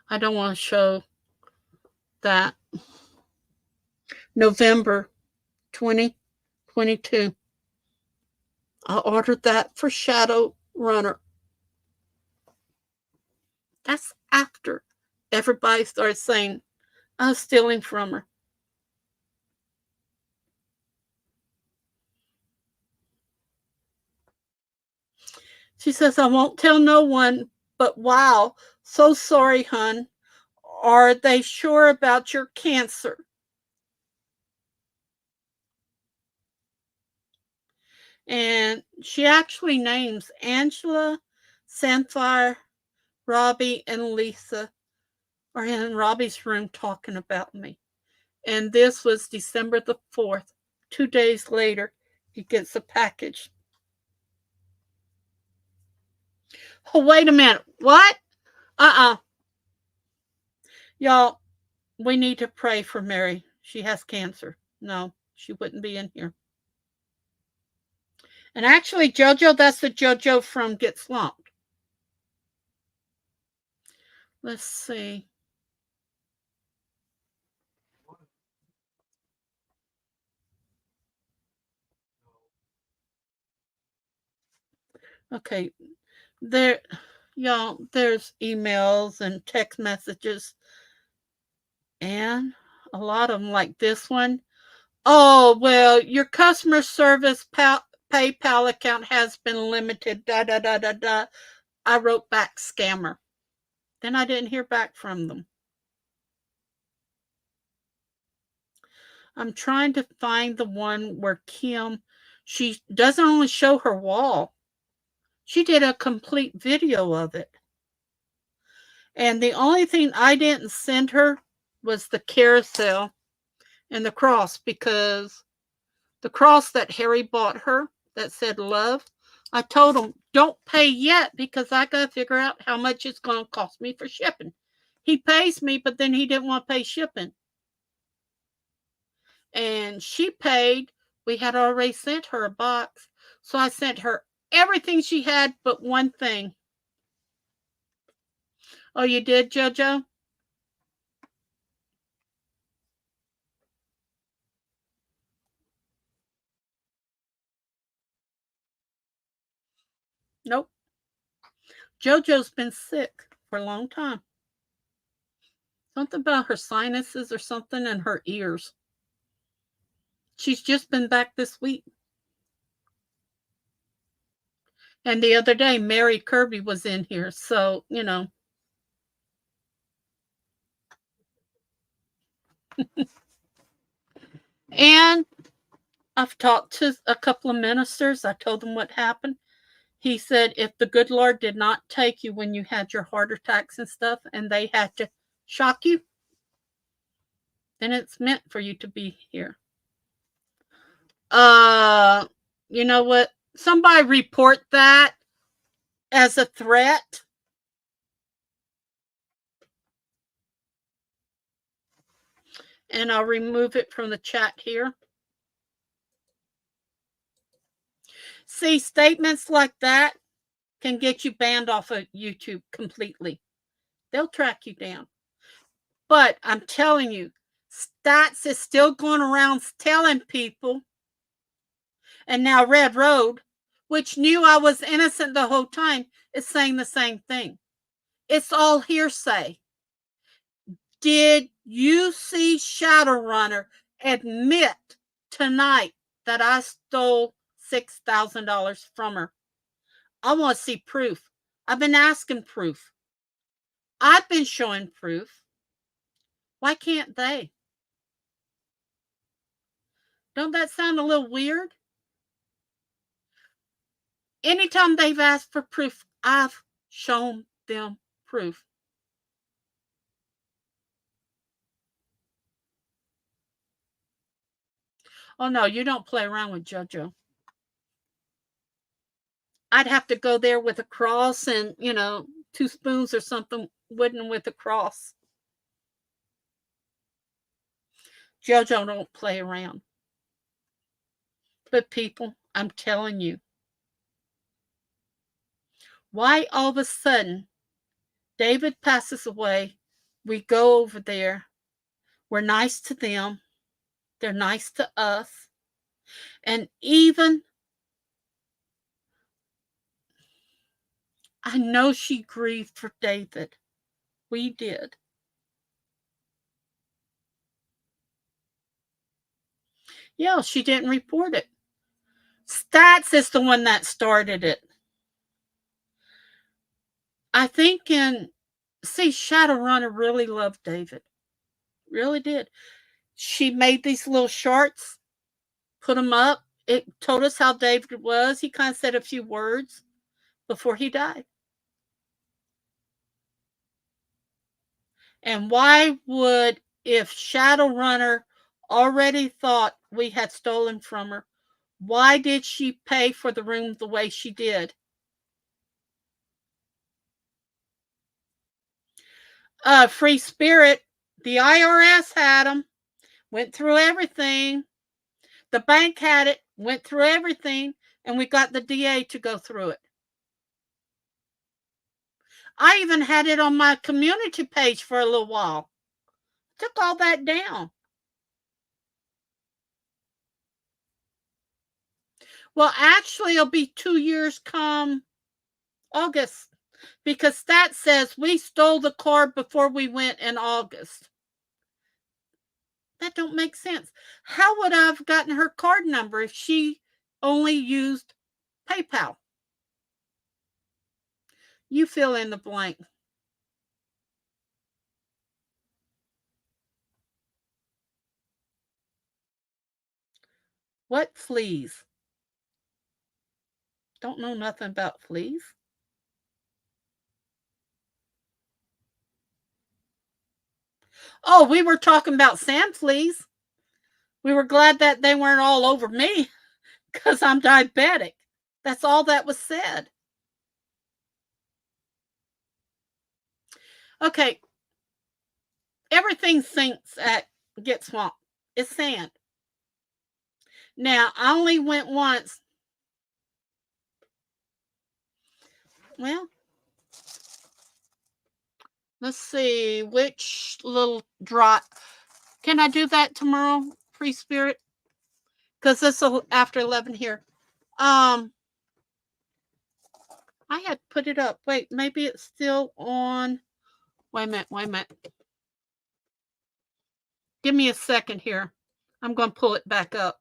I don't want to show that. November 2022. I ordered that for Shadow Runner. That's after everybody started saying I was stealing from her. She says, I won't tell no one, but wow, so sorry, hun. Are they sure about your cancer? And she actually names Angela, Samphire, Robbie, and Lisa are in Robbie's room talking about me. And this was December the 4th. 2 days later, he gets a package. Oh, wait a minute. What? Y'all, we need to pray for Mary. She has cancer. No, she wouldn't be in here. And actually, JoJo, that's the JoJo from Get Slumped. Let's see. Okay, there, y'all, there's emails and text messages, and a lot of them like this one. Oh, well, your customer service PayPal account has been limited. Da da da da da. I wrote back scammer. Then I didn't hear back from them. I'm trying to find the one where Kim, she doesn't only show her wall, she did a complete video of it. And the only thing I didn't send her was the carousel and the cross, because the cross that Harry bought her that said love, I told him, don't pay yet because I got to figure out how much it's going to cost me for shipping. He pays me, but then he didn't want to pay shipping. And she paid. We had already sent her a box. So I sent her everything she had but one thing. Oh, you did, JoJo? Nope. JoJo's been sick for a long time. Something about her sinuses or something in her ears. She's just been back this week. And the other day, Mary Kirby was in here. So, you know. And I've talked to a couple of ministers. I told them what happened. He said, if the good Lord did not take you when you had your heart attacks and stuff, and they had to shock you, then it's meant for you to be here. You know what? Somebody report that as a threat. And I'll remove it from the chat here. See, statements like that can get you banned off of YouTube completely. They'll track you down. But I'm telling you, Stats is still going around telling people. And now Red Road, which knew I was innocent the whole time, is saying the same thing. It's all hearsay. Did you see Shadowrunner admit tonight that I stole $6,000 from her? I want to see proof. I've been asking proof. I've been showing proof. Why can't they? Don't that sound a little weird? Anytime they've asked for proof, I've shown them proof. Oh, no, you don't play around with JoJo. I'd have to go there with a cross and, 2 spoons or something wooden with a cross. JoJo don't play around. But people, I'm telling you, why all of a sudden David passes away, we go over there, we're nice to them, they're nice to us, and even I know she grieved for David. We did. Yeah, she didn't report it. Stats is the one that started it. I think Shadowrunner really loved David. Really did. She made these little charts, put them up. It told us how David was. He kind of said a few words before he died. And why would, if Shadowrunner already thought we had stolen from her, why did she pay for the room the way she did? Free Spirit, the IRS had them, went through everything. The bank had it, went through everything, and we got the DA to go through it. I even had it on my community page for a little while. Took all that down. Well, actually, it'll be 2 years come August, because that says we stole the card before we went in August. That don't make sense. How would I have gotten her card number if she only used PayPal? You fill in the blank. What fleas? Don't know nothing about fleas. Oh, we were talking about sand fleas. We were glad that they weren't all over me because I'm diabetic. That's all that was said. Okay. Everything sinks at Get Swamp. It's sand. Now, I only went once. Well, let's see which little drop. Can I do that tomorrow, Free Spirit? Because this is after 11 here. I had put it up. Wait, maybe it's still on. Wait a minute. Give me a second here. I'm going to pull it back up.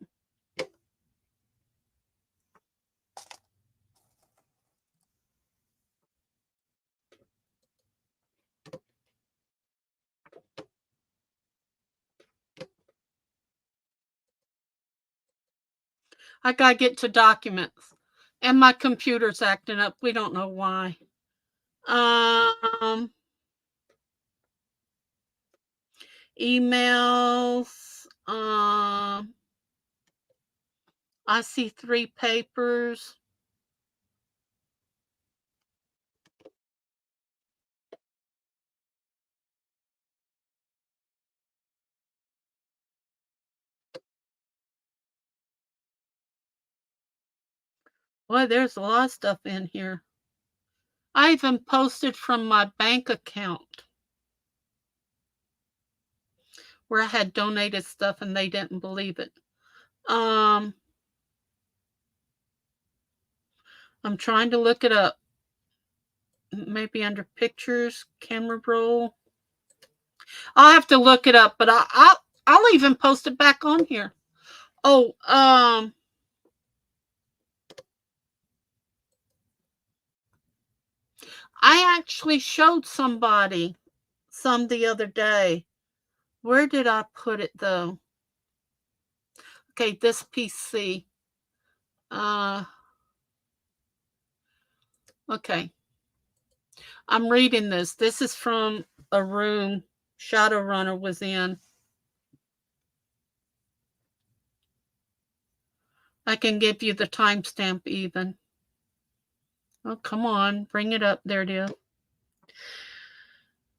I got to get to documents. And my computer's acting up. We don't know why. Emails. I see 3 papers. Boy, there's a lot of stuff in here. I even posted from my bank account where I had donated stuff and they didn't believe it. I'm trying to look it up. Maybe under pictures, camera roll. I'll have to look it up, but I'll even post it back on here. Oh, I actually showed somebody some the other day. Where did I put it though? Okay, this PC. Okay. I'm reading this. This is from a room Shadowrunner was in. I can give you the timestamp even. Oh, come on. Bring it up. There it is.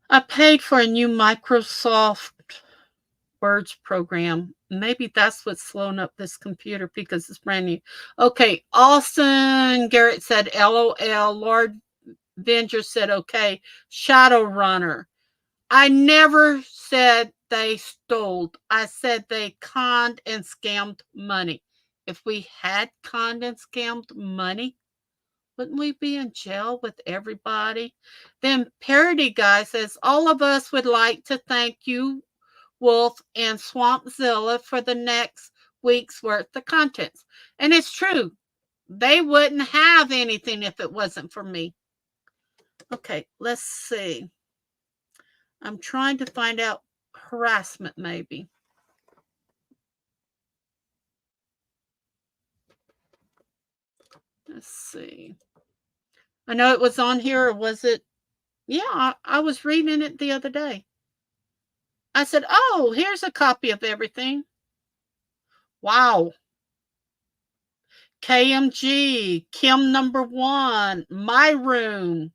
I paid for a new Microsoft Words program. Maybe that's what's slowing up this computer because it's brand new. Okay, Austin Garrett said LOL. Lord Venger said okay. Shadowrunner. I never said they stole. I said they conned and scammed money. If we had conned and scammed money, wouldn't we be in jail with everybody? Then Parody Guy says, all of us would like to thank you, Wolf and Swampzilla, for the next week's worth of contents. And it's true. They wouldn't have anything if it wasn't for me. Okay, let's see. I'm trying to find out harassment, maybe. Let's see. I know it was on here, or was it? Yeah, I was reading it the other day. I said, oh, here's a copy of everything. Wow. KMG, Kim number 1, My Room.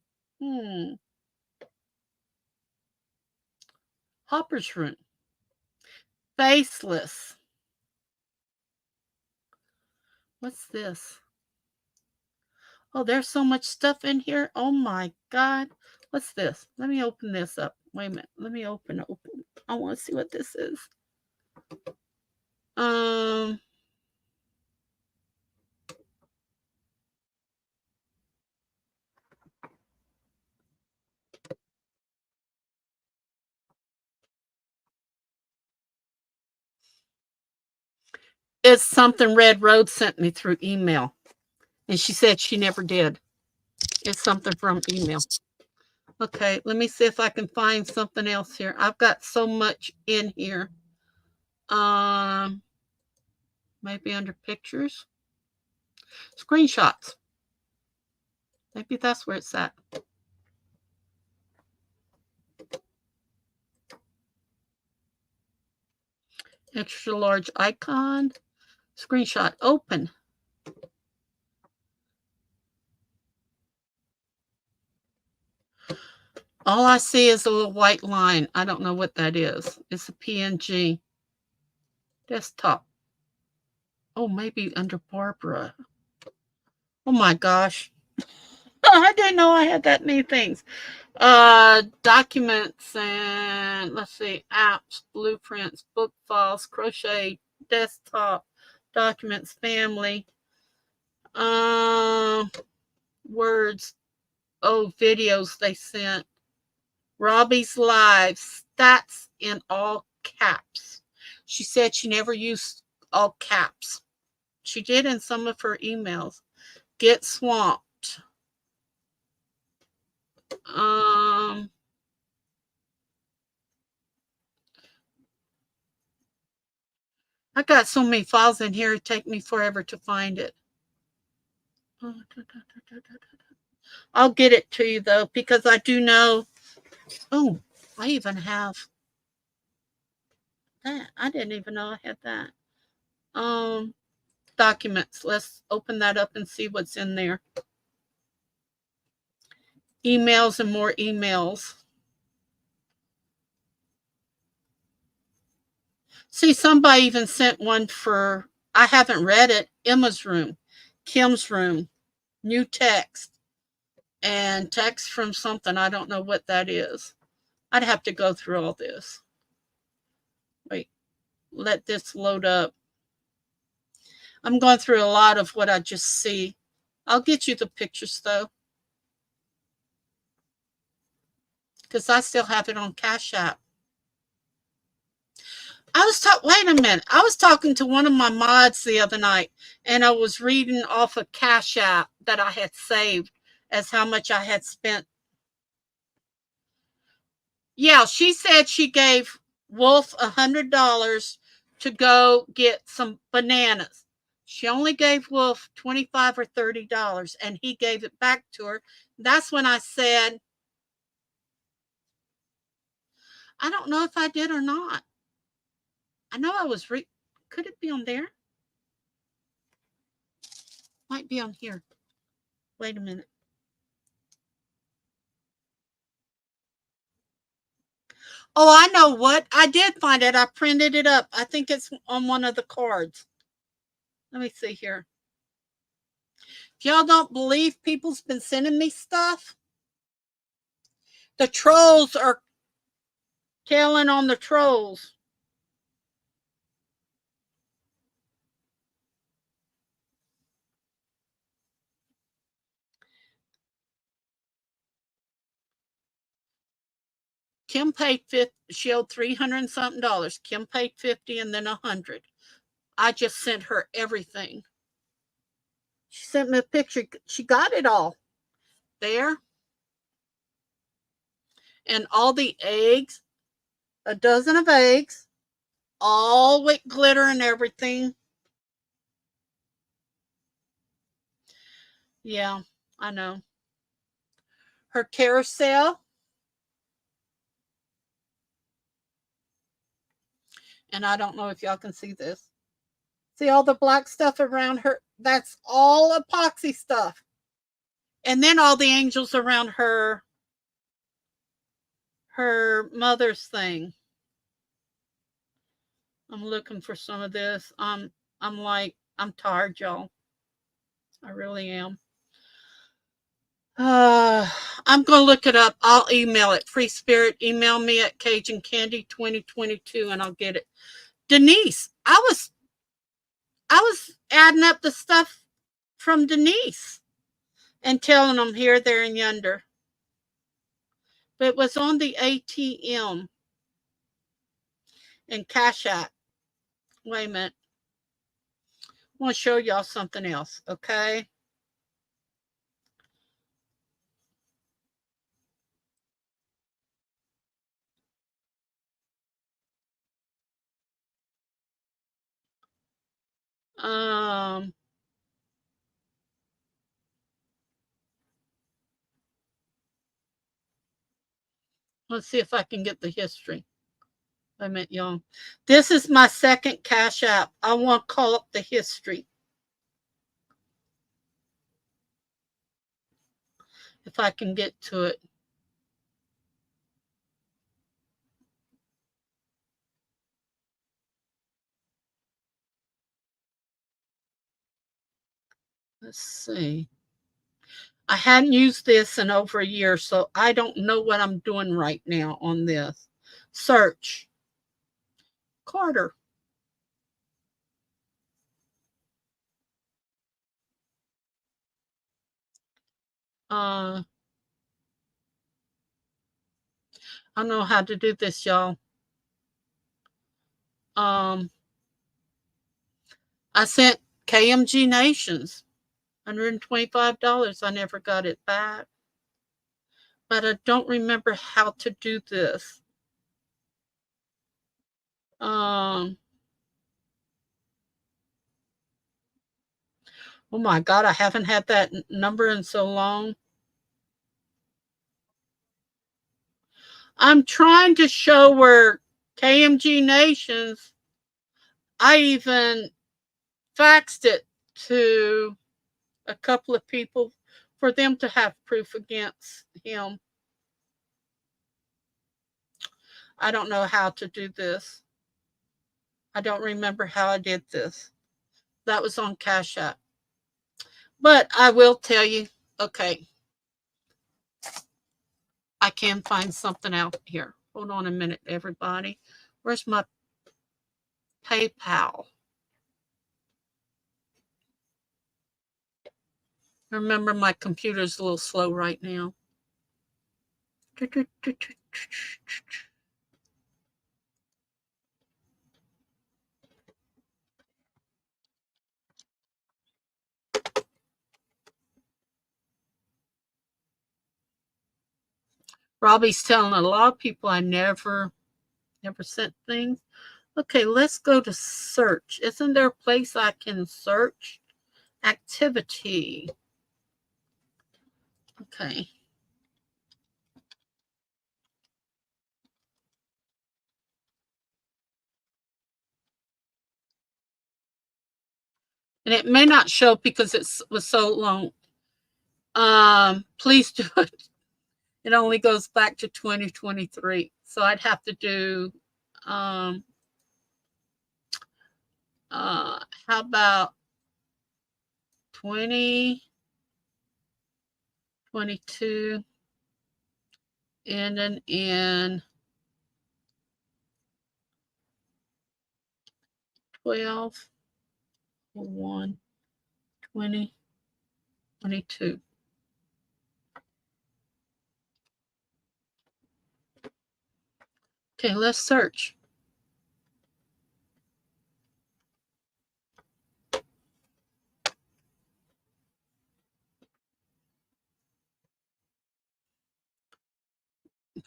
Hopper's Room. Faceless. What's this? Oh, there's so much stuff in here. Oh my God. What's this? Let me open this up. Wait a minute. Let me open. I want to see what this is. It's something Red Road sent me through email. And she said she never did. It's something from email. Okay, let me see if I can find something else here. I've got so much in here. Maybe under pictures. Screenshots. Maybe that's where it's at. Extra large icon. Screenshot. Open. All I see is a little white line. I don't know what that is. It's a PNG. Desktop. Oh, maybe under Barbara. Oh my gosh. I didn't know I had that many things. Documents and let's see, apps, blueprints, book files, crochet, desktop, documents, family, words, videos they sent, Robbie's live, stats in all caps. She said she never used all caps. She did in some of her emails. Get swamped. I got so many files in here, it'd take me forever to find it. I'll get it to you, though, because I do know. Oh, I even have that. I didn't even know I had that. Documents. Let's open that up and see what's in there. Emails and more emails. See, somebody even sent one for, I haven't read it, Emma's room, Kim's room, new text, and text from something. I don't know what that is. I'd have to go through all this. Wait, let this load up. I'm going through a lot of what I just see. I'll get you the pictures, though, because I still have it on Cash App. Wait a minute. I was talking to one of my mods the other night, and I was reading off a Cash App that I had saved as how much I had spent. Yeah, she said she gave Wolf $100 to go get some bananas. She only gave Wolf $25 or $30, and he gave it back to her. That's when I said, I don't know if I did or not. I know I was could it be on there? Might be on here. Wait a minute. Oh, I know what. I did find it. I printed it up. I think it's on one of the cards. Let me see here. If y'all don't believe people's been sending me stuff, the trolls are telling on the trolls. Kim paid 50, she owed $300 and something. Kim paid 50 and then 100. I just sent her everything. She sent me a picture. She got it all there. And all the eggs, a dozen of eggs, all with glitter and everything. Yeah, I know. Her carousel. And I don't know if y'all can see this. See all the black stuff around her? That's all epoxy stuff. And then all the angels around her mother's thing. I'm looking for some of this. I'm tired, y'all. I really am. I'm going to look it up. I'll email it. Free Spirit, email me at CajunCandy2022 and I'll get it. Denise, I was adding up the stuff from Denise and telling them here, there, and yonder. But it was on the ATM and Cash App. Wait a minute. I want to show y'all something else, okay? Let's see if I can get the history. Wait a minute, y'all. This is my second Cash App. I want to call up the history. If I can get to it. Let's see. I hadn't used this in over a year, so I don't know what I'm doing right now on this. Search. Carter. I don't know how to do this, y'all. I sent KMG Nations $125. I never got it back. But I don't remember how to do this. Oh my God, I haven't had that number in so long. I'm trying to show where KMG Nations, I even faxed it to a couple of people for them to have proof against him. I don't know how to do this. I don't remember how I did this. That was on Cash App. But I will tell you, okay, I can find something out here. Hold on a minute, everybody. Where's my PayPal? Remember, my computer's a little slow right now. Robbie's telling a lot of people I never sent things. Okay, let's go to search. Isn't there a place I can search? Activity. Okay. And it may not show because it was so long. Please do it. It only goes back to 2023. So I'd have to do, how about 2022 ending in 12, 1, 2022. Okay, let's search.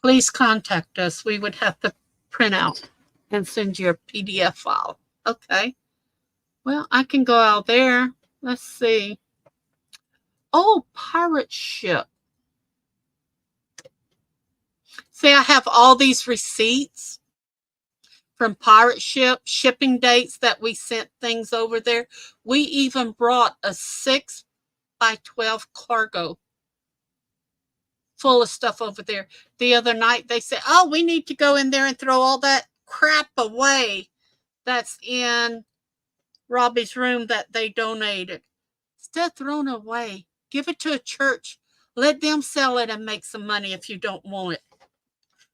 Please contact us. We would have to print out and send you a PDF file. Okay. Well, I can go out there. Let's see. Oh, pirate ship. See, I have all these receipts from pirate ship, shipping dates that we sent things over there. We even brought a 6x12 cargo full of stuff over there. The other night they said, oh, we need to go in there and throw all that crap away that's in Robbie's room that they donated. Instead of throwing it away, give it to a church. Let them sell it and make some money if you don't want it.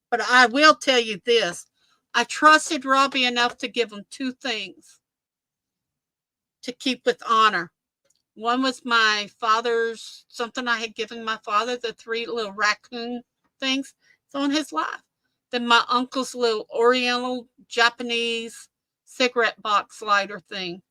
But I will tell you this. I trusted Robbie enough to give him two things to keep with honor. One was my father's, something I had given my father, the 3 little raccoon things. It's on his life. Then my uncle's little Oriental Japanese cigarette box lighter thing.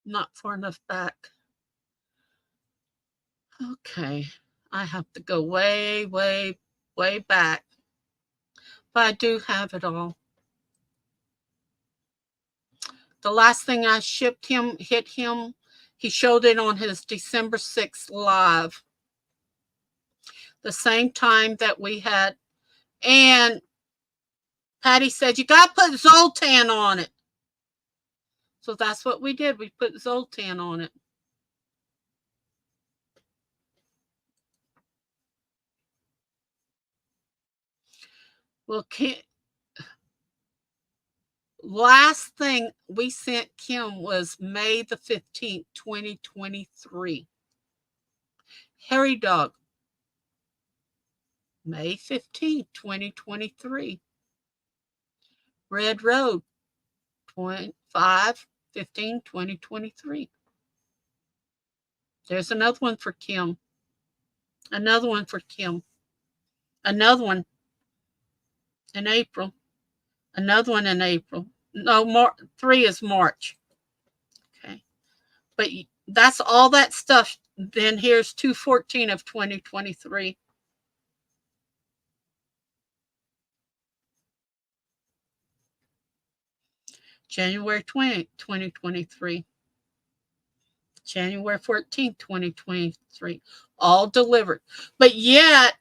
Not far enough back. Okay. I have to go way, way, way back. But I do have it all. The last thing I shipped him, hit him, he showed it on his December 6th live. The same time that we had, and Patty said, you got to put Zoltan on it. So that's what we did. We put Zoltan on it. Well, last thing we sent Kim was May the 15th, 2023. Harry Dog, May 15th, 2023. Red Road, 5/15/2023. There's another one for Kim. Another one for Kim. Another one in April. Another one in April. No, 3 is March. Okay. But that's all that stuff. Then here's 2/14 of 2023. January 20th, 2023. January 14th, 2023. All delivered. But yet,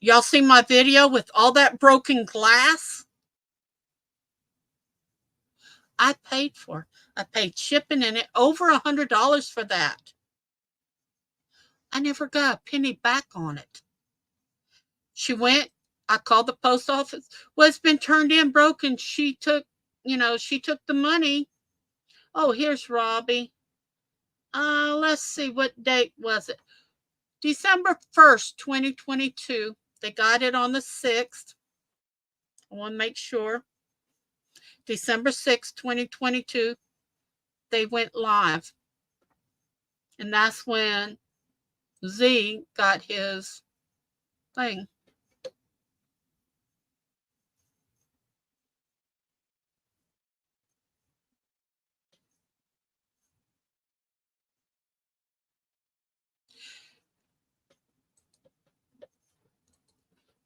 y'all see my video with all that broken glass? I paid for. I paid shipping in it, over $100 for that. I never got a penny back on it. She went, I called the post office. Well, it's been turned in broken. She took the money. Oh, here's Robbie. Let's see, what date was it? December 1st, 2022. They got it on the 6th. I want to make sure. December 6th, 2022, they went live. And that's when Z got his thing.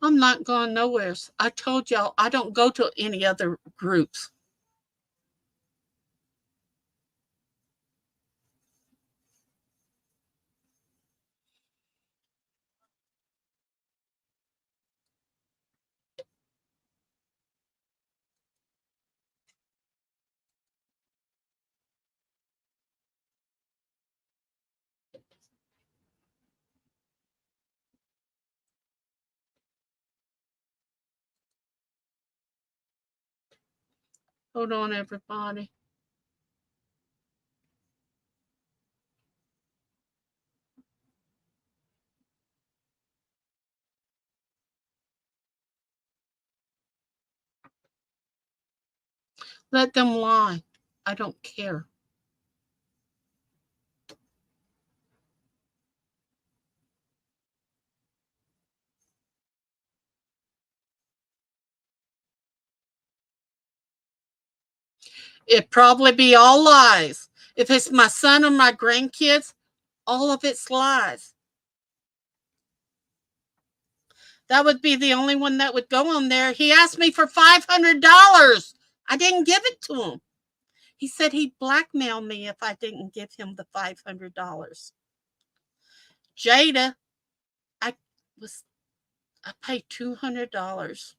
I'm not going nowhere. I told y'all I don't go to any other groups. Hold on, everybody. Let them lie. I don't care. It'd probably be all lies. If it's my son or my grandkids, all of it's lies. That would be the only one that would go on there. He asked me for $500. I didn't give it to him. He said he'd blackmail me if I didn't give him the $500. Jada, I paid $200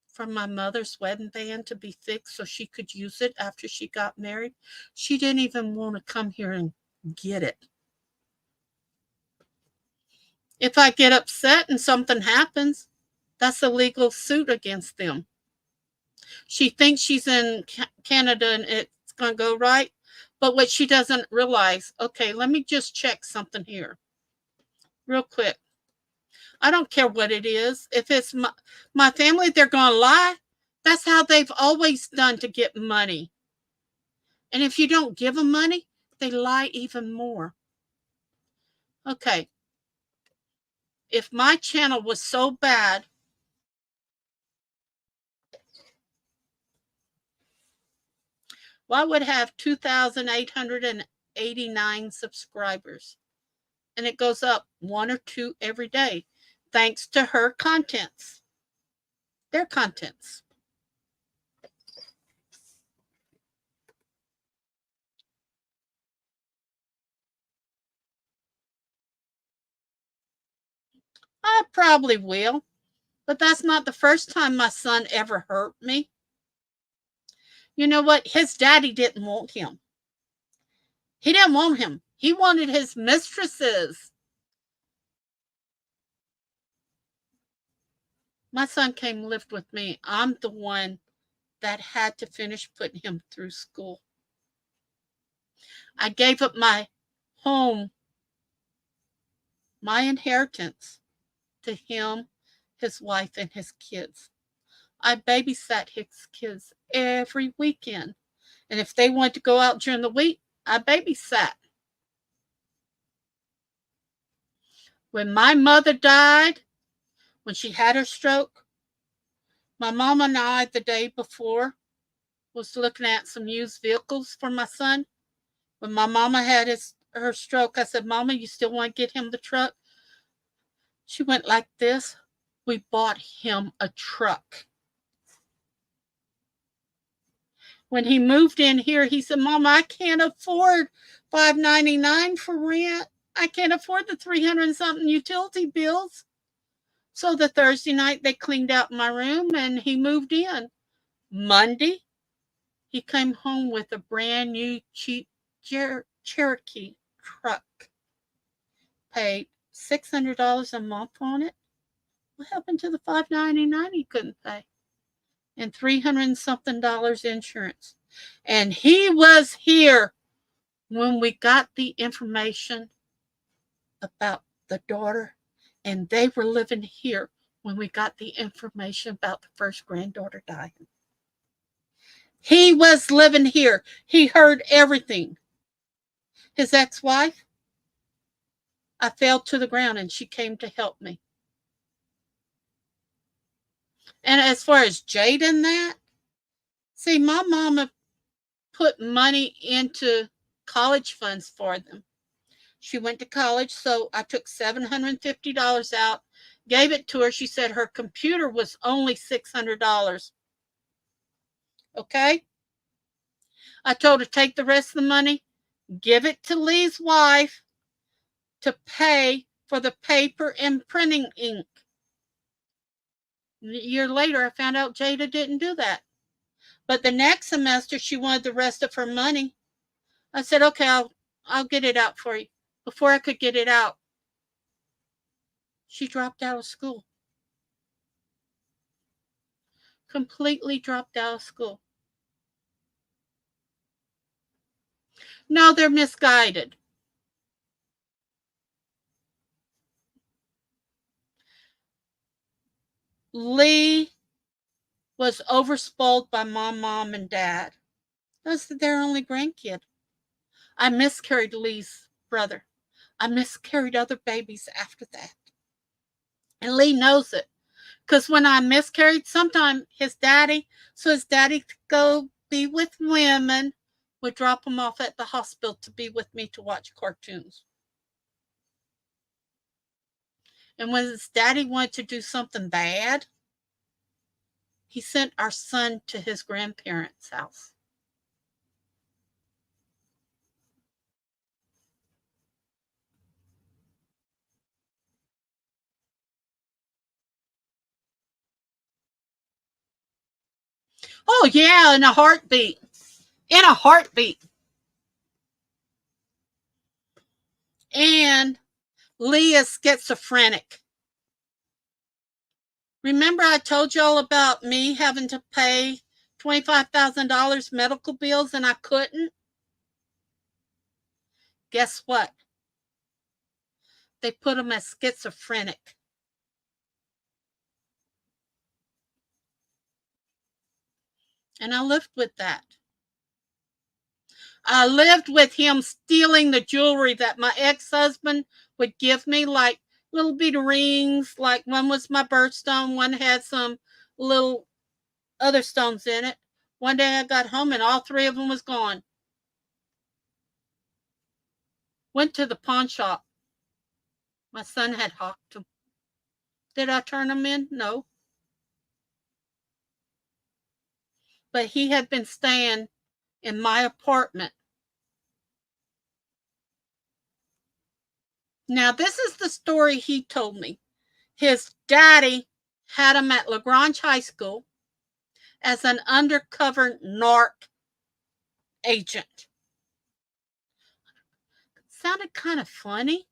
for my mother's wedding band to be fixed so she could use it after she got married. She didn't even want to come here and get it. If I get upset and something happens, that's a legal suit against them. She thinks she's in Canada and it's going to go right. But what she doesn't realize, okay, let me just check something here real quick. I don't care what it is. If it's my family, they're going to lie. That's how they've always done to get money. And if you don't give them money, they lie even more. Okay. If my channel was so bad, well, I would have 2,889 subscribers. And it goes up 1 or 2 every day, thanks to her contents. Their contents. I probably will, but that's not the first time my son ever hurt me. You know what? His daddy didn't want him. He didn't want him. He wanted his mistresses. My son came and lived with me. I'm the one that had to finish putting him through school. I gave up my home, my inheritance, to him, his wife, and his kids. I babysat his kids every weekend. And if they wanted to go out during the week, I babysat. When my mother died, when she had her stroke, my mom and I, the day before, was looking at some used vehicles for my son. When my mama had her stroke, I said, Mama, you still want to get him the truck? She went like this. We bought him a truck. When he moved in here, he said, Mama, I can't afford $5.99 for rent. I can't afford the 300 and something utility bills. So the Thursday night, they cleaned out my room and he moved in. Monday, he came home with a brand new cheap Cherokee truck. Paid $600 a month on it. What happened to the $5.99 he couldn't pay? And $300 and something insurance. And he was here when we got the information about the daughter, and they were living here when we got the information about the first granddaughter dying. He was living here. He heard everything. His ex-wife, I fell to the ground and she came to help me. And as far as Jade and that, see, my mama put money into college funds for them. She went to college, so I took $750 out, gave it to her. She said her computer was only $600. Okay? I told her, take the rest of the money, give it to Lee's wife to pay for the paper and printing ink. A year later, I found out Jada didn't do that. But the next semester, she wanted the rest of her money. I said, okay, I'll get it out for you. Before I could get it out, she dropped out of school. Completely dropped out of school. No, they're misguided. Lee was overspoiled by mom, and dad. That's their only grandkid. I miscarried Lee's brother. I miscarried other babies after that. And Lee knows it. Because when I miscarried, sometime his daddy could go be with women, would drop him off at the hospital to be with me to watch cartoons. And when his daddy wanted to do something bad, he sent our son to his grandparents' house. Oh, yeah, in a heartbeat. In a heartbeat. And Lee is schizophrenic. Remember I told y'all about me having to pay $25,000 medical bills and I couldn't? Guess what? They put him as schizophrenic. And I lived with that. I lived with him stealing the jewelry that my ex-husband would give me, like little bitty rings. Like one was my birthstone, one had some little other stones in it. One day I got home and all three of them was gone. Went to the pawn shop. My son had hawked them. Did I turn them in? No. But he had been staying in my apartment. Now, this is the story he told me. His daddy had him at LaGrange High School as an undercover narc agent. Sounded kind of funny.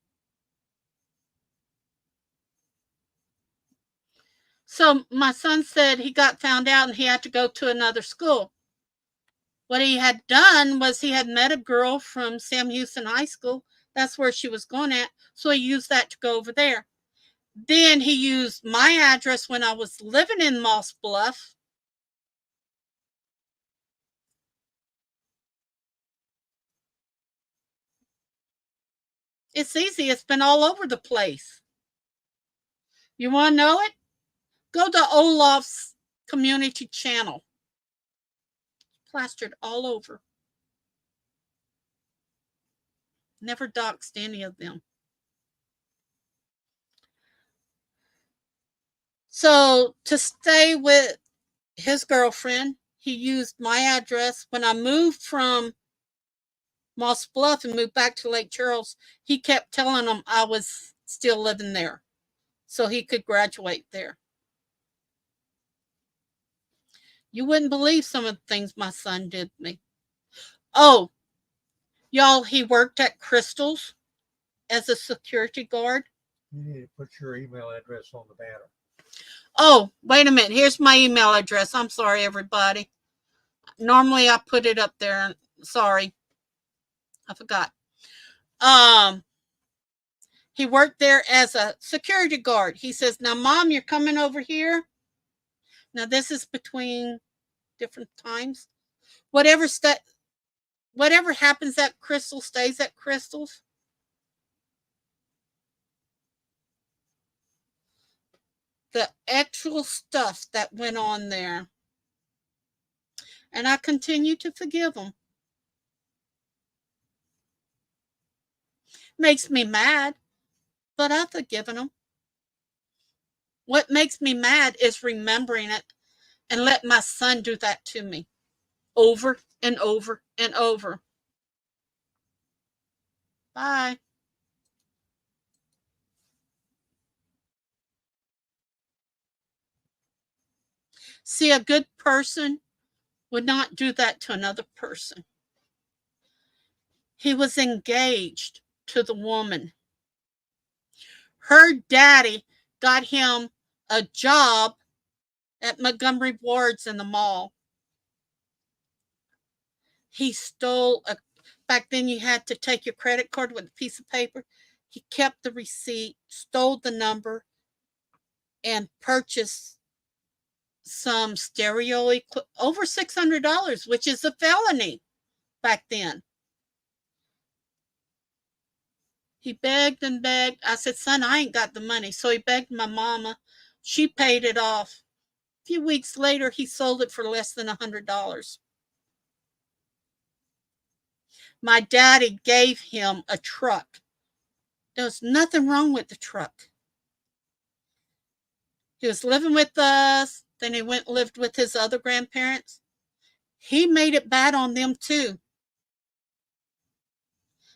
So my son said he got found out and he had to go to another school. What he had done was he had met a girl from Sam Houston High School. That's where she was going at. So he used that to go over there. Then he used my address when I was living in Moss Bluff. It's easy. It's been all over the place. You want to know it? Go to Olaf's community channel. Plastered all over. Never doxed any of them. So to stay with his girlfriend, he used my address. When I moved from Moss Bluff and moved back to Lake Charles, he kept telling them I was still living there so he could graduate there. You wouldn't believe some of the things my son did to me. Oh, y'all, he worked at Crystal's as a security guard. You need to put your email address on the banner. Oh, wait a minute. Here's my email address. I'm sorry, everybody. Normally I put it up there. Sorry. I forgot. He worked there as a security guard. He says, now, Mom, you're coming over here. Now, this is between different times. Whatever happens at Crystal stays at Crystal's. The actual stuff that went on there. And I continue to forgive him. Makes me mad, but I've forgiven him. What makes me mad is remembering it and let my son do that to me over and over and over. Bye. See, a good person would not do that to another person. He was engaged to the woman. Her daddy got him a job at Montgomery Ward's in the mall. He stole back then you had to take your credit card with a piece of paper. He kept the receipt, stole the number, and purchased some stereo over $600, which is a felony back then. He begged and begged. I said, son, I ain't got the money. So he begged my mama. She paid it off. A few weeks later, he sold it for less than $100. My daddy gave him a truck. There was nothing wrong with the truck. He was living with us. Then he went and lived with his other grandparents. He made it bad on them too.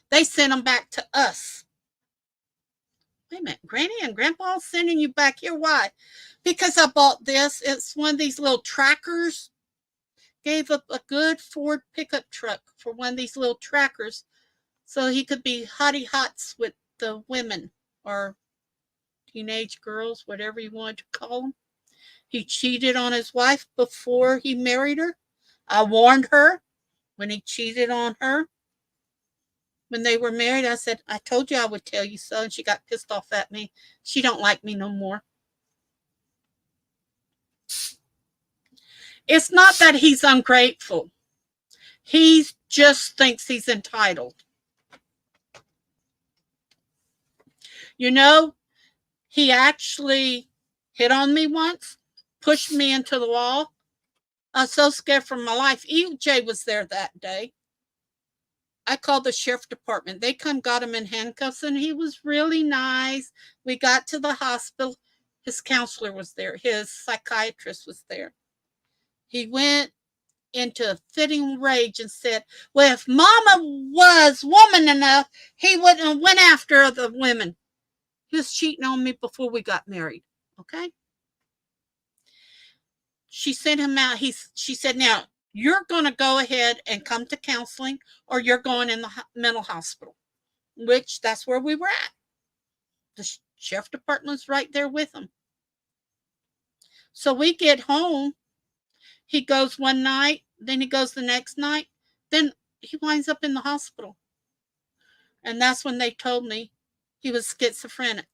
They sent him back to us. Wait a minute, Granny and Grandpa sending you back here? Why? Because I bought this. It's one of these little trackers. Gave up a good Ford pickup truck for one of these little trackers so he could be hottie hots with the women or teenage girls, whatever you wanted to call them. He cheated on his wife before he married her. I warned her when he cheated on her. When they were married, I said, I told you I would tell you so, and she got pissed off at me. She don't like me no more. It's not that he's ungrateful. He just thinks he's entitled. You know, he actually hit on me once, pushed me into the wall. I was so scared for my life. EJ was there that day. I called the sheriff department. They come got him in handcuffs, and he was really nice. We got to the hospital. His counselor was there. His psychiatrist was there. He went into a fitting rage and said, well, if Mama was woman enough, he wouldn't have went after the women. He was cheating on me before we got married. Okay? She sent him out. She said, now, you're going to go ahead and come to counseling, or you're going in the mental hospital, which that's where we were at. The sheriff department's right there with him. So we get home. He goes one night, then he goes the next night, then he winds up in the hospital. And that's when they told me he was schizophrenic.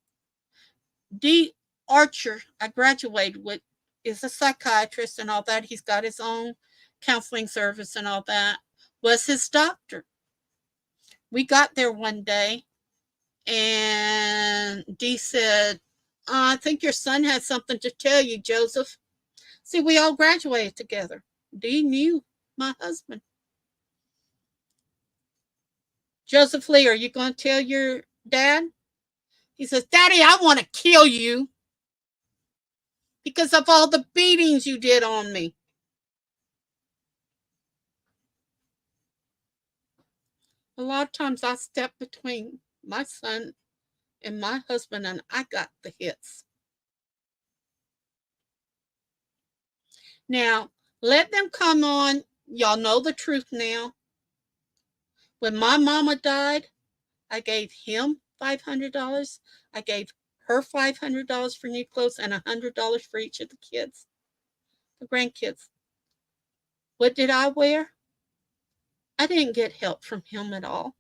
D. Archer, I graduated with, is a psychiatrist and all that. He's got his own counseling service and all that, was his doctor. We got there one day, and Dee said, I think your son has something to tell you, Joseph. See, we all graduated together. Dee knew my husband. Joseph Lee, are you going to tell your dad? He says, Daddy, I want to kill you because of all the beatings you did on me. A lot of times I step between my son and my husband, and I got the hits. Now, let them come on. Y'all know the truth now. When my mama died, I gave him $500. I gave her $500 for new clothes and $100 for each of the kids, the grandkids. What did I wear? I didn't get help from him at all.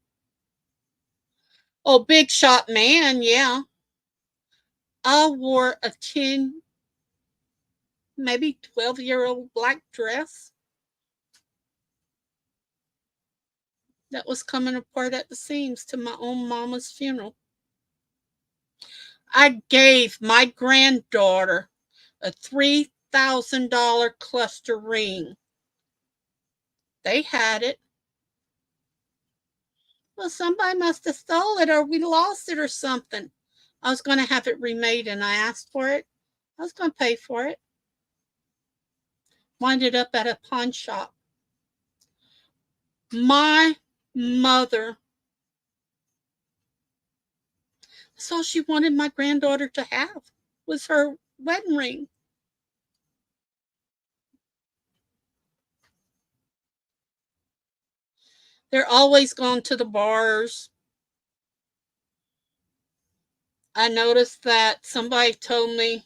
Oh, big shot man, yeah. I wore a 10, maybe 12-year-old black dress that was coming apart at the seams to my own mama's funeral. I gave my granddaughter a $3,000 cluster ring. They had it. Well, somebody must have stole it, or we lost it or something. I was going to have it remade, and I asked for it. I was going to pay for it. Winded up at a pawn shop. My mother, that's all she wanted my granddaughter to have, was her wedding ring. They're always gone to the bars. I noticed that somebody told me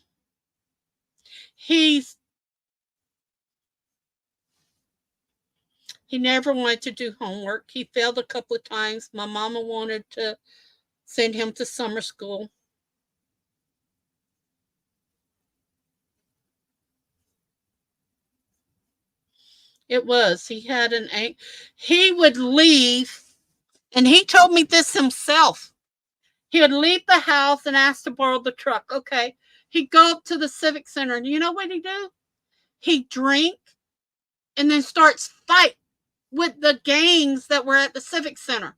he's He never wanted to do homework. He failed a couple of times. My mama wanted to send him to summer school. It was. He had he would leave, and he told me this himself. He would leave the house and ask to borrow the truck. Okay. He'd go up to the Civic Center, and you know what he'd do? He'd drink and then starts fight with the gangs that were at the Civic Center.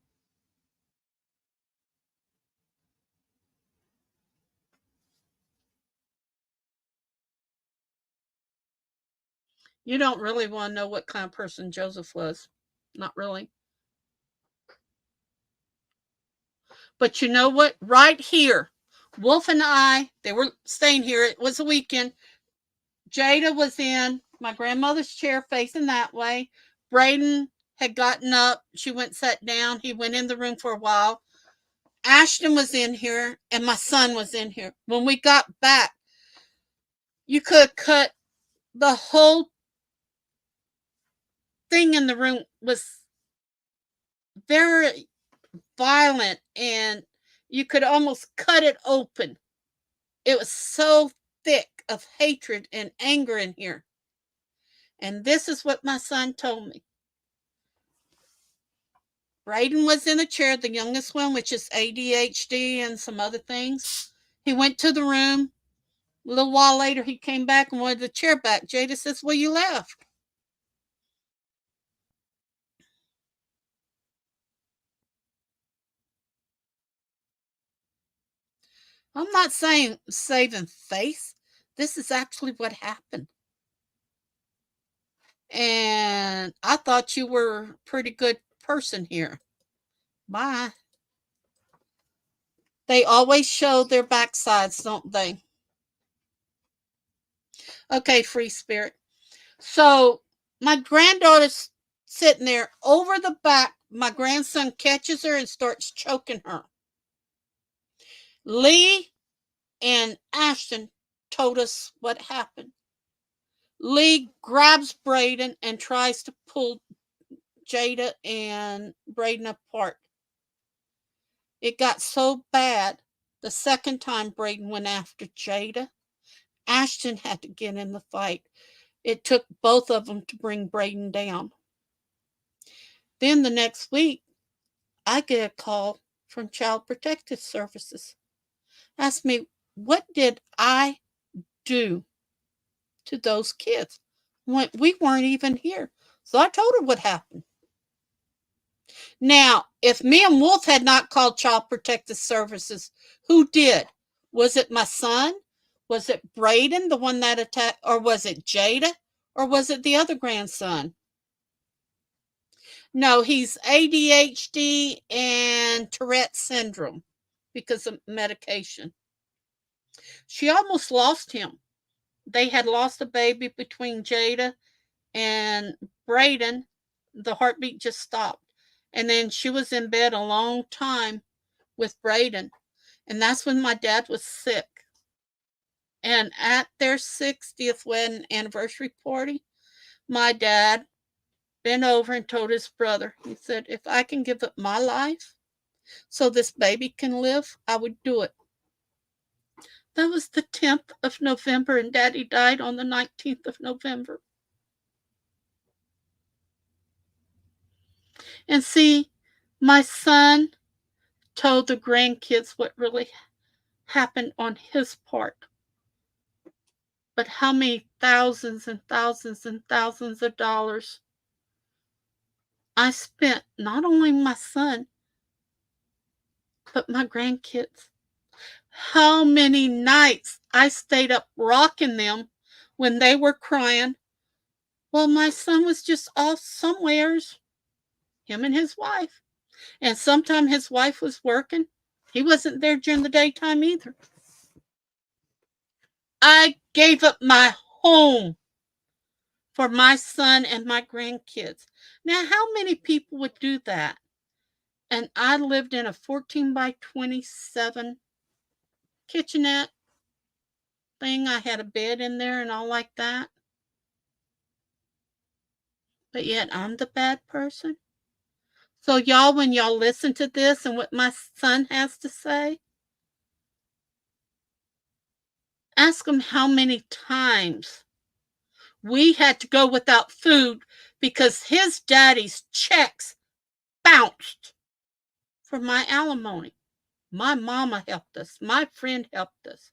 You don't really want to know what kind of person Joseph was. Not really. But you know what? Right here, Wolf and I, they were staying here. It was a weekend. Jada was in my grandmother's chair facing that way. Braden had gotten up. She went sat down. He went in the room for a while. Ashton was in here, and my son was in here. When we got back, you could have cut the whole thing in the room was very violent, and you could almost cut it open. It was so thick of hatred and anger in here. And this is what my son told me. Braden was in a chair, the youngest one, which is ADHD and some other things. He went to the room. A little while later, he came back and wanted the chair back. Jada says, well, you left. I'm not saying saving face. This is actually what happened. And I thought you were a pretty good person here. Bye. They always show their backsides, don't they? Okay, free spirit. So my granddaughter's sitting there over the back. My grandson catches her and starts choking her. Lee and Ashton told us what happened. Lee grabs Braden and tries to pull Jada and Braden apart. It got so bad, the second time Braden went after Jada, Ashton had to get in the fight. It took both of them to bring Braden down. Then the next week, I get a call from Child Protective Services. Asked me, what did I do to those kids? When we weren't even here. So I told her what happened. Now, if me and Wolf had not called Child Protective Services, who did? Was it my son? Was it Braden, the one that attacked? Or was it Jada? Or was it the other grandson? No, he's ADHD and Tourette syndrome because of medication. She almost lost him. They had lost a baby between Jada and Braden. The heartbeat just stopped. And then she was in bed a long time with Braden. And that's when my dad was sick. And at their 60th wedding anniversary party, my dad bent over and told his brother, he said, if I can give up my life so this baby can live, I would do it. That was the 10th of November, and Daddy died on the 19th of November. And see, my son told the grandkids what really happened on his part. But how many thousands and thousands and thousands of dollars I spent, not only my son, but my grandkids. How many nights I stayed up rocking them when they were crying. Well, my son was just off somewheres, him and his wife. And sometime his wife was working. He wasn't there during the daytime either. I gave up my home for my son and my grandkids. Now, how many people would do that? And I lived in a 14 by 27 kitchenette thing. I had a bed in there and all like that. but yet I'm the bad person. So y'all, when y'all listen to this and what my son has to say, ask him how many times we had to go without food because his daddy's checks bounced for my alimony. My mama helped us. My friend helped us.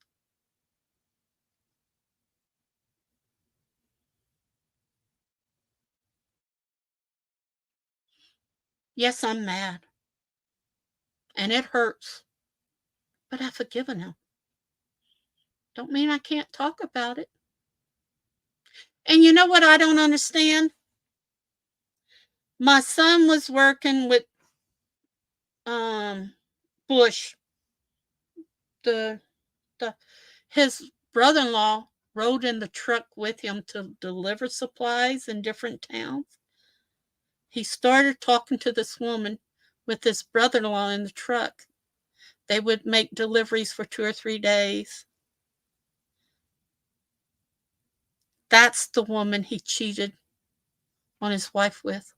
Yes, I'm mad. And it hurts. But I've forgiven him. Don't mean I can't talk about it. And you know what I don't understand? My son was working with Bush, the his brother-in-law rode in the truck with him to deliver supplies in different towns. He started talking to this woman with his brother-in-law in the truck. They would make deliveries for 2 or 3 days. That's the woman he cheated on his wife with.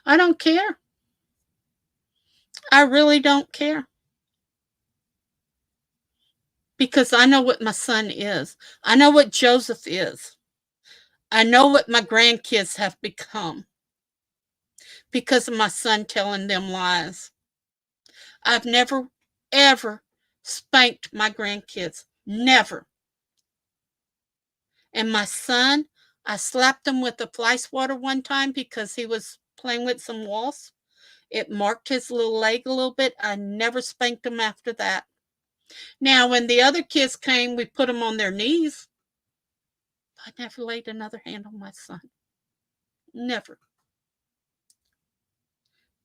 I don't care. I really don't care. Because I know what my son is. I know what Joseph is. I know what my grandkids have become because of my son telling them lies. I've never, ever spanked my grandkids. Never. And my son, I slapped him with a fly swatter one time because he was playing with some wasps. It marked his little leg a little bit. I never spanked him after that. Now, when the other kids came, we put them on their knees. I never laid another hand on my son. Never.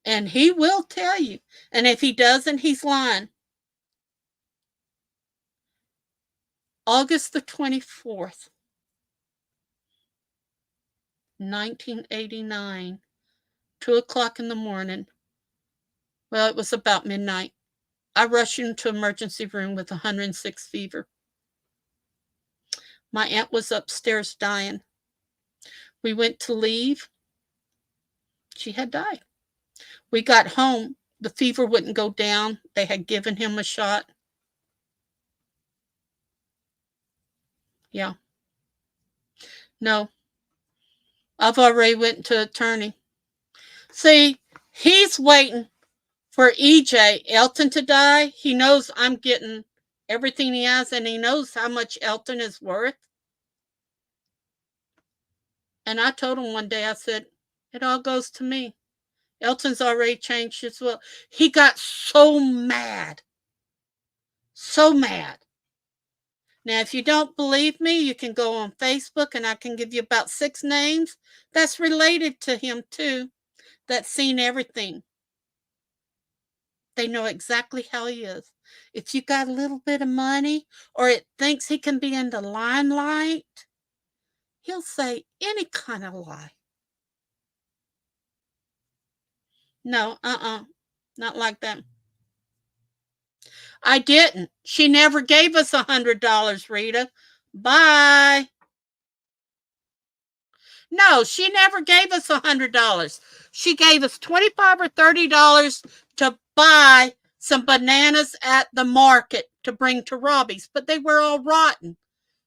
And he will tell you. And if he doesn't, he's lying. August the 24th, 1989, 2 o'clock in the morning. Well, it was about midnight. I rushed into emergency room with 106 fever. My aunt was upstairs dying. We went to leave. She had died. We got home. The fever wouldn't go down. They had given him a shot. Yeah. No. I've already went to attorney. See, he's waiting for EJ, Elton, to die. He knows I'm getting everything he has, and he knows how much Elton is worth. And I told him one day, I said, it all goes to me. Elton's already changed his will. He got so mad. So mad. Now, if you don't believe me, you can go on Facebook and I can give you about 6 names that's related to him too, that's seen everything. They know exactly how he is. If you got a little bit of money or it thinks he can be in the limelight, he'll say any kind of lie. No, not like that. I didn't. She never gave us $100, Rita. Bye. No, she never gave us $100. She gave us $25 or $30 to buy some bananas at the market to bring to Robbie's, but they were all rotten.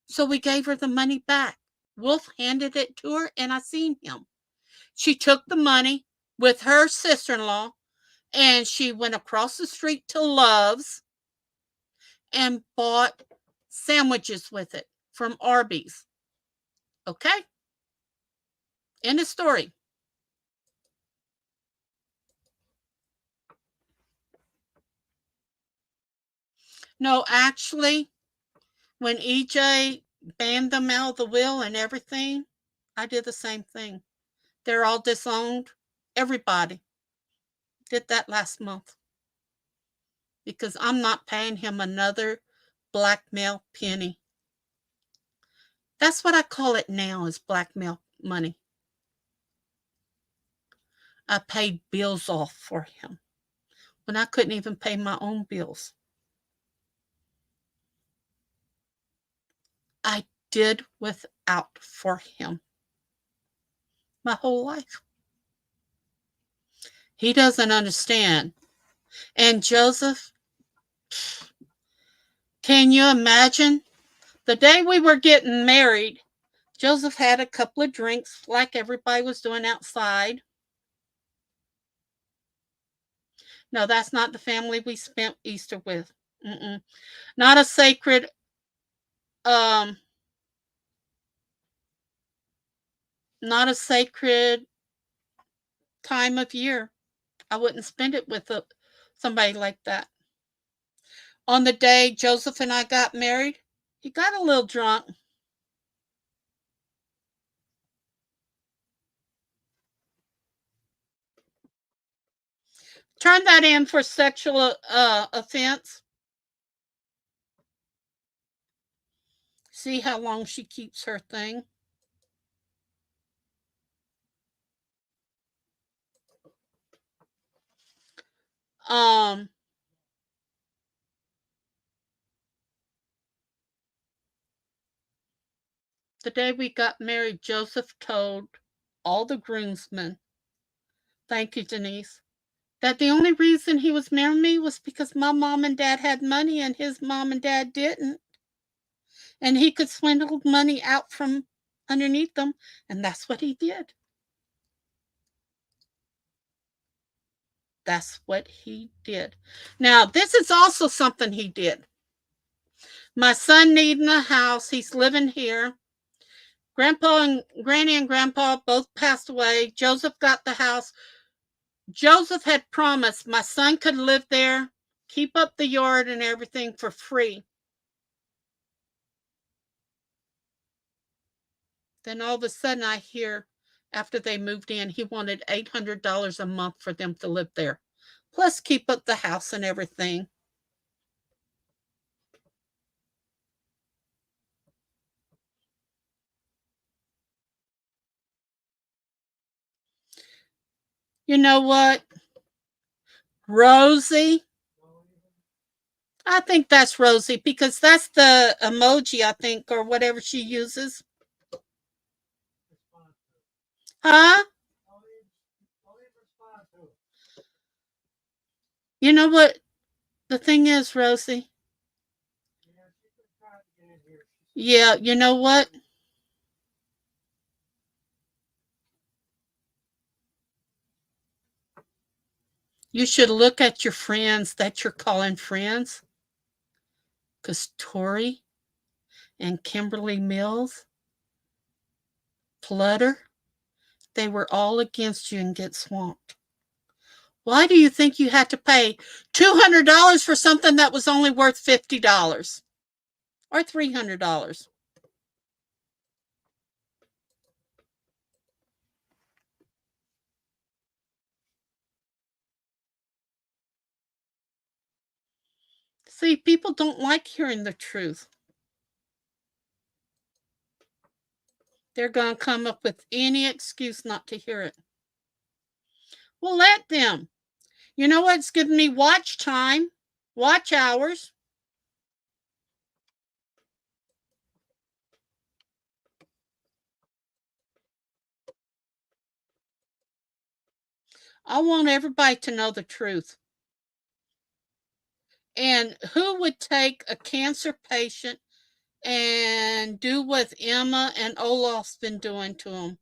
So we gave her the money back. Wolf handed it to her, and I seen him. She took the money with her sister-in-law, and she went across the street to Love's and bought sandwiches with it from Arby's. Okay? End of story. No, actually, when EJ banned them out of the will and everything, I did the same thing. They're all disowned. Everybody did that last month because I'm not paying him another blackmail penny. That's what I call it now, is blackmail money. I paid bills off for him when I couldn't even pay my own bills. did without for him my whole life. He doesn't understand. And Joseph, can you imagine? The day we were getting married, Joseph had a couple of drinks like everybody was doing outside. No, that's not the family we spent Easter with. Mm-mm. Not a sacred not a sacred time of year. I wouldn't spend it with somebody like that. On the day Joseph and I got married, he got a little drunk. Turn that in for sexual offense. See how long she keeps her thing. The day we got married, Joseph told all the groomsmen, thank you, Denise, that the only reason he was marrying me was because my mom and dad had money and his mom and dad didn't. And he could swindle money out from underneath them. And that's what he did. That's what he did. Now, this is also something he did. My son needing a house. He's living here. Grandpa and Granny and Grandpa both passed away. Joseph got the house. Joseph had promised my son could live there, keep up the yard and everything for free. Then all of a sudden I hear after they moved in, he wanted $800 a month for them to live there, plus keep up the house and everything. You know what? Rosie. I think that's Rosie because that's the emoji, I think, or whatever she uses. Huh? You know what the thing is, Rosie? Yeah, you know what? You should look at your friends that you're calling friends. Because Tori and Kimberly Mills, Plutter, they were all against you and get swamped. Why do you think you had to pay $200 for something that was only worth $50 or $300? See, people don't like hearing the truth. They're going to come up with any excuse not to hear it. Well, let them. You know what's giving me watch time, watch hours? I want everybody to know the truth. And who would take a cancer patient and do what Emma and Olaf's been doing to them?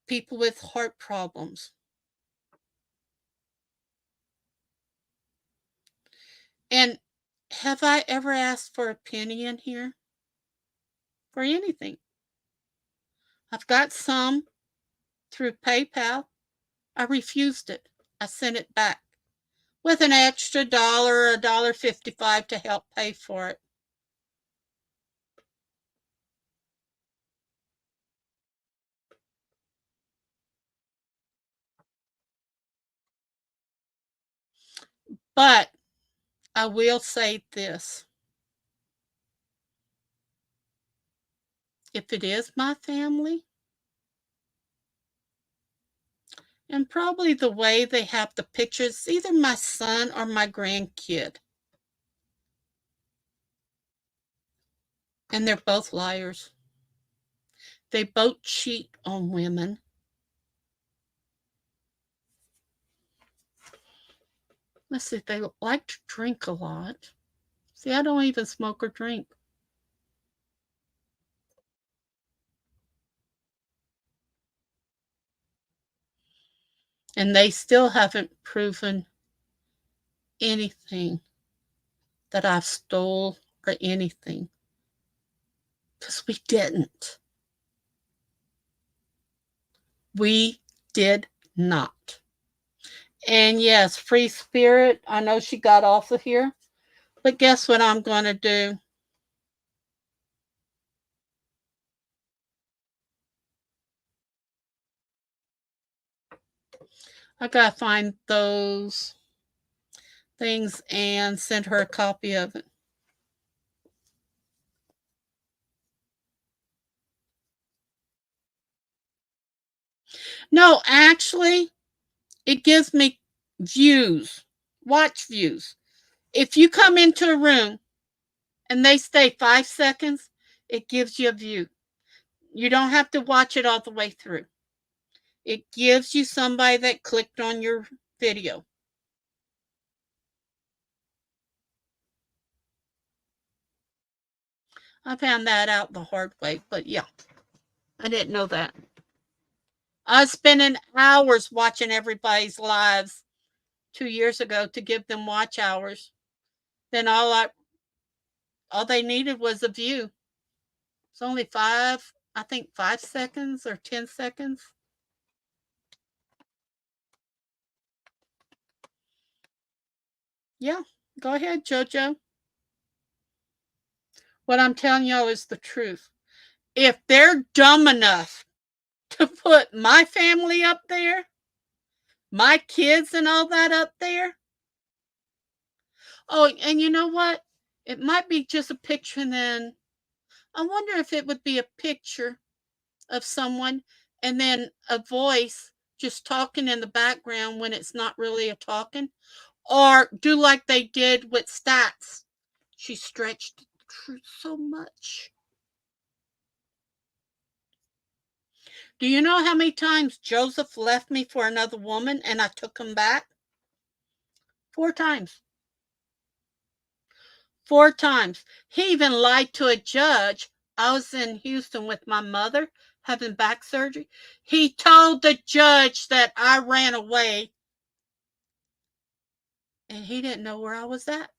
People with heart problems. And have I ever asked for a penny in here? For anything? I've got some through PayPal. I refused it. I sent it back with an extra dollar, $1.55 to help pay for it. But I will say this. If it is my family, and probably the way they have the pictures, either my son or my grandkid. And they're both liars. They both cheat on women. Let's see, they like to drink a lot. See, I don't even smoke or drink. And they still haven't proven anything that I've stole or anything. Because we didn't. We did not. And yes, Free Spirit, I know she got off of here. But guess what I'm going to do? I got to find those things and send her a copy of it. No, actually, it gives me views, watch views. If you come into a room and they stay 5 seconds, it gives you a view. You don't have to watch it all the way through. It gives you somebody that clicked on your video. I found that out the hard way, but yeah, I didn't know that. I was spending hours watching everybody's lives 2 years ago to give them watch hours. Then all they needed was a view. It's only 5 seconds or 10 seconds. Yeah, go ahead, JoJo. What I'm telling y'all is the truth. If they're dumb enough to put my family up there, my kids and all that up there. Oh, and you know what? It might be just a picture, and then I wonder if it would be a picture of someone and then a voice just talking in the background when it's not really a talking. Or do like they did with Stats. She stretched the truth so much. Do you know how many times Joseph left me for another woman and I took him back? 4 times. 4 times. He even lied to a judge. I was in Houston with my mother having back surgery. He told the judge that I ran away and he didn't know where I was at.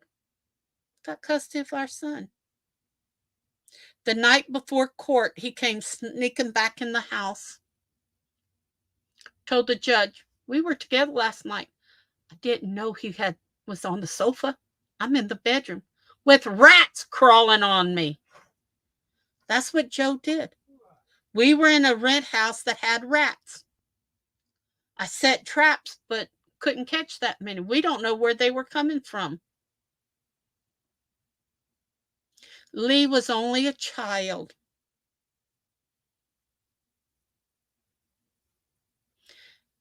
Got custody of our son. The night before court, he came sneaking back in the house. Told the judge, we were together last night. I didn't know he was on the sofa. I'm in the bedroom with rats crawling on me. That's what Joe did. We were in a rent house that had rats. I set traps, but couldn't catch that many. We don't know where they were coming from. Lee was only a child.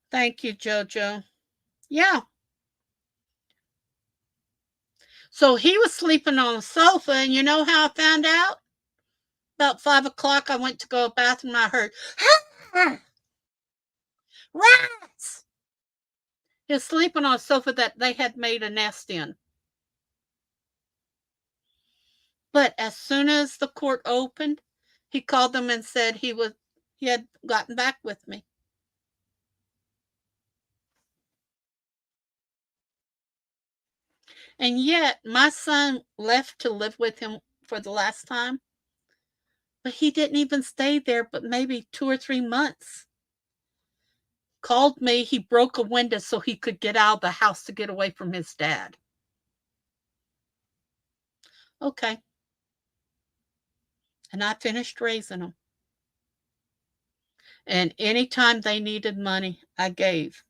Thank you, JoJo. Yeah. So he was sleeping on the sofa, and you know how I found out? About 5 o'clock, I went to go to the bathroom, and I heard, rats! He was sleeping on a sofa that they had made a nest in. But as soon as the court opened, he called them and said he had gotten back with me. And yet my son left to live with him for the last time. But he didn't even stay there but maybe 2 or 3 months. Called me, he broke a window so he could get out of the house to get away from his dad. Okay. And I finished raising them. And anytime they needed money, I gave.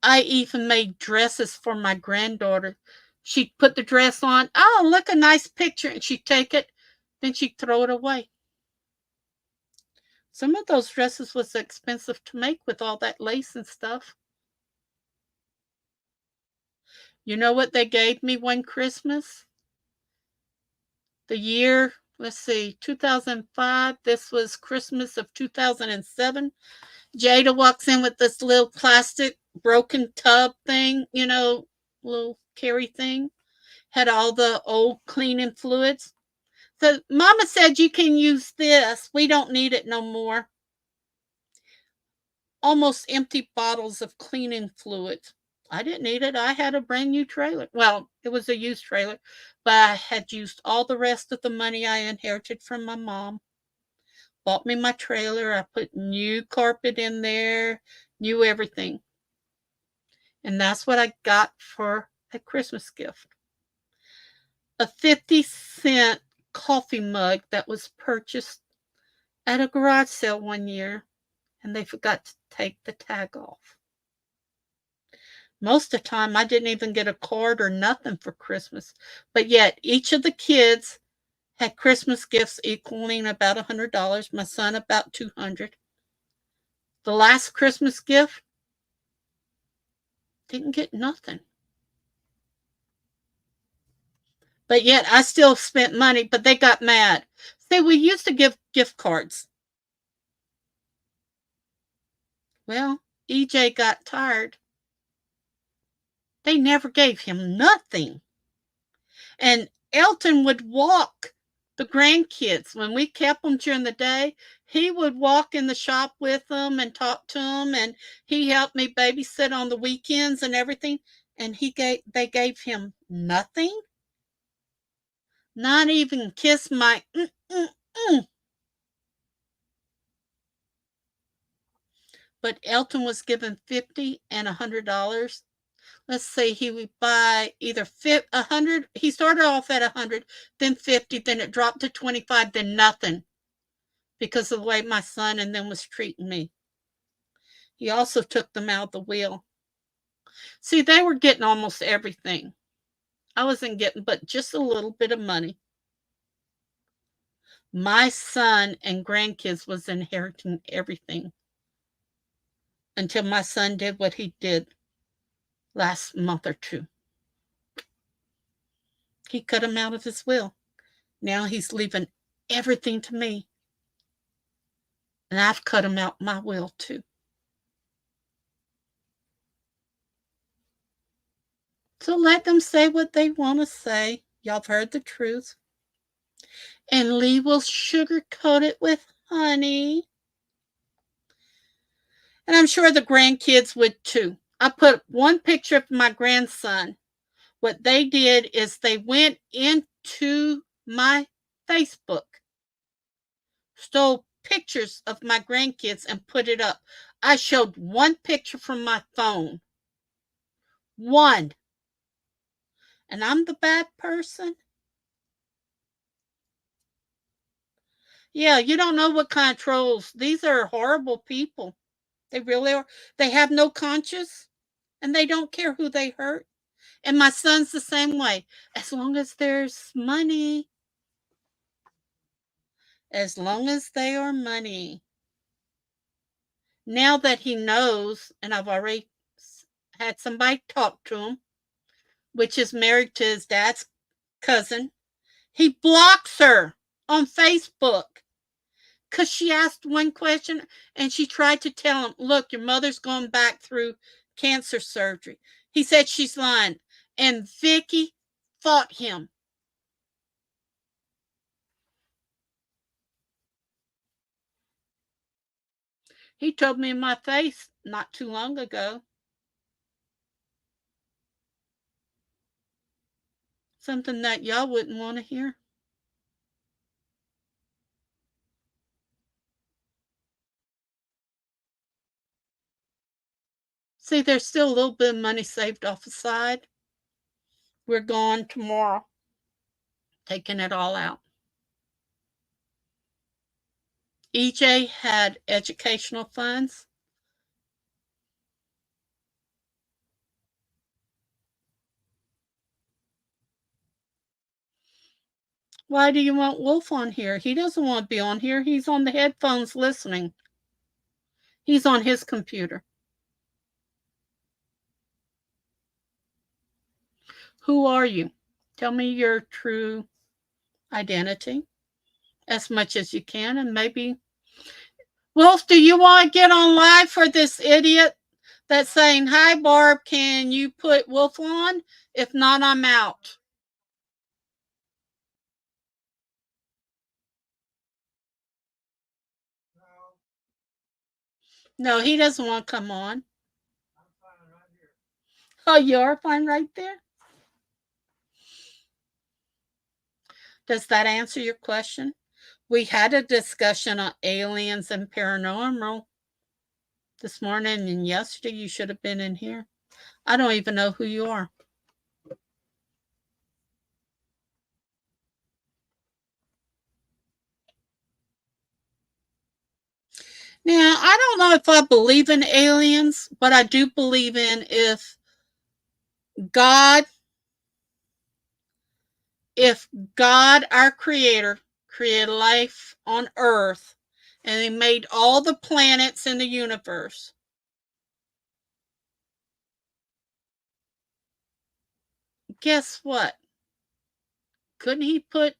I even made dresses for my granddaughter. She'd put the dress on. Oh, look, a nice picture. And she'd take it. Then she'd throw it away. Some of those dresses was expensive to make with all that lace and stuff. You know what they gave me one Christmas? the year, let's see, 2005. This was Christmas of 2007. Jada walks in with this little plastic broken tub thing, little carry thing. Had all the old cleaning fluids. So Mama said you can use this. We don't need it no more. Almost empty bottles of cleaning fluids. I didn't need it. I had a brand new trailer. Well, it was a used trailer, but I had used all the rest of the money I inherited from my mom. Bought me my trailer. I put new carpet in there, new everything. And that's what I got for a Christmas gift. A 50-cent coffee mug that was purchased at a garage sale one year, and they forgot to take the tag off. Most of the time, I didn't even get a card or nothing for Christmas. But yet, each of the kids had Christmas gifts equaling about $100. My son about $200. The last Christmas gift didn't get nothing. But yet, I still spent money, but they got mad. See, we used to give gift cards. Well, EJ got tired. They never gave him nothing. And Elton would walk the grandkids. When we kept them during the day, he would walk in the shop with them and talk to them, and he helped me babysit on the weekends and everything. And they gave him nothing. Not even kiss my But Elton was given $50 and $100. Let's say he would buy either 100. He started off at 100, then 50, then it dropped to 25, then nothing, because of the way my son and them was treating me. He also took them out of the wheel. See, they were getting almost everything. I wasn't getting but just a little bit of money. My son and grandkids was inheriting everything until my son did what he did last month or two. He cut him out of his will. Now he's leaving everything to me. And I've cut him out my will too. So let them say what they want to say. Y'all have heard the truth. And Lee will sugarcoat it with honey. And I'm sure the grandkids would too. I put one picture of my grandson. What they did is they went into my Facebook, stole pictures of my grandkids and put it up. I showed one picture from my phone. One. And I'm the bad person? Yeah, you don't know what kind of trolls. These are horrible people. They really are. They have no conscience, and they don't care who they hurt. And my son's the same way. As long as there's money. As long as they are money. Now that he knows, and I've already had somebody talk to him, which is married to his dad's cousin, he blocks her on Facebook. Because she asked one question and she tried to tell him, look, your mother's going back through cancer surgery. He said she's lying. And Vicky fought him. He told me in my face not too long ago. Something that y'all wouldn't want to hear. See, there's still a little bit of money saved off the side. We're gone tomorrow, taking it all out. EJ had educational funds. Why do you want Wolf on here? He doesn't want to be on here. He's on the headphones listening. He's on his computer. Who are you? Tell me your true identity as much as you can, and maybe. Wolf, do you want to get on live for this idiot that's saying, "Hi, Barb, can you put Wolf on? If not, I'm out." No, he doesn't want to come on. Oh, you're fine right there? Does that answer your question? We had a discussion on aliens and paranormal this morning and yesterday. You should have been in here. I don't even know who you are. Now, I don't know if I believe in aliens, but I do believe in God, if God, our creator, created life on earth and he made all the planets in the universe, guess what? Couldn't he put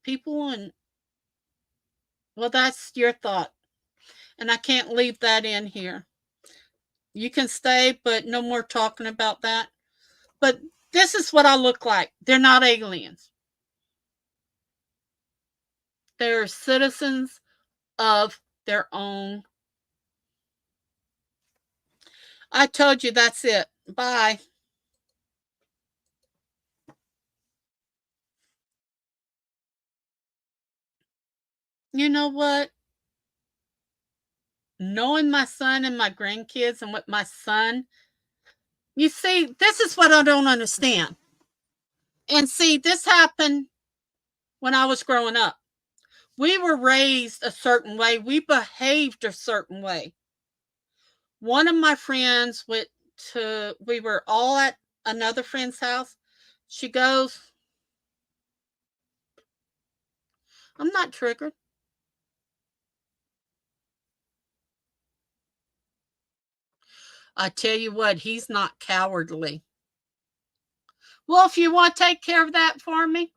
people in? Well, that's your thought. And I can't leave that in here. You can stay, but no more talking about that. But this is what I look like. They're not aliens. They're citizens of their own. I told you that's it. Bye. You know what? Knowing my son and my grandkids and what my son, you see, this is what I don't understand. And see, this happened when I was growing up. We were raised a certain way, we behaved a certain way. One of my friends we were all at another friend's house. She goes, "I'm not triggered." I tell you what, he's not cowardly. Well, if you want to take care of that for me.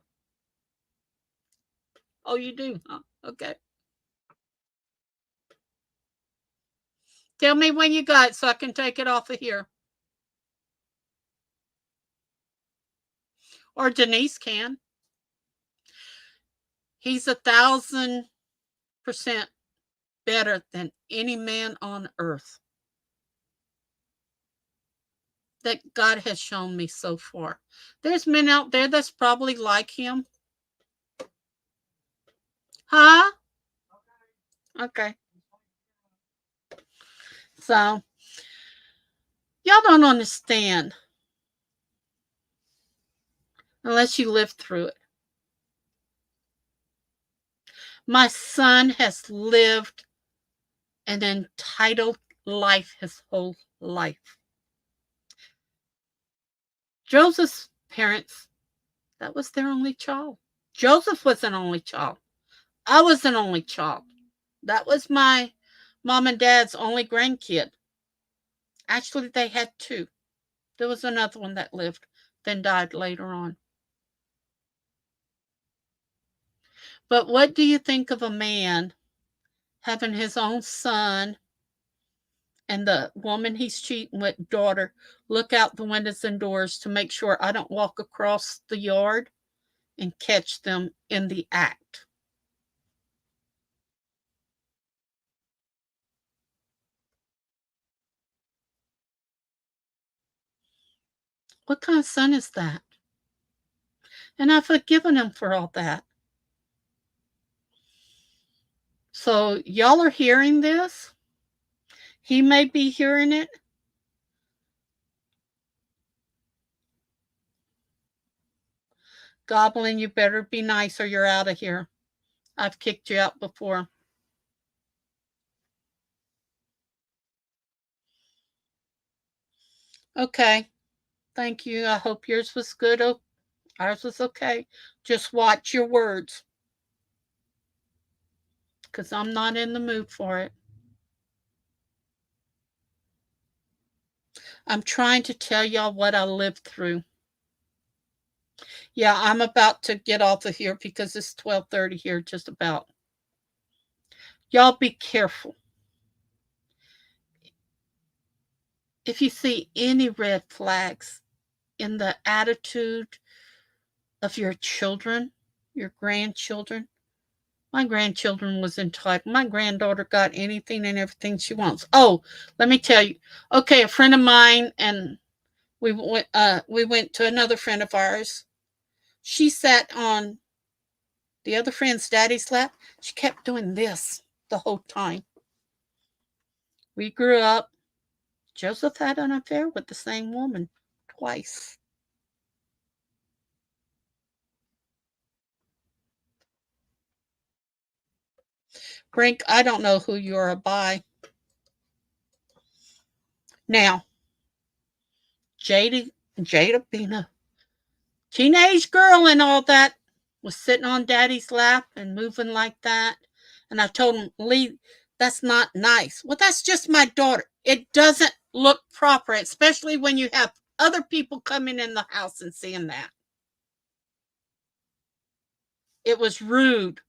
Oh, you do? Huh? Okay. Tell me when you got it so I can take it off of here. Or Denise can. He's 1,000% better than any man on earth that God has shown me so far. There's men out there that's probably like him. Huh? Okay. So, y'all don't understand unless you live through it. My son has lived an entitled life his whole life. Joseph's parents, that was their only child. Joseph was an only child. I was an only child. That was my mom and dad's only grandkid. Actually, they had two. There was another one that lived, then died later on. But what do you think of a man having his own son and the woman he's cheating with, daughter, look out the windows and doors to make sure I don't walk across the yard and catch them in the act? What kind of son is that? And I've forgiven him for all that. So, y'all are hearing this. He may be hearing it. Goblin, you better be nice or you're out of here. I've kicked you out before. Okay. Thank you. I hope yours was good. Oh, ours was okay. Just watch your words because I'm not in the mood for it. I'm trying to tell y'all what I lived through. Yeah, I'm about to get off of here because it's 12:30 here, just about. Y'all be careful. If you see any red flags in the attitude of your children, your grandchildren, my grandchildren was entitled. My granddaughter got anything and everything she wants. Oh, let me tell you. Okay, a friend of mine and we went to another friend of ours. She sat on the other friend's daddy's lap. She kept doing this the whole time. We grew up. Joseph had an affair with the same woman twice. Brink, I don't know who you are by. Now, Jada being a teenage girl and all that was sitting on daddy's lap and moving like that. And I told him, Lee, that's not nice. Well, that's just my daughter. It doesn't look proper, especially when you have other people coming in the house and seeing that. It was rude.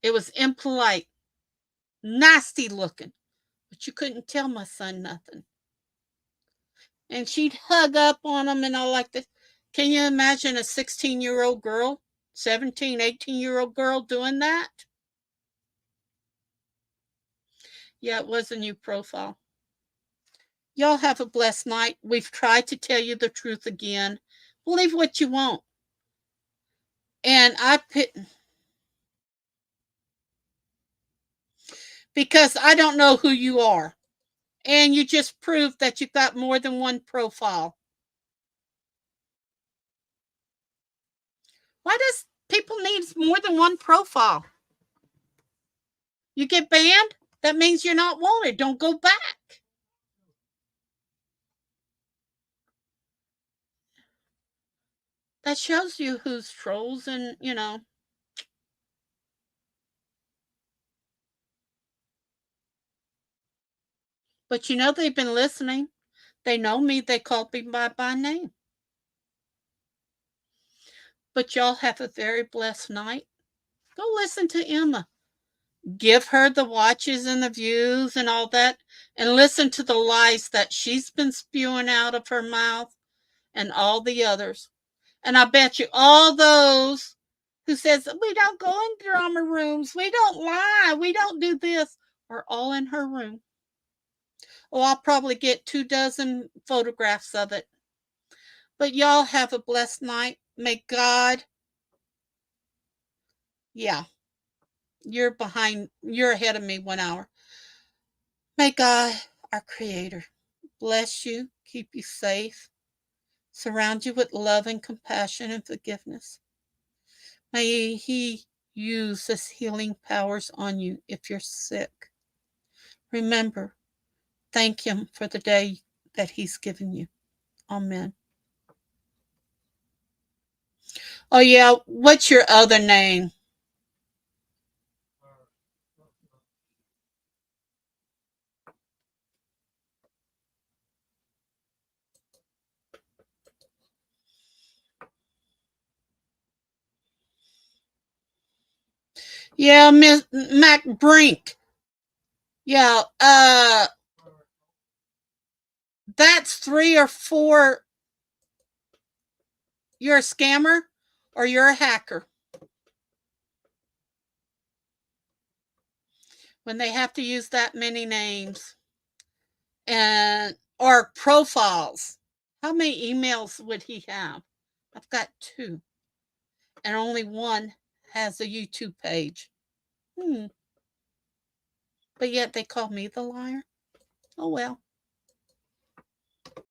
It was impolite, nasty looking. But you couldn't tell my son nothing. And she'd hug up on him and all like this. Can you imagine a 16-year-old girl, 17, 18-year-old girl doing that? Yeah, it was a new profile. Y'all have a blessed night. We've tried to tell you the truth again. Believe what you want. And because I don't know who you are. And you just proved that you've got more than one profile. Why does people need more than one profile? You get banned? That means you're not wanted. Don't go back. That shows you who's trolls and, But they've been listening. They know me. They call me by name. But y'all have a very blessed night. Go listen to Emma. Give her the watches and the views and all that, and listen to the lies that she's been spewing out of her mouth and all the others. And I bet you all those who says we don't go in drama rooms, we don't lie, we don't do this, are all in her room. Oh, I'll probably get 24 photographs of it. But y'all have a blessed night. May God, yeah, you're ahead of me 1 hour. May God, our Creator, bless you, keep you safe, surround you with love and compassion and forgiveness. May He use His healing powers on you if you're sick. Remember, thank Him for the day that He's given you. Amen. Oh, yeah, what's your other name? Yeah, Miss Mac Brink. Yeah, that's 3 or 4. You're a scammer or you're a hacker. When they have to use that many names and or profiles. How many emails would he have? I've got 2. And only one has a YouTube page. But yet they call me the liar. Oh well.